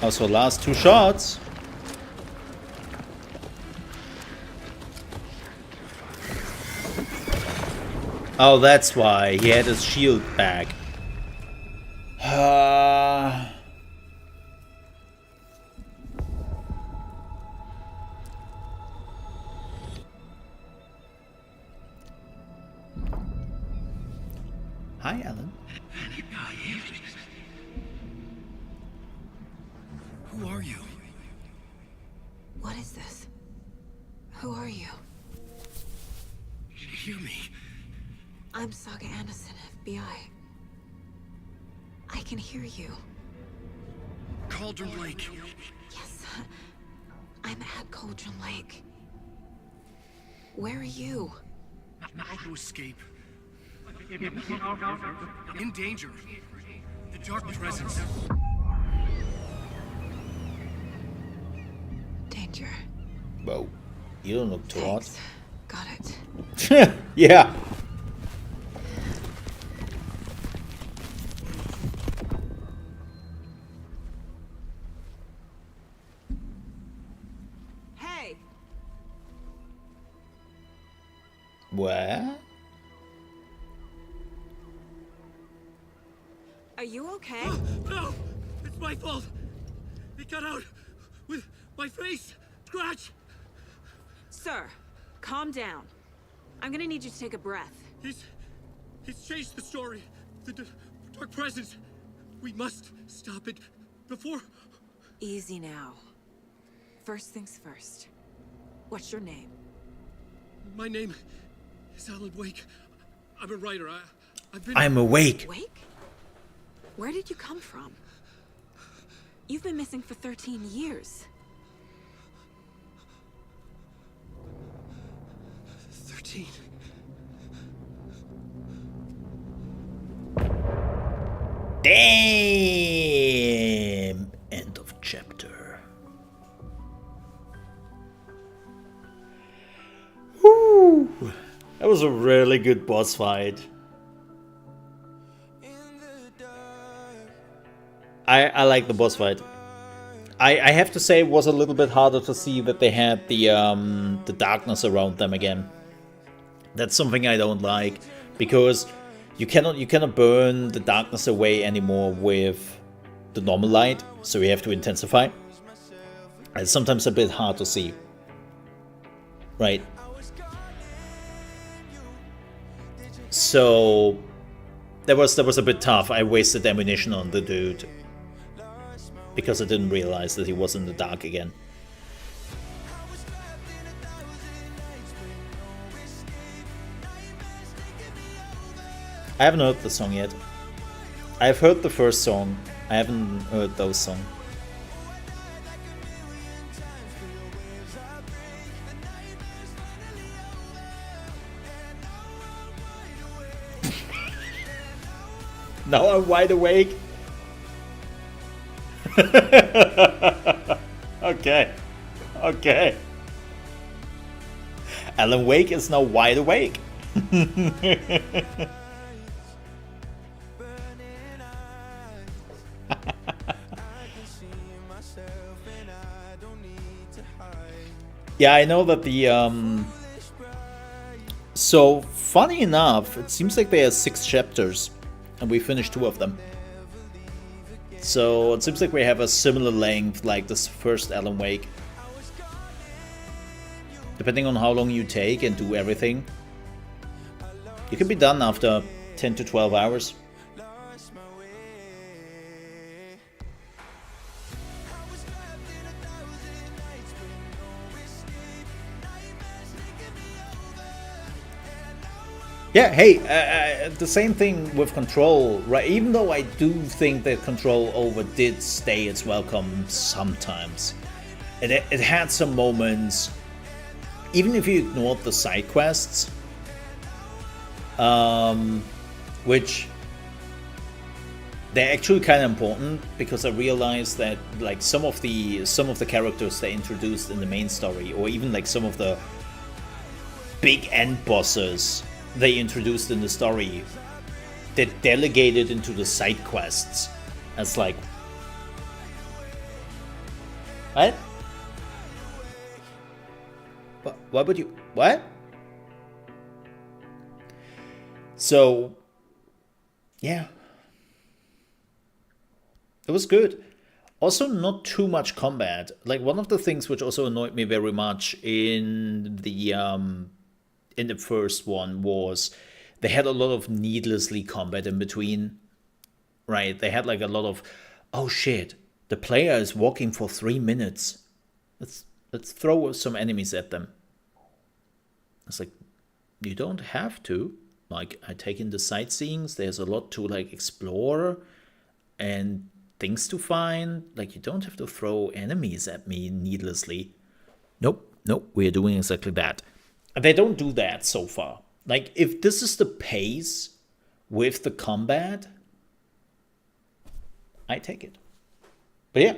Also, last 2 shots. Oh, that's why he had his shield back. Hi, Alan. Who are you? What is this? Who are you? Hear me. I'm Saga Anderson, FBI. I can hear you. Cauldron Lake. Yes, I'm at Cauldron Lake. Where are you? Not to escape. In danger. The dark presence. Danger. Whoa. You don't look too hot. Got it. Yeah. Hey. Where? Are you okay? No! It's my fault! It got out with my face! Scratch! Sir, calm down. I'm gonna need you to take a breath. He's changed the story. The dark presence. We must stop it before... Easy now. First things first. What's your name? My name is Alan Wake. I'm a writer. I've been... I'm awake. Wake? Where did you come from? You've been missing for 13 years. 13. Damn. End of chapter. Woo. That was a really good boss fight. I like the boss fight. I have to say it was a little bit harder to see that they had the darkness around them again. That's something I don't like, because you cannot burn the darkness away anymore with the normal light, so you have to intensify. It's sometimes a bit hard to see. Right. So that was a bit tough. I wasted ammunition on the dude because I didn't realize that he was in the dark again. I haven't heard the song yet. I've heard the first song. I haven't heard those songs. Now I'm wide awake. Okay. Okay. Alan Wake is now wide awake. Yeah, I know that the so funny enough, it seems like there are 6 chapters and we finished 2 of them. So it seems like we have a similar length like this first Alan Wake. Depending on how long you take and do everything, you can be done after 10 to 12 hours. Yeah, hey, the same thing with Control, right? Even though I do think that Control over did stay its welcome sometimes. It had some moments, even if you ignored the side quests, which they're actually kind of important, because I realized that like some of the characters they introduced in the main story, or even like some of the big end bosses they introduced in the story, they delegated into the side quests. It's like, what? Why would you? What? So, yeah, it was good. Also, not too much combat. Like one of the things which also annoyed me very much in the first one was they had a lot of needlessly combat in between, right? They had like a lot of, oh shit, the player is walking for 3 minutes. Let's throw some enemies at them. It's like, you don't have to. Like, I take in the sightseeings. There's a lot to like explore and things to find. Like, you don't have to throw enemies at me needlessly. Nope, we're doing exactly that. They don't do that so far. Like, if this is the pace with the combat, I take it. But yeah.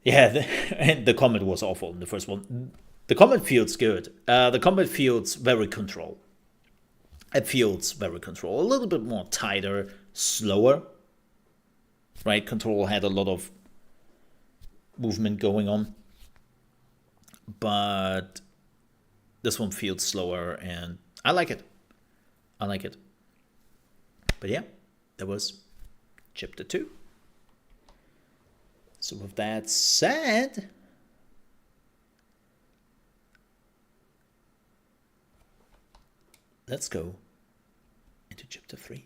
Yeah, and the combat was awful in the first one. The combat feels good. The combat feels very Control. It feels very Control. A little bit more tighter, slower. Right? Control had a lot of movement going on. But this one feels slower, and I like it. I like it. But yeah, that was chapter 2. So with that said, let's go into chapter 3.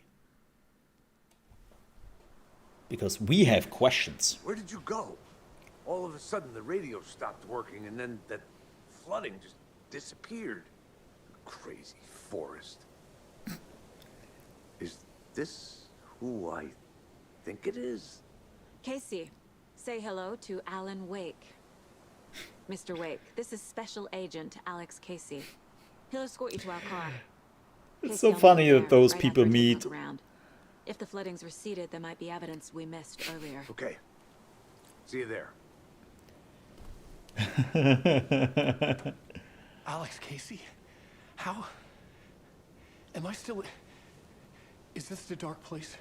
Because we have questions. Where did you go? All of a sudden the radio stopped working and then that flooding just disappeared. Crazy forest. Is this who I think it is? Casey, say hello to Alan Wake. Mr. Wake, this is Special Agent Alex Casey. He'll escort you to our car. It's Casey, so I'll funny meet you that there, those right people after I take a meet. look around. If the flooding's receded, there might be evidence we missed earlier. Okay. See you there. Alex Casey? How? Am I still... Is this the dark place?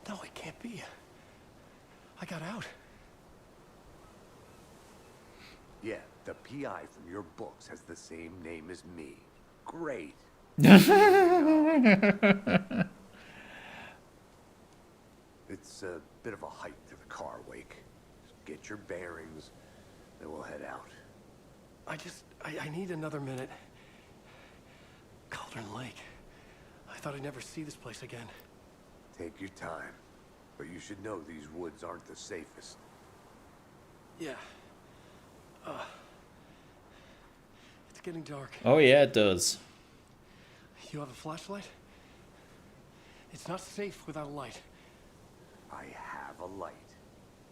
No, it can't be. I got out. Yeah, the PI from your books has the same name as me. Great. It's a bit of a hike to the car, Wake. Just get your bearings, then we'll head out. I need another minute. Cauldron Lake. I thought I'd never see this place again. Take your time. But you should know these woods aren't the safest. Yeah. It's getting dark. Oh yeah, it does. You have a flashlight? It's not safe without a light. I have a light.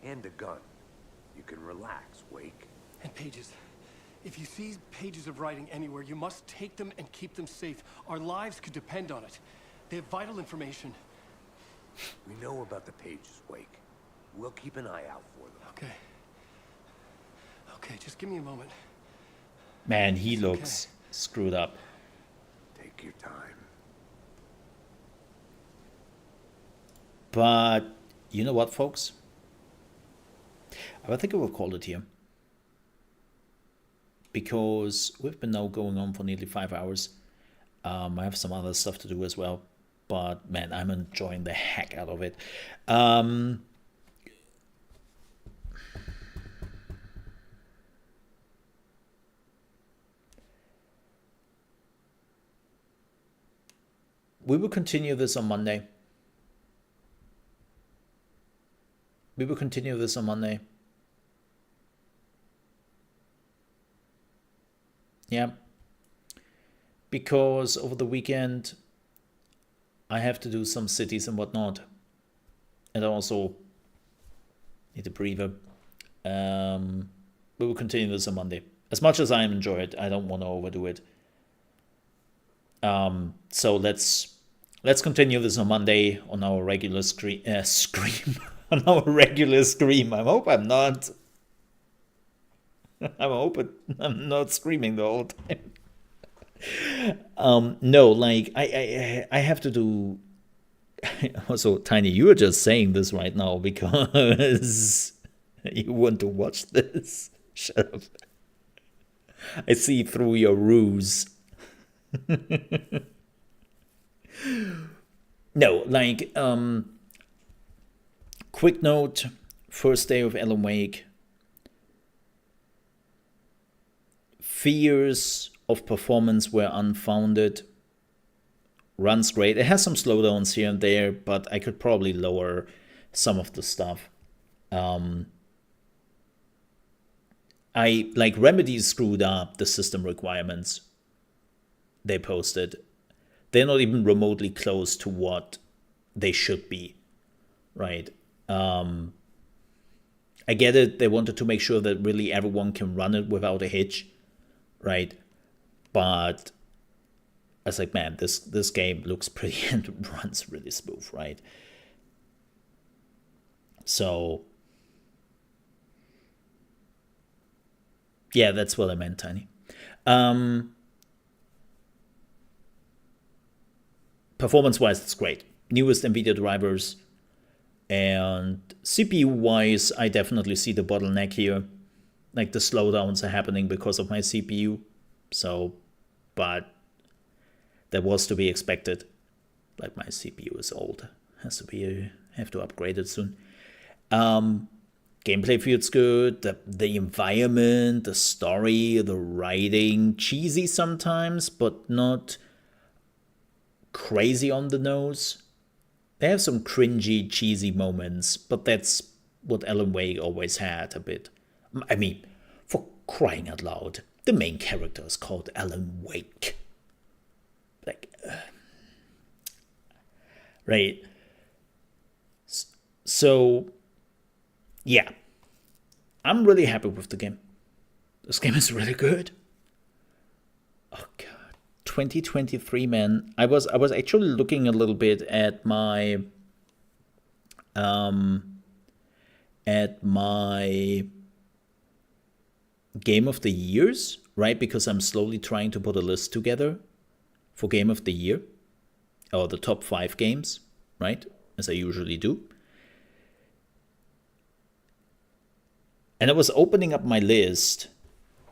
And a gun. You can relax, Wake. And pages. If you see pages of writing anywhere, you must take them and keep them safe. Our lives could depend on it. They have vital information. We know about the pages, Wake. We'll keep an eye out for them. Okay. Okay, just give me a moment. Man, he looks screwed up. Take your time. But you know what, folks? I think I will call it here. Because we've been now going on for nearly 5 hours. I have some other stuff to do as well. But man, I'm enjoying the heck out of it. We will continue this on Monday. We will continue this on Monday. Yeah. Because over the weekend, I have to do some cities and whatnot. And I also need a breather. We will continue this on Monday. As much as I enjoy it, I don't want to overdo it. So let's continue this on Monday on our regular scream. On our regular stream. I hope I'm not. I'm hoping I'm not screaming the whole time. No, like I have to do. Also, Tiny, you are just saying this right now because you want to watch this. Shut up. I see through your ruse. No, like quick note, first day of Alan Wake. Fears of performance were unfounded. Runs great. It has some slowdowns here and there, but I could probably lower some of the stuff. I like Remedy screwed up the system requirements they posted. They're not even remotely close to what they should be, right? I get it. They wanted to make sure that really everyone can run it without a hitch, right? But I was like, man, this game looks pretty and runs really smooth, right? So yeah, that's what I meant, Tiny. Performance-wise, it's great. Newest NVIDIA drivers. And CPU-wise, I definitely see the bottleneck here. Like, the slowdowns are happening because of my CPU. So, but that was to be expected. Like, my CPU is old. Have to upgrade it soon. Gameplay feels good. The environment, the story, the writing. Cheesy sometimes, but not crazy on the nose. They have some cringy, cheesy moments, but that's what Alan Wake always had a bit. I mean, for crying out loud, the main character is called Alan Wake. Like, right. So, yeah. I'm really happy with the game. This game is really good. Oh, God. 2023, man. I was actually looking a little bit at my Game of the Years, right? Because I'm slowly trying to put a list together for Game of the Year, or the top 5 games, right? As I usually do. And I was opening up my list,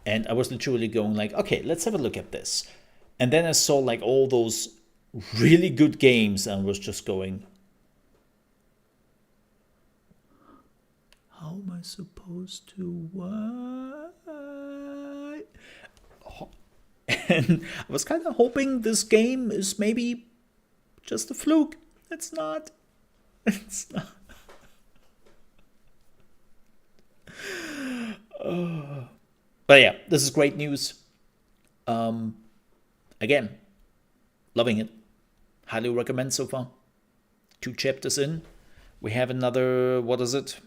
and I was literally going like, okay, let's have a look at this. And then I saw like all those really good games and was just going, how am I supposed to what? Oh. And I was kind of hoping this game is maybe just a fluke. It's not. It's not. But yeah, this is great news. Again, loving it. Highly recommend so far. 2 chapters in. We have another, what is it?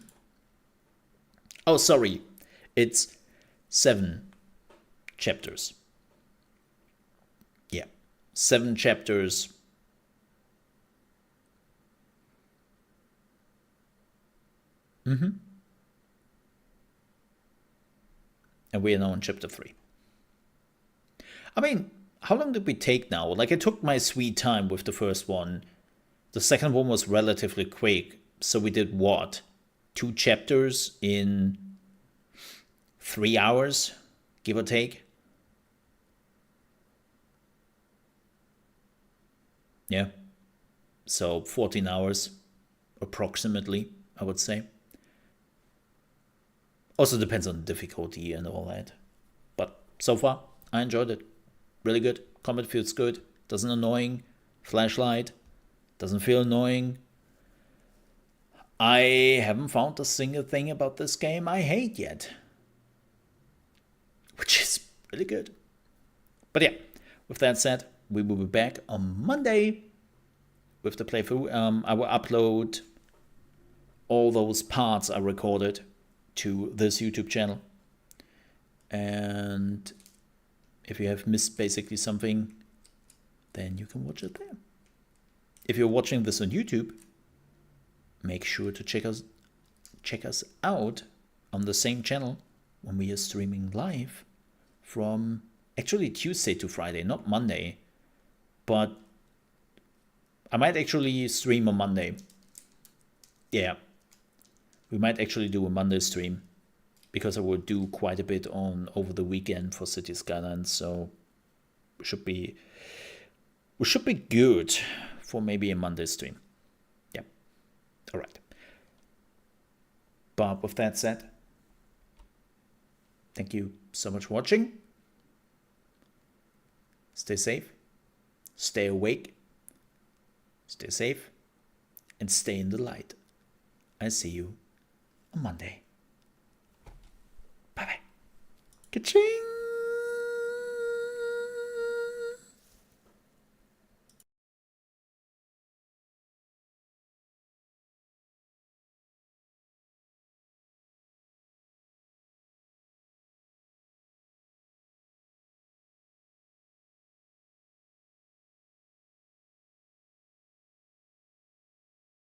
Oh, sorry. It's 7 chapters. Yeah, 7 chapters. And we are now in chapter 3. I mean, how long did we take now? Like, I took my sweet time with the first one. The second one was relatively quick. So we did what? 2 chapters in 3 hours, give or take? Yeah. So 14 hours, approximately, I would say. Also depends on the difficulty and all that. But so far, I enjoyed it. Really good. Combat feels good. Doesn't annoying. Flashlight. Doesn't feel annoying. I haven't found a single thing about this game I hate yet. Which is really good. But yeah, with that said, we will be back on Monday with the playthrough. I will upload all those parts I recorded to this YouTube channel. And if you have missed basically something, then you can watch it there. If you're watching this on YouTube, make sure to check us out on the same channel when we are streaming live from actually Tuesday to Friday, not Monday. But I might actually stream on Monday. Yeah. We might actually do a Monday stream because I will do quite a bit on over the weekend for City Skylines, so we should be good for maybe a Monday stream. Yeah. All right. But with that said, thank you so much for watching. Stay safe, stay awake, stay safe, and stay in the light. I see you on Monday. Bye-bye. Ka-ching!